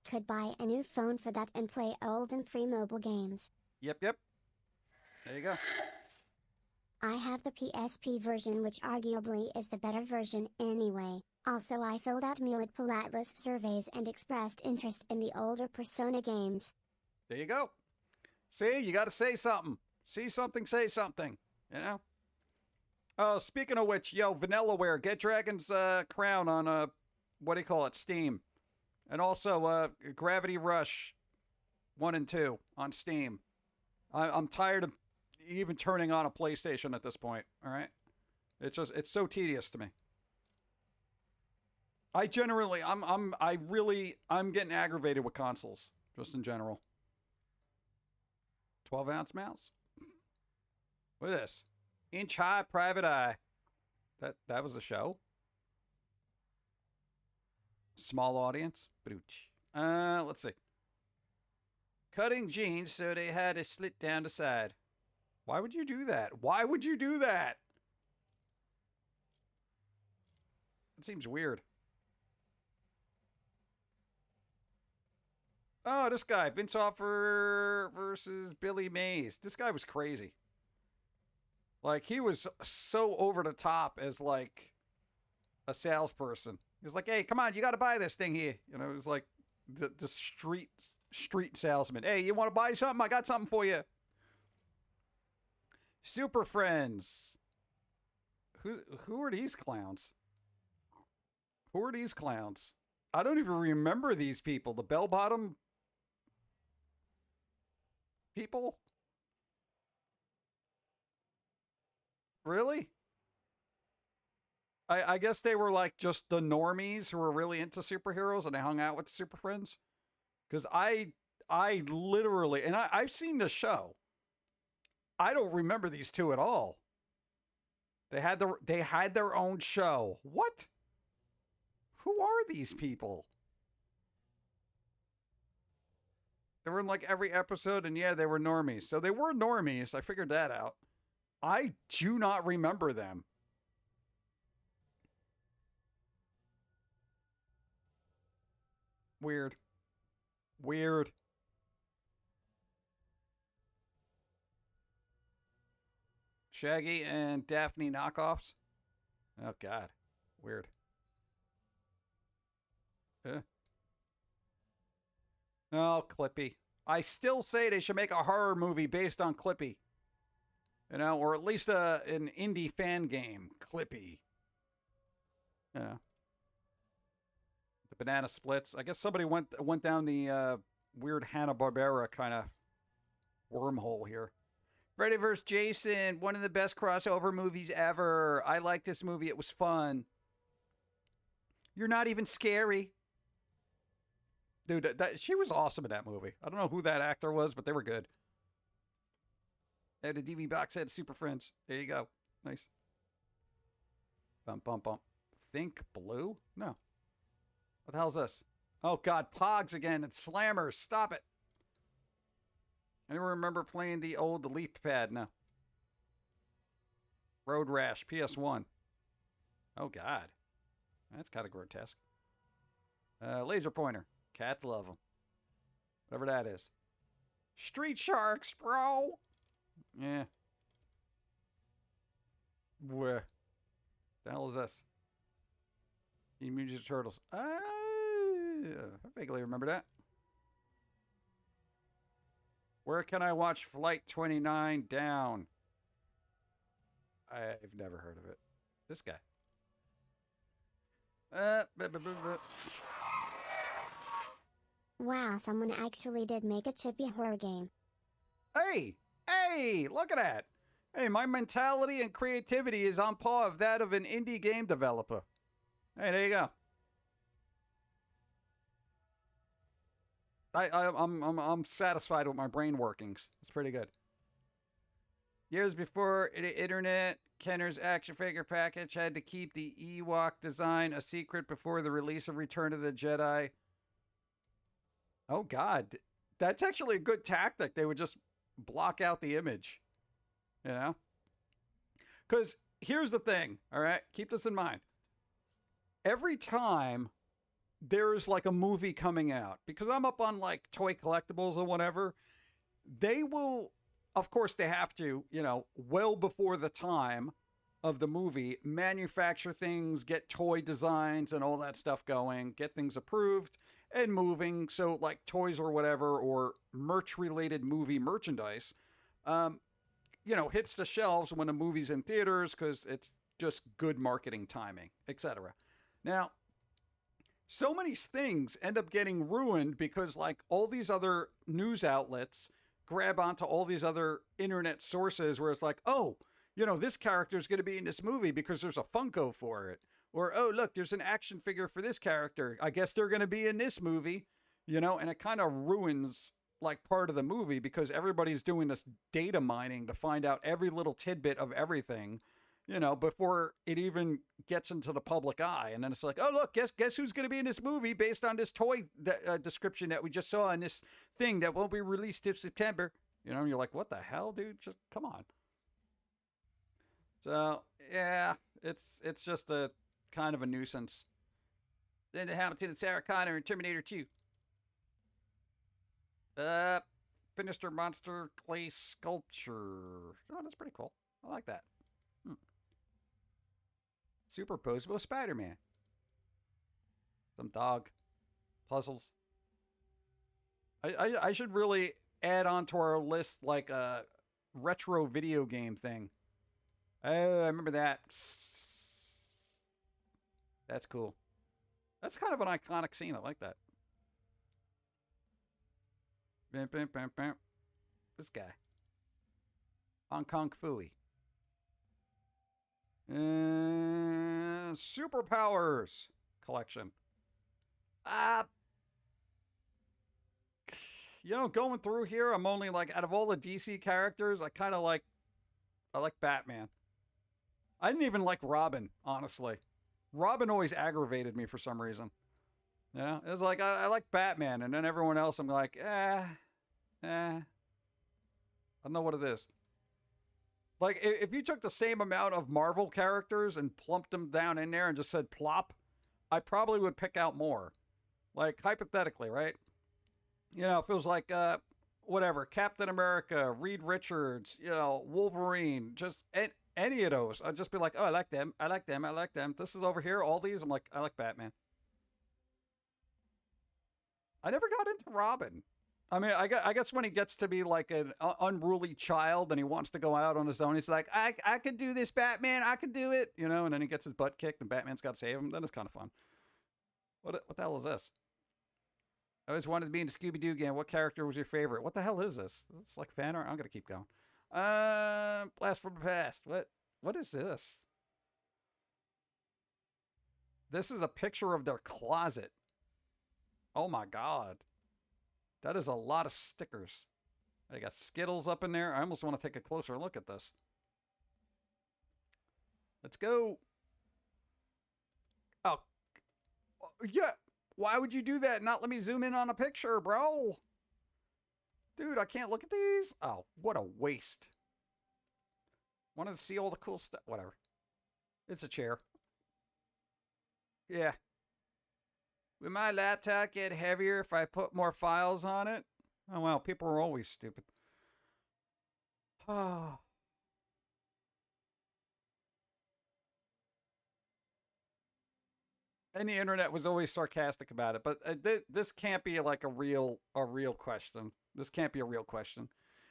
Could buy a new phone for that and play old and free mobile games. Yep. There you go. I have the PSP version, which arguably is the better version anyway. Also, I filled out Muid Pilatless surveys and expressed interest in the older Persona games. There you go. See, you got to say something. See something, say something. You know? Oh, speaking of which, yo, Vanillaware, get Dragon's Crown on, what do you call it, Steam. And also, Gravity Rush 1 and 2 on Steam. I'm tired of even turning on a PlayStation at this point, all right? It's so tedious to me. I'm getting aggravated with consoles, just in general. 12-ounce mouse? What is this? Inch High Private Eye. That was a show? Small audience? Let's see. Cutting jeans so they had a slit down the side. Why would you do that? Why would you do that? It seems weird. Oh, this guy. Vince Offer versus Billy Mays. This guy was crazy. Like, he was so over the top as, like, a salesperson. He was like, hey, come on, you got to buy this thing here. You know, it was like the street salesman. Hey, you want to buy something? I got something for you. Super Friends. Who are these clowns? Who are these clowns? I don't even remember these people. The bell-bottom people? Really? I guess they were like just the normies who were really into superheroes and they hung out with Super Friends. Because I literally, and I've seen the show. I don't remember these two at all. They had their own show. What? Who are these people? They were in like every episode, and yeah, they were normies. So they were normies. I figured that out. I do not remember them. Weird. Shaggy and Daphne knockoffs? Oh, God. Weird. Oh, Clippy. I still say they should make a horror movie based on Clippy. You know, or at least an indie fan game. Clippy. Yeah. The banana splits. I guess somebody went down the weird Hanna-Barbera kind of wormhole here. Freddy vs. Jason, one of the best crossover movies ever. I like this movie. It was fun. You're not even scary. Dude, she was awesome in that movie. I don't know who that actor was, but they were good. They had a DVD box set, Super Friends. There you go. Nice. Bump. Think Blue? No. What the hell's this? Oh, God. Pogs again and Slammers. Stop it. Anyone remember playing the old Leap Pad? No. Road Rash, PS1. Oh, God. That's kind of grotesque. Laser Pointer. Cats love them. Whatever that is. Street Sharks, bro. Yeah. Where the hell is this? Mutant Ninja Turtles. I vaguely remember that. Where can I watch Flight 29 Down? I've never heard of it. This guy. Wow, someone actually did make a chippy horror game. Hey, look at that. Hey, my mentality and creativity is on par with that of an indie game developer. Hey, there you go. I'm satisfied with my brain workings. It's pretty good. Years before the internet, Kenner's action figure package had to keep the Ewok design a secret before the release of Return of the Jedi. Oh God, that's actually a good tactic. They would just block out the image, you know? Because here's the thing, all right? Keep this in mind. Every time there's like a movie coming out, because I'm up on like toy collectibles or whatever, they will, of course, they have to, well before the time of the movie, manufacture things, get toy designs and all that stuff going, get things approved and moving. So, like toys or whatever, or merch related movie merchandise, um, hits the shelves when the movie's in theaters because it's just good marketing timing, etc. Now, so many things end up getting ruined because, like, all these other news outlets grab onto all these other internet sources where it's like, oh, this character is going to be in this movie because there's a Funko for it. Or, oh, look, there's an action figure for this character. I guess they're going to be in this movie, and it kind of ruins like part of the movie because everybody's doing this data mining to find out every little tidbit of everything, before it even gets into the public eye. And then it's like, oh, look, guess who's going to be in this movie based on this toy description that we just saw in this thing that won't be released in September. You're like, what the hell, dude? Just come on. So, yeah, it's just a kind of a nuisance. Linda Hamilton and Sarah Connor in Terminator 2. Finished her monster clay sculpture. Oh, that's pretty cool. I like that. Superposable Spider-Man. Some dog. Puzzles. I should really add on to our list like a retro video game thing. Oh, I remember that. That's cool. That's kind of an iconic scene. I like that. Bam, bam, bam, bam. This guy. Hong Kong Phooey. Superpowers collection. Going through here, I'm only like, out of all the DC characters, I like Batman. I didn't even like Robin, honestly. Robin always aggravated me for some reason. It's like, I like Batman, and then everyone else, I'm like, I don't know what it is. Like, if you took the same amount of Marvel characters and plumped them down in there and just said plop, I probably would pick out more. Like, hypothetically, right? If it was like, whatever, Captain America, Reed Richards, Wolverine, just any of those, I'd just be like, oh, I like them. I like them. I like them. This is over here. All these, I'm like, I like Batman. I never got into Robin. I mean, I guess when he gets to be like an unruly child and he wants to go out on his own, he's like, I could do this, Batman. I could do it. And then he gets his butt kicked and Batman's got to save him. Then it's kind of fun. What the hell is this? I always wanted to be in the Scooby-Doo game. What character was your favorite? What the hell is this? It's like fan art. I'm going to keep going. Blast from the past. What is this? This is a picture of their closet. Oh my God. That is a lot of stickers. I got Skittles up in there. I almost want to take a closer look at this. Let's go. Oh. Yeah. Why would you do that and not let me zoom in on a picture, bro? Dude, I can't look at these. Oh, what a waste. Wanted to see all the cool stuff. Whatever. It's a chair. Yeah. Will my laptop get heavier if I put more files on it? Oh, well, people are always stupid. Oh. And the internet was always sarcastic about it, but this can't be like a real question. This can't be a real question.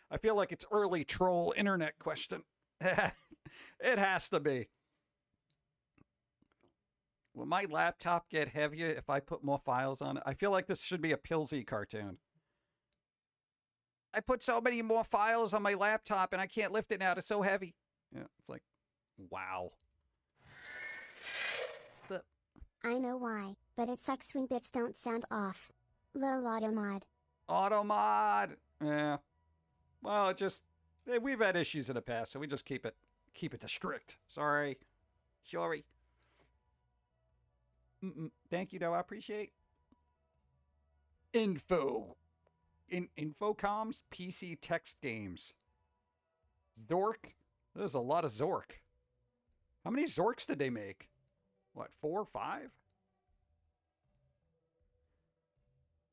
I feel like it's early troll internet question. It has to be. Will my laptop get heavier if I put more files on it? I feel like this should be a Pilsy cartoon. I put so many more files on my laptop and I can't lift it now. It's so heavy. Yeah, it's like, wow. I know why, but it sucks when bits don't sound off. Lol Automod. Automod! Yeah. Well, it just, we've had issues in the past, so we just keep it to strict. Sorry. Thank you, though. I appreciate. Infocom's PC text games. Zork? There's a lot of Zork. How many Zorks did they make? What, 4 or 5?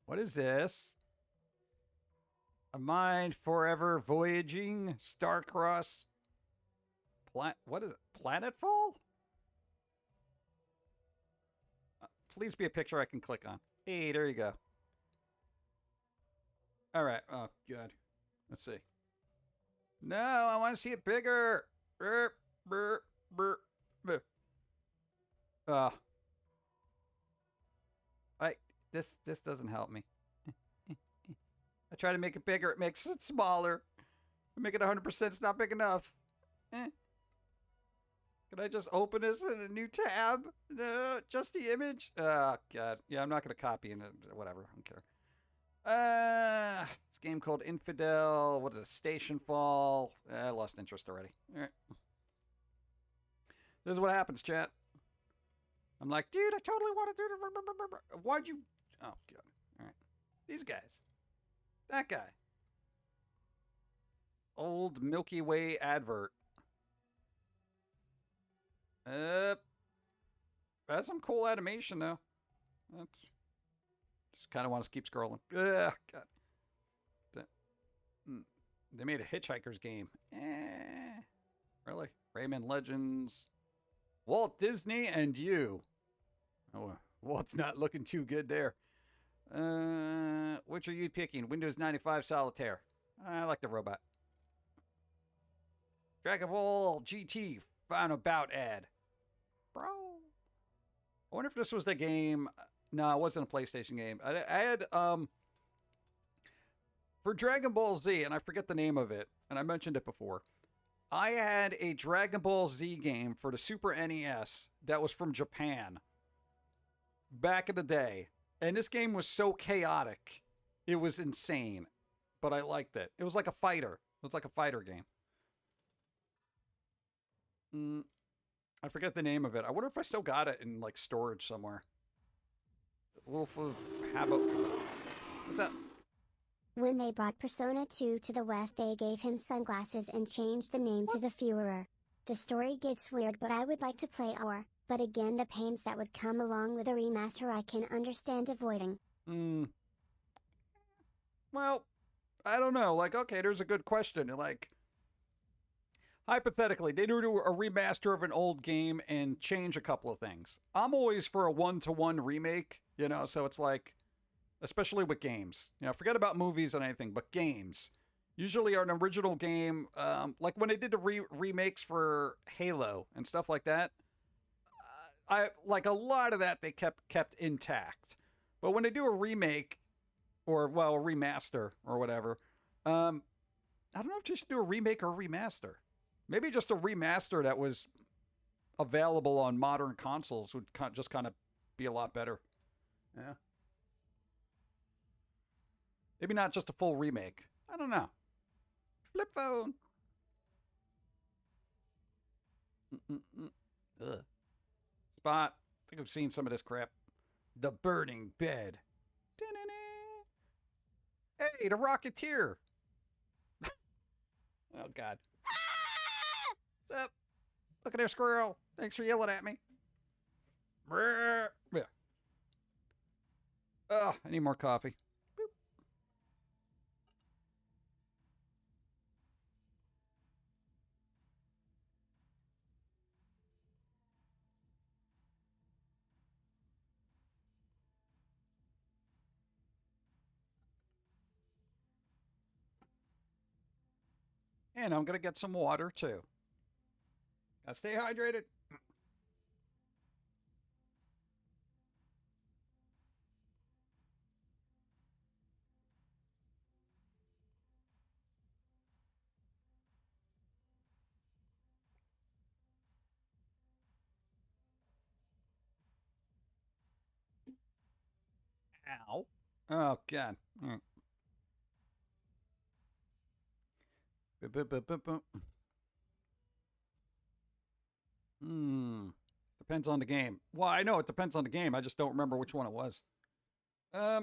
What is this? A mind forever voyaging, star-cross. What is it? Planetfall? Please be a picture I can click on. Hey, there you go. All right. Oh, good. Let's see. No, I want to see it bigger. This doesn't help me. I try to make it bigger. It makes it smaller. I make it 100%. It's not big enough. Can I just open this in a new tab? No, just the image. Oh, God. Yeah, I'm not going to copy it. Whatever. I don't care. It's a game called Infidel. What is it? Station Fall. I lost interest already. All right. This is what happens, chat. I'm like, dude, I totally want to do it. Why'd you... Oh, God. All right. These guys. That guy. Old Milky Way advert. That's some cool animation, though. Just kind of want to keep scrolling. Ugh, God. They made a Hitchhiker's game. Really? Rayman Legends. Walt Disney and you. Oh, Walt's not looking too good there. Which are you picking? Windows 95 Solitaire. I like the robot. Dragon Ball GT Final Bout ad. Bro. I wonder if this was the game. No, it wasn't a PlayStation game. I had, for Dragon Ball Z, and I forget the name of it, and I mentioned it before. I had a Dragon Ball Z game for the Super NES that was from Japan back in the day. And this game was so chaotic. It was insane. But I liked it. It was like a fighter. It was like a fighter game. I forget the name of it. I wonder if I still got it in like storage somewhere. Wolf of Habit. What's up? When they brought Persona 2 to the West, they gave him sunglasses and changed the name to the Führer. The story gets weird, but I would like to play OR. But again, the pains that would come along with a remaster I can understand avoiding. Well, I don't know. Like, okay, there's a good question. Like, hypothetically, they do a remaster of an old game and change a couple of things. I'm always for a one-to-one remake, you know, so it's like, especially with games. You know, forget about movies and anything, but games. Usually an original game, like when they did the remakes for Halo and stuff like that, I like a lot of that they kept intact. But when they do a remake or, well, a remaster or whatever, I don't know if you should do a remake or a remaster. Maybe just a remaster that was available on modern consoles would just kind of be a lot better. Yeah. Maybe not just a full remake. I don't know. Flip phone. Ugh. Spot. I think I've seen some of this crap. The Burning Bed. Hey, the Rocketeer. Oh, God. What's up? Look at there, squirrel. Thanks for yelling at me. Yeah. Oh, I need more coffee. Boop. And I'm going to get some water, too. Gotta stay hydrated. Ow. Oh, God. Depends on the game. Well, I know it depends on the game. I just don't remember which one it was. Yeah,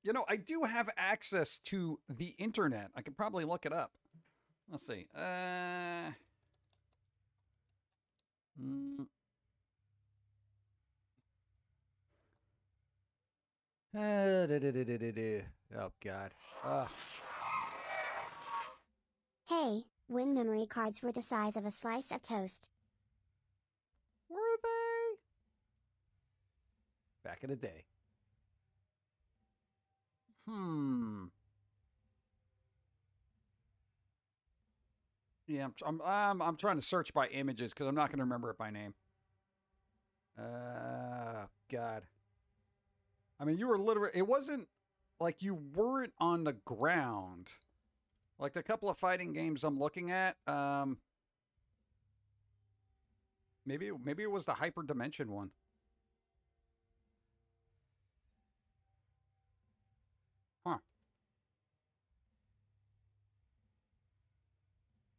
You know, I do have access to the internet. I could probably look it up. Let's see. Oh, God. Hey, when memory cards were the size of a slice of toast. Were they? Back in the day. Yeah, I'm trying to search by images because I'm not going to remember it by name. God. I mean, you were literally... It wasn't like you weren't on the ground. Like the couple of fighting games I'm looking at, maybe it was the Hyperdimension one. Huh.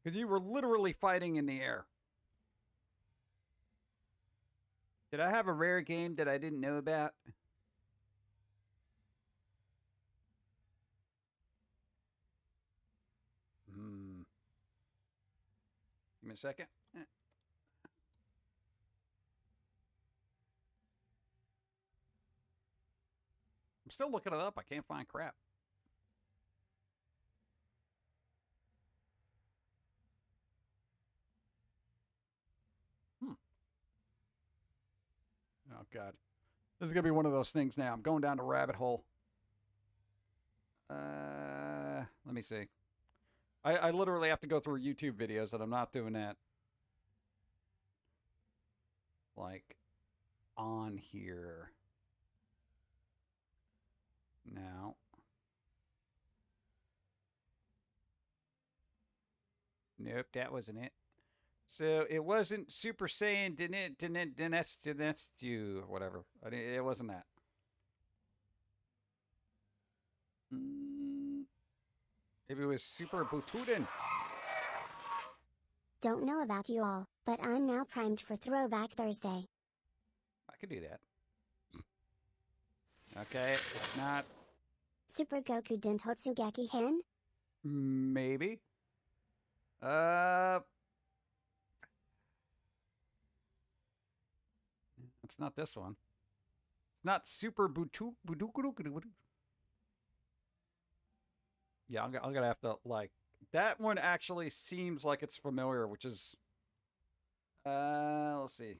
Because you were literally fighting in the air. Did I have a rare game that I didn't know about? Give me a second. I'm still looking it up. I can't find crap. Oh, God. This is going to be one of those things now. I'm going down the rabbit hole. Let me see. I literally have to go through YouTube videos, and I'm not doing that. Like, on here. Now. Nope, that wasn't it. So it wasn't Super Saiyan Dinetsu, whatever. It wasn't that. Maybe it was Super Butoden. Don't know about you all, but I'm now primed for Throwback Thursday. I could do that. Okay, it's not. Super Goku Dentotsugeki Hen? Maybe. It's not this one. It's not Super Budukuru. Yeah, I'm gonna have to, like, that one actually seems like it's familiar, which is, let's see.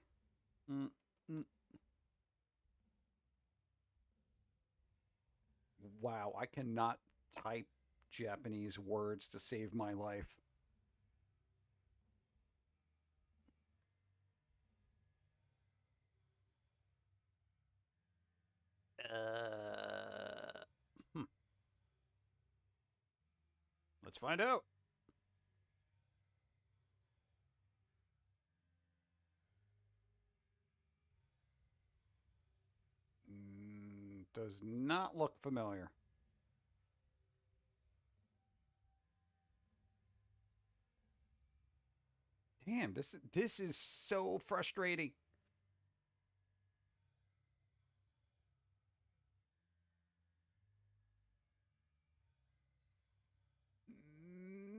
Wow, I cannot type Japanese words to save my life. Let's find out. Does not look familiar. Damn, this is so frustrating.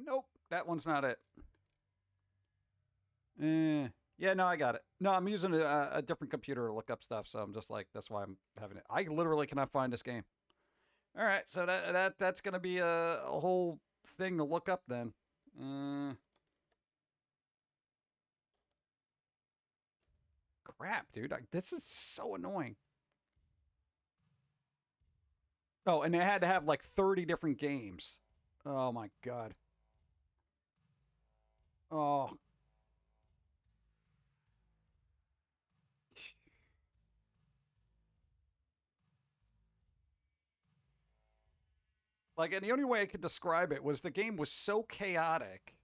Nope, that one's not it. Yeah, no, I got it. No, I'm using a different computer to look up stuff, so I'm just like, that's why I'm having it. I literally cannot find this game. All right, so that's gonna be a whole thing to look up then. Crap, dude, this is so annoying. Oh, and they had to have like 30 different games. Oh my God. Oh. Like, and the only way I could describe it was the game was so chaotic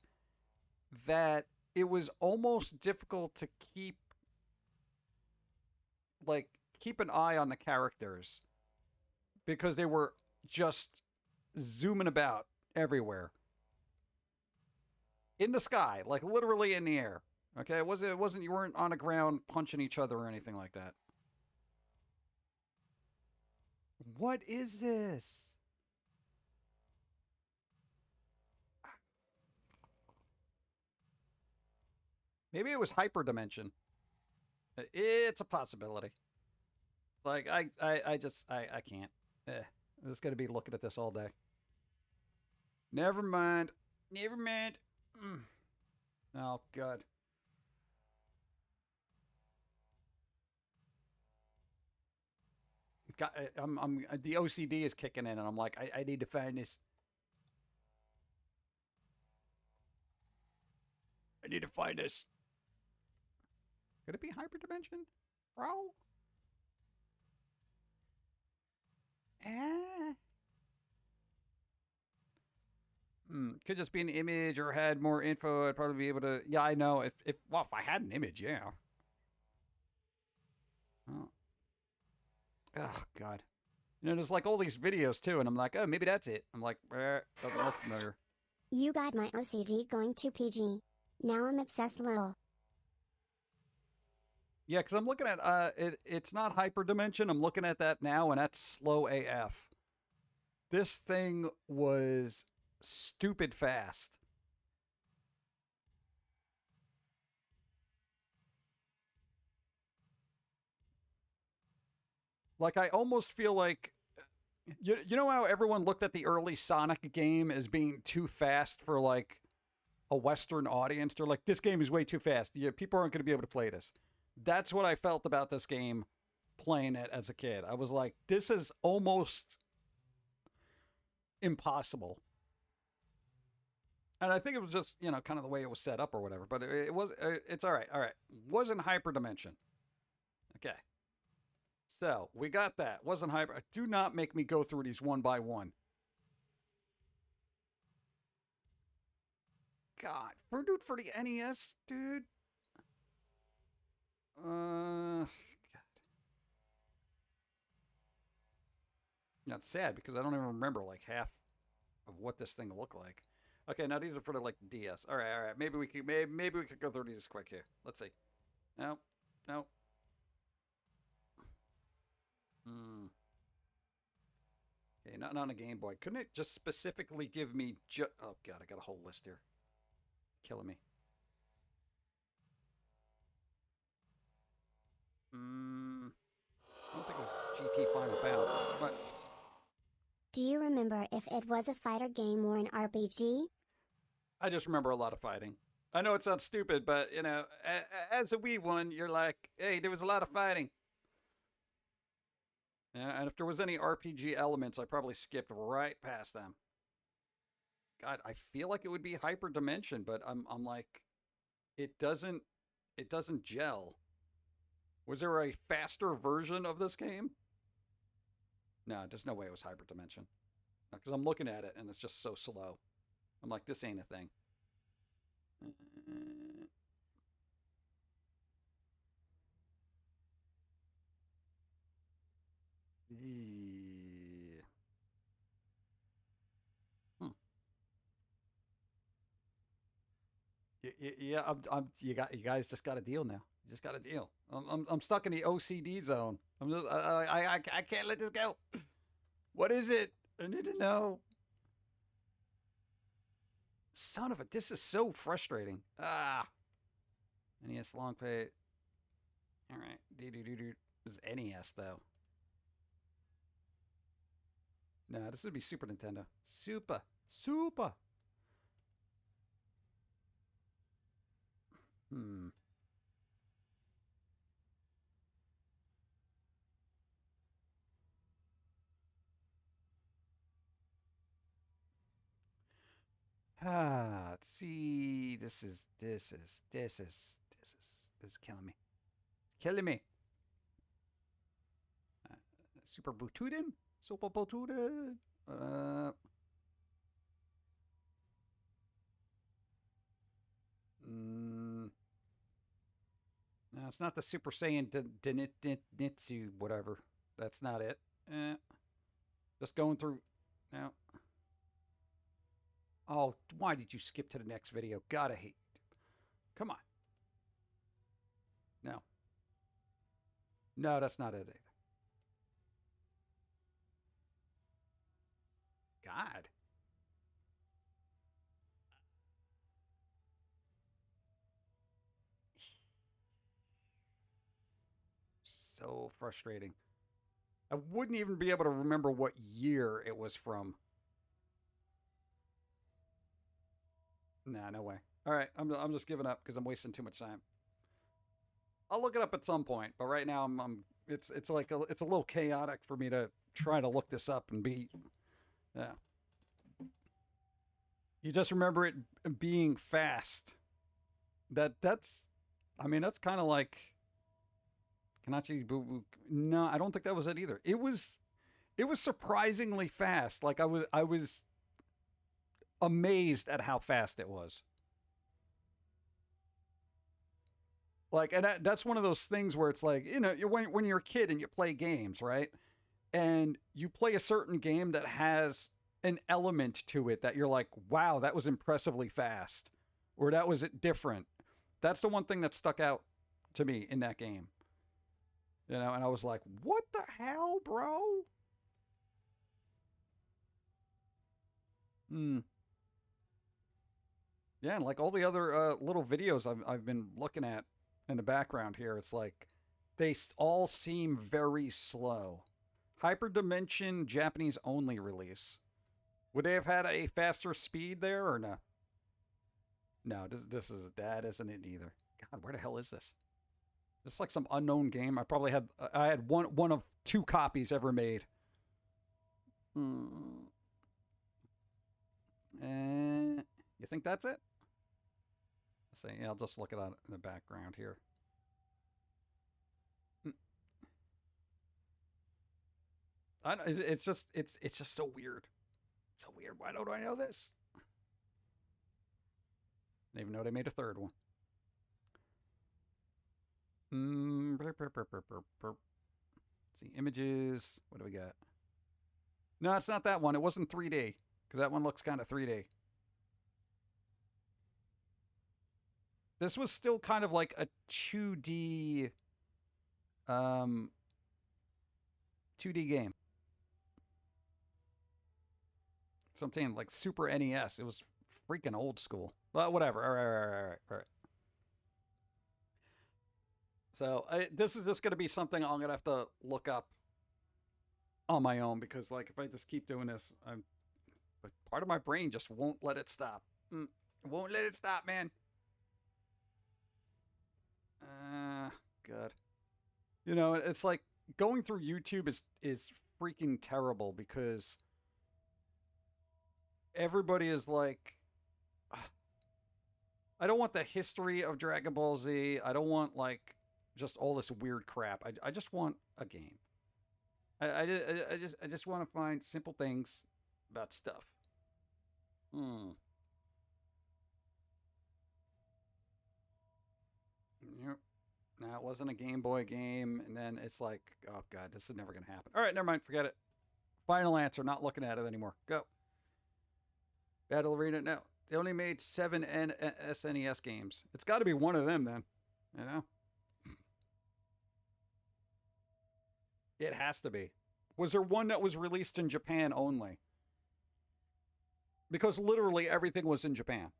that it was almost difficult to keep an eye on the characters because they were just zooming about everywhere. In the sky, like literally in the air. Okay, it wasn't you weren't on the ground punching each other or anything like that. What is this? Maybe it was hyperdimension. It's a possibility. Like, I can't. I'm just going to be looking at this all day. Never mind. Never mind. Oh, God. God, the OCD is kicking in, and I'm like, I need to find this. I need to find this. Could it be hyperdimension, bro? Could just be an image or had more info. I'd probably be able to. Yeah, I know. If I had an image, yeah. Oh God. You know, there's like all these videos too, and I'm like, oh, maybe that's it. I'm like, doesn't look familiar. You got my OCD going to PG. Now I'm obsessed lol. Yeah, because I'm looking at it's not hyperdimension. I'm looking at that now, and that's slow AF. This thing was stupid fast. Like, I almost feel like you know how everyone looked at the early Sonic game as being too fast for like a Western audience? They're like, this game is way too fast. Yeah, people aren't going to be able to play this. That's what I felt about this game playing it as a kid. I was like, this is almost impossible. And I think it was just, you know, kind of the way it was set up or whatever. But it's all right. All right. Wasn't hyperdimension. Okay. So we got that. Wasn't hyper. Do not make me go through these one by one. God, for the NES, dude. God. That's sad because I don't even remember like half of what this thing looked like. Okay, now these are for the like DS. All right. Maybe we could go through these quick here. Let's see. No. Okay, not on a Game Boy. Couldn't it just specifically give me oh God, I got a whole list here. Killing me. I don't think it was GT Final Bound. But Do you remember if it was a fighter game or an RPG? I just remember a lot of fighting. I know it sounds stupid, but, you know, as a wee one, you're like, hey, there was a lot of fighting. And if there was any RPG elements, I probably skipped right past them. God, I feel like it would be hyperdimension, but I'm like, it doesn't gel. Was there a faster version of this game? No, there's no way it was hyperdimension. Because I'm looking at it and it's just so slow. I'm like, this ain't a thing. Yeah, you guys just got a deal now. You just got a deal. I'm stuck in the OCD zone. I can't let this go. What is it? I need to know. Son of a, this is so frustrating. NES long play. All right. This is NES though. No, this would be Super Nintendo. Super. Let's see. This is killing me. It's killing me. Super Butuden? Super Butuden? No, it's not the Super Saiyan Denitsu, whatever. That's not it. Just going through now. Oh, why did you skip to the next video? God, I hate you. Come on. No. No, that's not it either. God. So frustrating. I wouldn't even be able to remember what year it was from. Nah, no way. All right, I'm just giving up because I'm wasting too much time. I'll look it up at some point, but right now it's a little chaotic for me to try to look this up and be. Yeah. You just remember it being fast. That's kind of like Kanachi Boo Boo. No, I don't think that was it either. It was surprisingly fast. Like I was amazed at how fast it was. Like, and that's one of those things where it's like, when you're a kid and you play games, right? And you play a certain game that has an element to it that you're like, wow, that was impressively fast, or that was different. That's the one thing that stuck out to me in that game. And I was like, what the hell, bro? Yeah, and like all the other little videos I've been looking at in the background here, it's like they all seem very slow. Hyperdimension Japanese only release. Would they have had a faster speed there or no? No, that isn't it either. God, where the hell is this? This is like some unknown game. I had one of 2 copies ever made. You think that's it? Let's see. Yeah, I'll just look it up in the background here. It's just so weird. It's so weird. Why don't I know this? I didn't even know they made a third one. See, images. What do we got? No, it's not that one. It wasn't 3D, because that one looks kind of 3D. This was still kind of like a 2D 2D game. Something like Super NES. It was freaking old school. But whatever. All right. So this is just going to be something I'm going to have to look up on my own, because like if I just keep doing this, part of my brain just won't let it stop. Won't let it stop, man. God. It's like going through YouTube is freaking terrible, because everybody is like, I don't want the history of Dragon Ball Z. I don't want like just all this weird crap. I just want a game. I just want to find simple things about stuff. Yep. No, it wasn't a Game Boy game, and then it's like, oh god, this is never gonna happen. All right, never mind, forget it. Final answer. Not looking at it anymore. Go. Battle Arena. No, they only made 7 SNES games. It's got to be one of them then. It has to be. Was there one that was released in Japan only? Because literally everything was in Japan.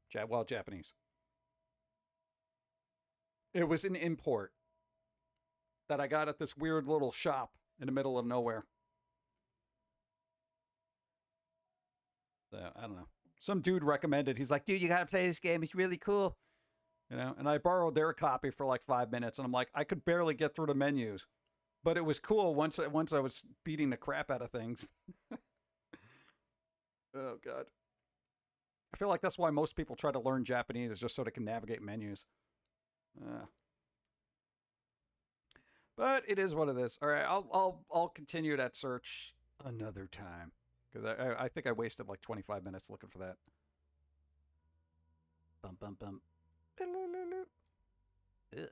Japanese. It was an import that I got at this weird little shop in the middle of nowhere. So, I don't know. Some dude recommended. He's like, dude, you gotta play this game. It's really cool. And I borrowed their copy for like 5 minutes, and I'm like, I could barely get through the menus. But it was cool once I was beating the crap out of things. Oh, God. I feel like that's why most people try to learn Japanese, is just so they can navigate menus. But it is what it is. All right, I'll continue that search another time, because I think I wasted like 25 minutes looking for that. Bum bum bum. Ugh.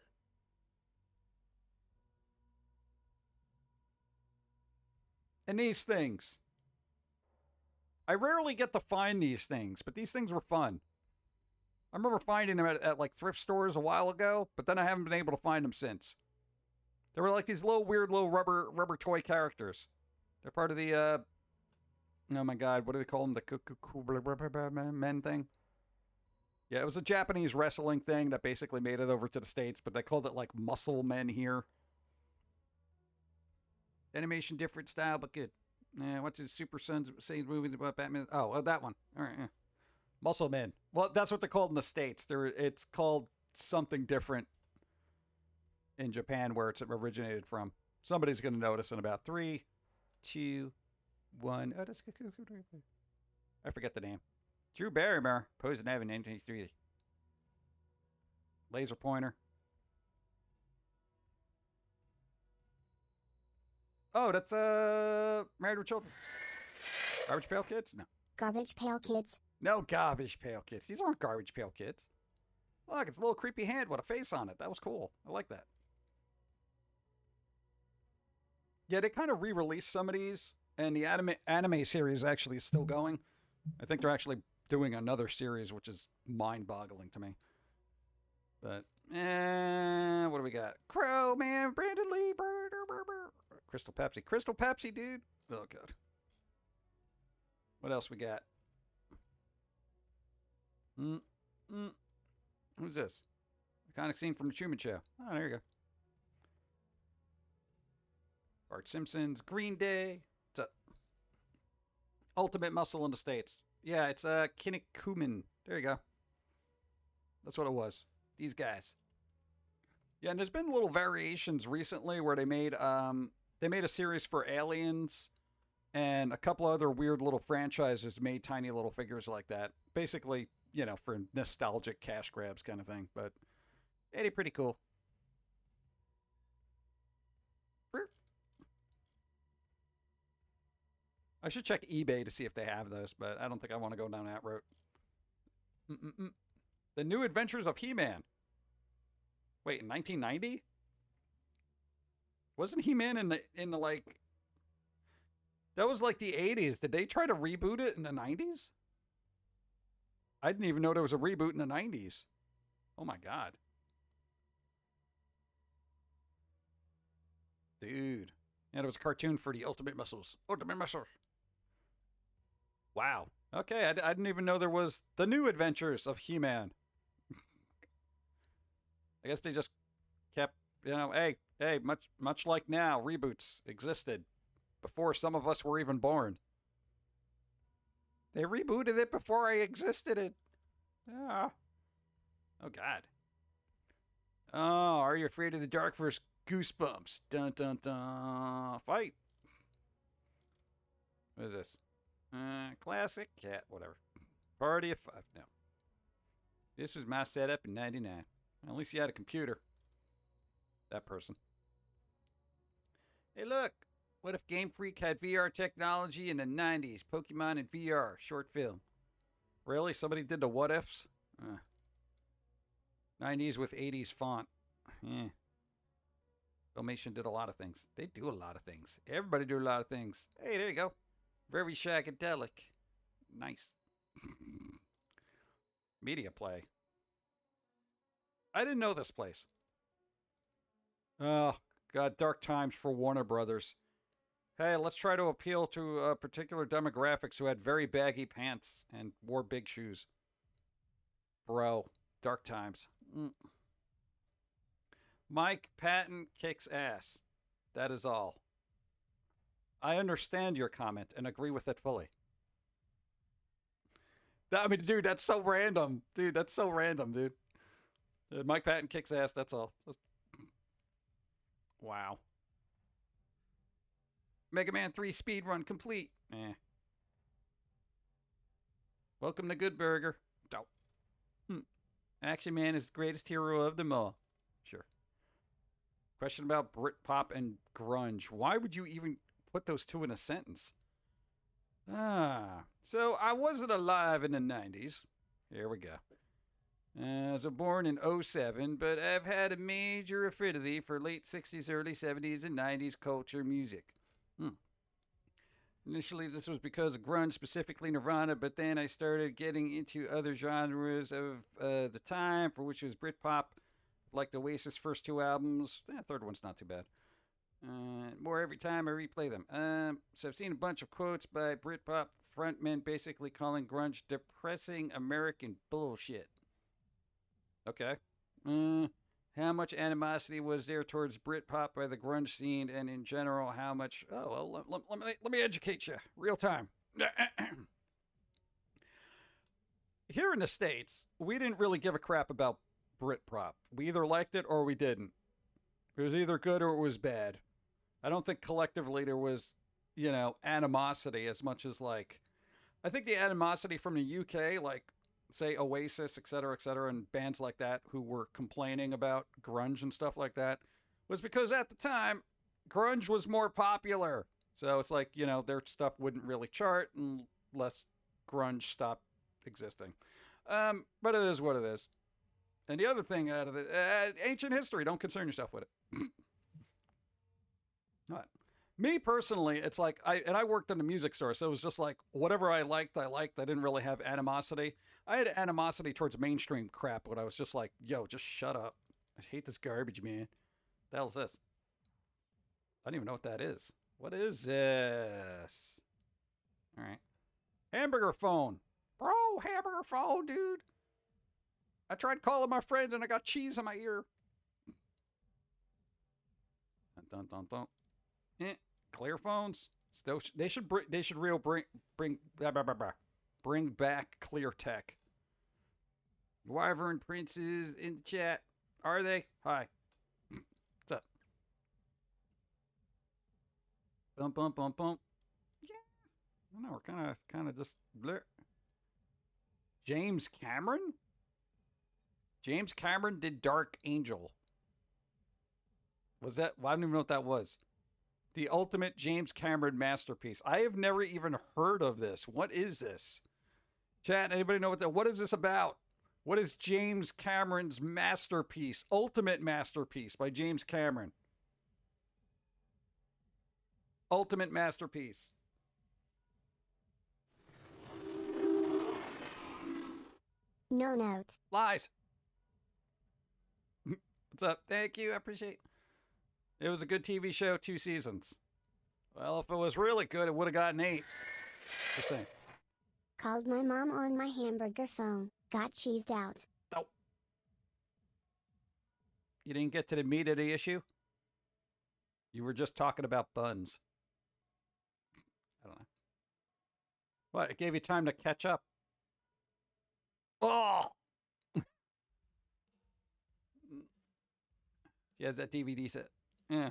And these things. I rarely get to find these things, but these things were fun. I remember finding them at like thrift stores a while ago, but then I haven't been able to find them since. They were like these weird little rubber toy characters. They're part of the Oh my god, what do they call them? The men thing? Yeah, it was a Japanese wrestling thing that basically made it over to the States, but they called it like muscle men here. Animation different style, but good. What's his Super Sons saying movie about Batman? Oh, that one. All right, yeah. Muscle Men. Well, that's what they're called in the States. It's called something different in Japan where it's originated from. Somebody's going to notice in about 3, 2, 1. Oh, that's I forget the name. Drew Barrymore, Poison Ivy, 1983. Laser pointer. Oh, that's Married with Children. Garbage Pail Kids? No. Garbage Pail Kids. No Garbage Pail Kids. These aren't Garbage Pail Kids. Look, it's a little creepy hand with a face on it. That was cool. I like that. Yeah, they kind of re-released some of these, and the anime series actually is still going. I think they're actually doing another series, which is mind-boggling to me. But, what do we got? Crow Man, Brandon Lee, Crystal Pepsi. Crystal Pepsi, dude. Oh, God. What else we got? Who's this? Iconic scene from the Truman Show. Oh, there you go. Bart Simpson's Green Day. It's a Ultimate Muscle in the States. Yeah, it's Kinnikuman. There you go. That's what it was. These guys. Yeah, and there's been little variations recently where they made a series for Aliens, and a couple other weird little franchises made tiny little figures like that. Basically, you know, for nostalgic cash grabs kind of thing. But they're pretty cool. I should check eBay to see if they have those, but I don't think I want to go down that route. The New Adventures of He-Man. Wait, in 1990? Wasn't He-Man in the like... That was like the 80s. Did they try to reboot it in the 90s? I didn't even know there was a reboot in the 90s. Oh my god. Dude. Yeah, there was a cartoon for the Ultimate Muscles. Ultimate Muscles. Wow. Okay, I didn't even know there was The New Adventures of He-Man. I guess they just kept, you know, hey, much like now, reboots existed before some of us were even born. They rebooted it before I existed. It. Ah. Oh, God. Oh, are you afraid of the dark versus Goosebumps? Dun, dun, dun. Fight. What is this? Classic cat, whatever. Party of 5. No. This was my setup in 99. At least you had a computer. That person. Hey, look. What if Game Freak had VR technology in the 90s? Pokemon in VR. Short film. Really? Somebody did the what ifs? 90s with 80s font. Yeah. Filmation did a lot of things. They do a lot of things. Everybody do a lot of things. Hey, there you go. Very shagadelic. Nice. Media Play. I didn't know this place. Oh, God, dark times for Warner Brothers. Hey, let's try to appeal to particular demographics who had very baggy pants and wore big shoes. Bro, dark times. Mike Patton kicks ass. That is all. I understand your comment and agree with it fully. I mean, dude, that's so random. Dude, that's so random, dude. Mike Patton kicks ass, that's all. Wow. Mega Man 3 speedrun complete. Welcome to Good Burger. Action Man is the greatest hero of them all. Sure. Question about Britpop and grunge. Why would you even put those two in a sentence? So I wasn't alive in the 90s. Here we go. I was born in 07, but I've had a major affinity for late 60s, early 70s, and 90s culture music. Initially, this was because of grunge, specifically Nirvana, but then I started getting into other genres of the time, for which was Britpop, like the Oasis' first 2 albums. The third one's not too bad. More every time I replay them. So I've seen a bunch of quotes by Britpop frontman basically calling grunge depressing American bullshit. Okay. How much animosity was there towards Britpop by the grunge scene, and in general, how much... Oh, well, let me educate you. Real time. Here in the States, we didn't really give a crap about Britpop. We either liked it or we didn't. It was either good or it was bad. I don't think collectively there was, animosity as much as, like... I think the animosity from the UK, like, say, Oasis, et cetera, and bands like that who were complaining about grunge and stuff like that, was because at the time, grunge was more popular. So it's like, their stuff wouldn't really chart unless grunge stopped existing. But it is what it is. And the other thing out of it, ancient history, don't concern yourself with it. What? Me personally, it's like, I worked in a music store, so it was just like, whatever I liked. I didn't really have animosity. I had animosity towards mainstream crap, but I was just like, yo, just shut up. I hate this garbage, man. The hell is this? I don't even know what that is. What is this? All right. Hamburger phone. Bro, hamburger phone, dude. I tried calling my friend and I got cheese in my ear. Dun, dun, dun, dun. Clear phones. Still, they should bring back clear tech. Wyvern Princes in the chat. Are they? Hi. What's up? Bump, bump, bump, bump. Yeah. I don't know. We're kind of just blur. James Cameron? James Cameron did Dark Angel. Was that? Well, I don't even know what that was. The ultimate James Cameron masterpiece. I have never even heard of this. What is this? Chat, anybody know what is this about? What is James Cameron's masterpiece? Ultimate masterpiece by James Cameron. Ultimate masterpiece. No note. Lies. What's up? Thank you. I appreciate it. It was a good TV show, 2 seasons. Well, if it was really good, it would have gotten 8. Just saying. Called my mom on my hamburger phone. Got cheesed out. Oh. You didn't get to the meat of the issue? You were just talking about buns. I don't know. What? It gave you time to catch up. Oh! She has that DVD set. Yeah.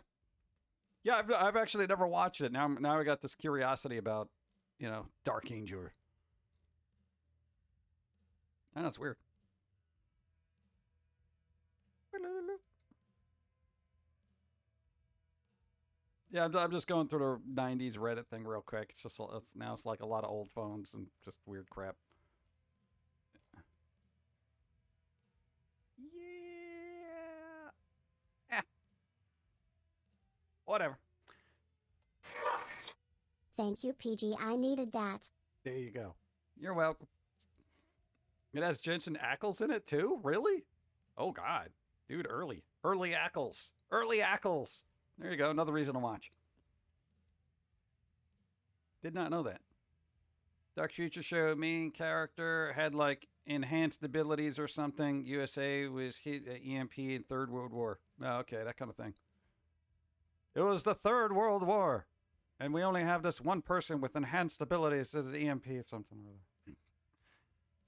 Yeah, I've actually never watched it. Now I got this curiosity about, Dark Angel. I know, it's weird. Yeah, I'm just going through the 90s Reddit thing real quick. It's just now it's like a lot of old phones and just weird crap. Yeah. Whatever. Thank you, PG. I needed that. There you go. You're welcome. It has Jensen Ackles in it too? Really? Oh God. Dude, early Ackles. Early Ackles. There you go. Another reason to watch. Did not know that. Dark Future Show main character had like enhanced abilities or something. USA was hit at EMP in Third World War. Oh, okay, that kind of thing. It was the Third World War, and we only have this one person with enhanced abilities as EMP or something.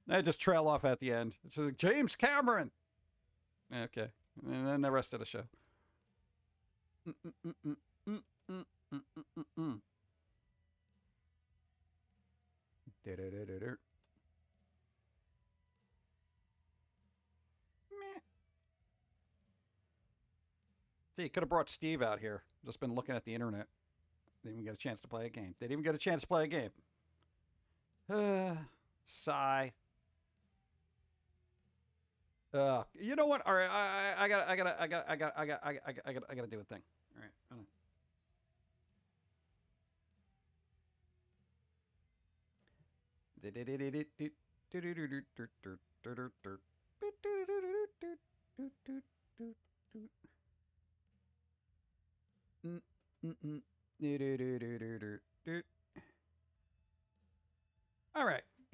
They just trail off at the end. It's like, James Cameron. Okay, and then the rest of the show. See, you could have brought Steve out here. Just been looking at the internet. Didn't even get a chance to play a game. Didn't even get a chance to play a game. Sigh. You know what? All right, I gotta do a thing. All right, hold on.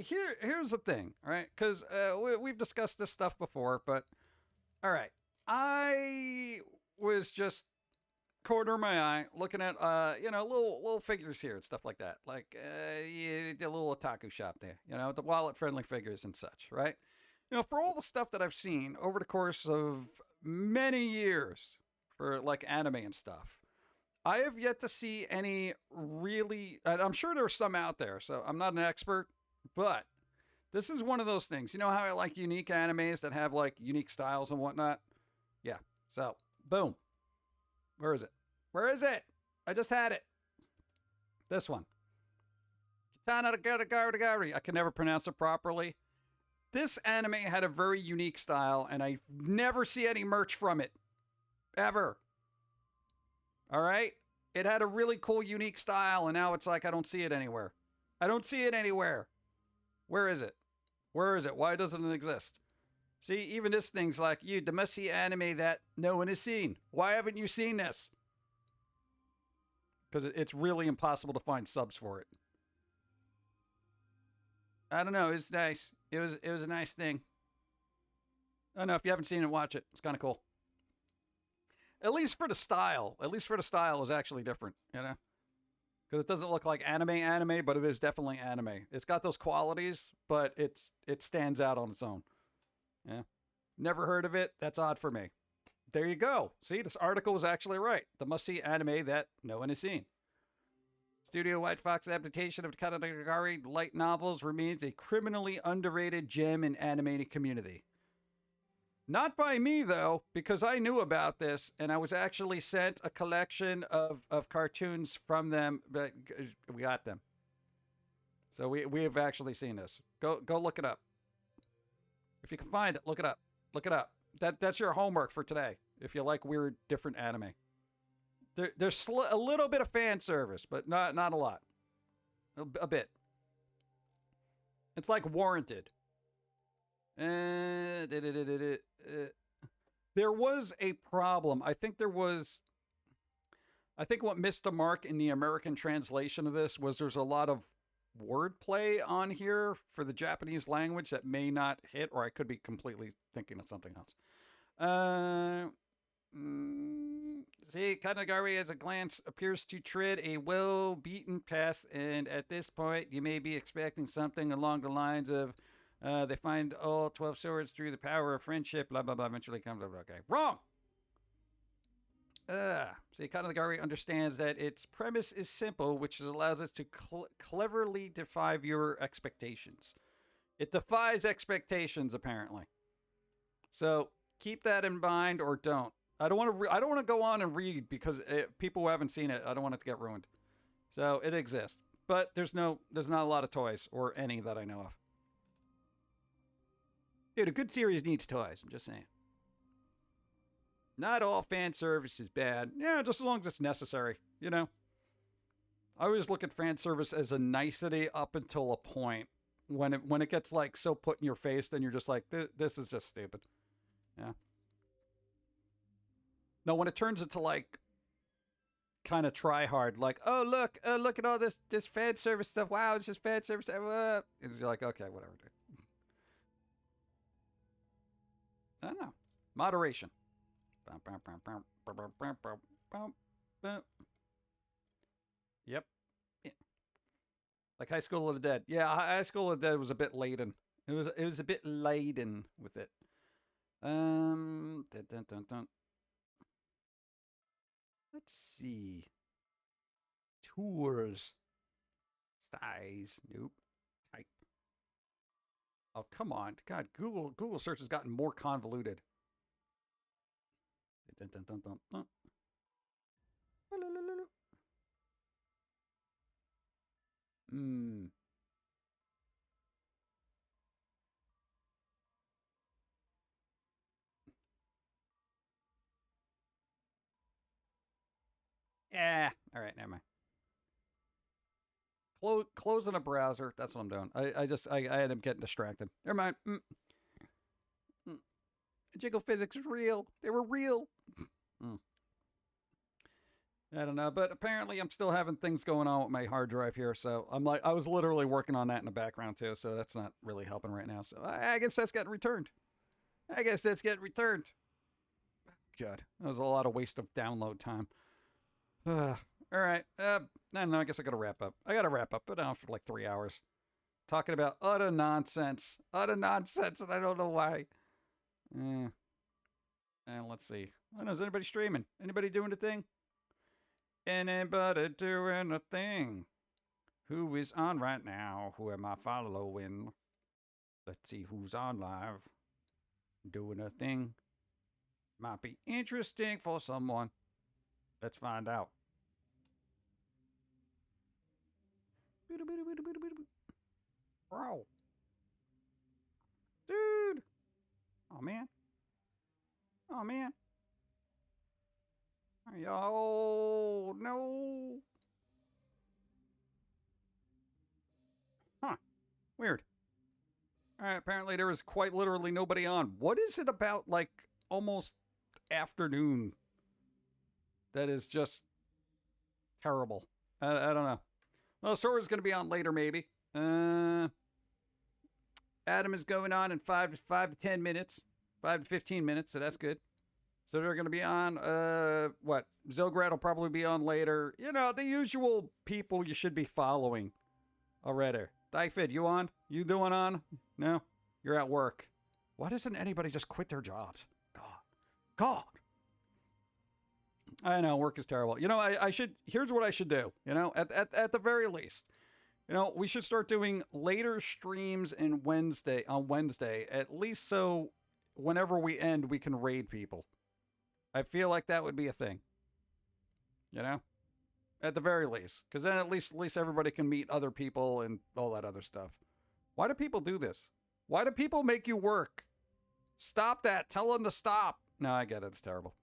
here's the thing, all right? Because we've discussed this stuff before, but all right, I was just corner my eye looking at little figures here and stuff like that, like the little otaku shop there, the wallet friendly figures and such, right? For all the stuff that I've seen over the course of many years for like anime and stuff, I have yet to see any really, and I'm sure there's some out there, so I'm not an expert, but this is one of those things. You know how I like unique animes that have like unique styles and whatnot? Yeah. So, boom. Where is it? Where is it? I just had it. This one. I can never pronounce it properly. This anime had a very unique style, and I never see any merch from it. Ever. All right? It had a really cool, unique style, and now it's like I don't see it anywhere. I don't see it anywhere. Where is it? Where is it? Why doesn't it exist? See, even this thing's like, you must see anime that no one has seen. Why haven't you seen this? Because it's really impossible to find subs for it. I don't know. It's nice. It was a nice thing. I don't know. If you haven't seen it, watch it. It's kind of cool. At least for the style. At least for the style is actually different, Because it doesn't look like anime, but it is definitely anime. It's got those qualities, but it stands out on its own. Yeah. Never heard of it. That's odd for me. There you go. See, this article was actually right. The must-see anime that no one has seen. Studio White Fox adaptation of Katakegari light novels remains a criminally underrated gem in animated community. Not by me, though, because I knew about this, and I was actually sent a collection of cartoons from them, but we got them. So we have actually seen this. Go look it up. If you can find it, look it up. Look it up. That's your homework for today, if you like weird, different anime. There's a little bit of fan service, but not a lot. A bit. It's like warranted. There was a problem. I think what missed the mark in the American translation of this was there's a lot of wordplay on here for the Japanese language that may not hit, or I could be completely thinking of something else. See, Kanagari at a glance appears to tread a well-beaten path, and at this point, you may be expecting something along the lines of, they find all 12 swords through the power of friendship, blah, blah, blah, eventually comes up, okay. Wrong! See, Kanagari understands that its premise is simple, which allows us to cleverly defy viewer expectations. It defies expectations, apparently. So, keep that in mind or don't. I don't want to go on and read because people who haven't seen it, I don't want it to get ruined. So it exists, but there's not a lot of toys or any that I know of. Dude, a good series needs toys. I'm just saying. Not all fan service is bad. Yeah, just as long as it's necessary. I always look at fan service as a nicety up until a point. When it gets like so put in your face, then you're just like, this is just stupid. Yeah. No, when it turns into like kind of try hard, like, oh look at all this fan service stuff. Wow, it's just fan service. And you're like, okay, whatever, dude. I don't know. Moderation. Yep. Yeah. Like High School of the Dead. Yeah, High School of the Dead was a bit laden. It was a bit laden with it. Dun, dun, dun, dun. Let's see. Tours. Size. Nope. Type. Oh, come on. God, Google search has gotten more convoluted. Dun, dun, dun, dun, dun. Yeah. All right, never mind. Closing a browser. That's what I'm doing. I ended up getting distracted. Never mind. Jiggle physics is real. They were real. I don't know, but apparently I'm still having things going on with my hard drive here, so I was literally working on that in the background too, so that's not really helping right now. So I guess that's getting returned. God, that was a lot of waste of download time. All right, I don't know, I guess I gotta wrap up. But now for like 3 hours. Talking about utter nonsense, and I don't know why. And let's see. I don't know, is anybody streaming? Anybody doing a thing? Anybody doing a thing? Who is on right now? Who am I following? Let's see who's on live. Doing a thing. Might be interesting for someone. Let's find out. Bro. Dude. Oh, man. Yo, no. Huh. Weird. All right, apparently there is quite literally nobody on. What is it about, like, almost afternoon that is just terrible? I don't know. Well, Sora's going to be on later, maybe. Adam is going on in 5 to 10 minutes. 5 to 15 minutes, so that's good. So they're going to be on, what? Zograd will probably be on later. You know, the usual people you should be following already. Dyfid, you on? You doing on? No? You're at work. Why doesn't anybody just quit their jobs? God. I know, work is terrible. You know, I should, here's what I should do. You know, at the very least. You know, we should start doing later streams on Wednesday, at least so whenever we end, we can raid people. I feel like that would be a thing. You know? At the very least. Because then at least everybody can meet other people and all that other stuff. Why do people do this? Why do people make you work? Stop that. Tell them to stop. No, I get it. It's terrible.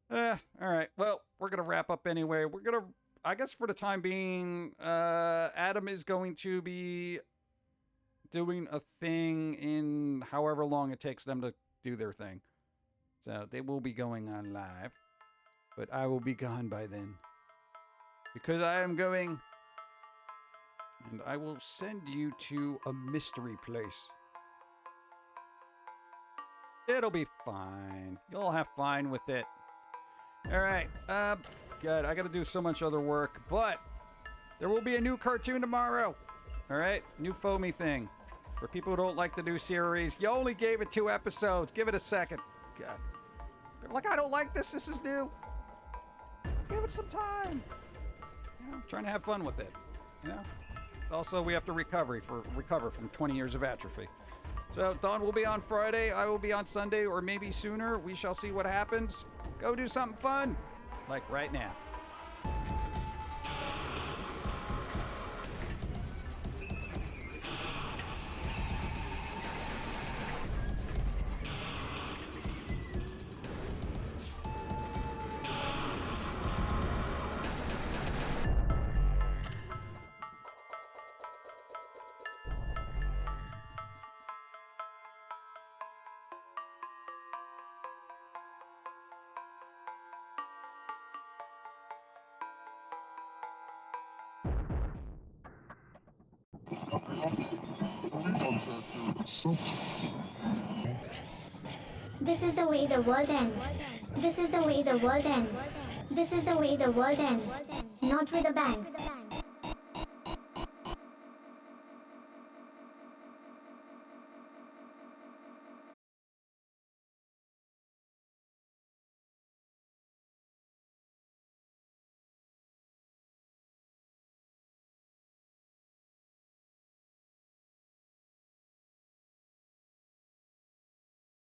All right. Well, we're going to wrap up anyway. We're going to, I guess for the time being, Adam is going to be doing a thing in however long it takes them to do their thing. So they will be going on live, but I will be gone by then because I am going, and I will send you to a mystery place. It'll be fine. You'll have fun with it. All right. Good. I got to do so much other work, but there will be a new cartoon tomorrow. All right. New Foamy thing. For people who don't like the new series, you only gave it 2 episodes. Give it a second. God. People are like, I don't like this. This is new. Give it some time. You know, I'm trying to have fun with it. You know. Also, we have to recover from 20 years of atrophy. So Dawn will be on Friday. I will be on Sunday, or maybe sooner. We shall see what happens. Go do something fun, like right now. This is the way the world ends. This is the way the world ends. This is the way the world ends. Not with a bang.